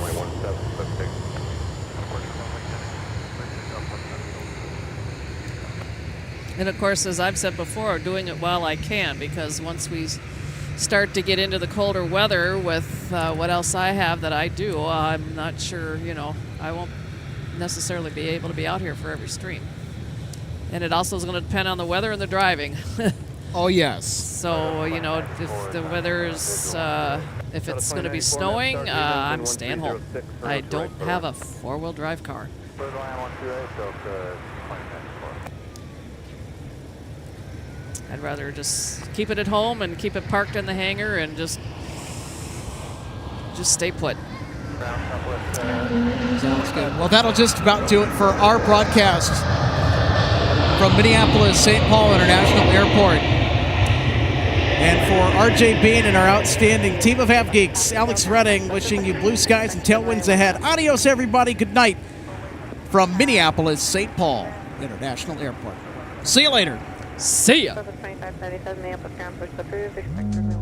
And of course, as I've said before, doing it while I can, because once we start to get into the colder weather with what else I have that I do, I'm not sure, I won't necessarily be able to be out here for every stream. And it also is going to depend on the weather and the driving. Oh, yes. So, if the weather is, if it's going to be snowing, I'm staying home. I don't have a four-wheel drive car. I'd rather just keep it at home and keep it parked in the hangar and just stay put. Sounds good. Well, that'll just about do it for our broadcast from Minneapolis St. Paul International Airport. And for RJ Bean and our outstanding team of Av Geeks, Alex Redding wishing you blue skies and tailwinds ahead. Adios, everybody. Good night from Minneapolis, St. Paul International Airport. See you later. See ya. Surface 2537, Minneapolis ground push approved. Expect runway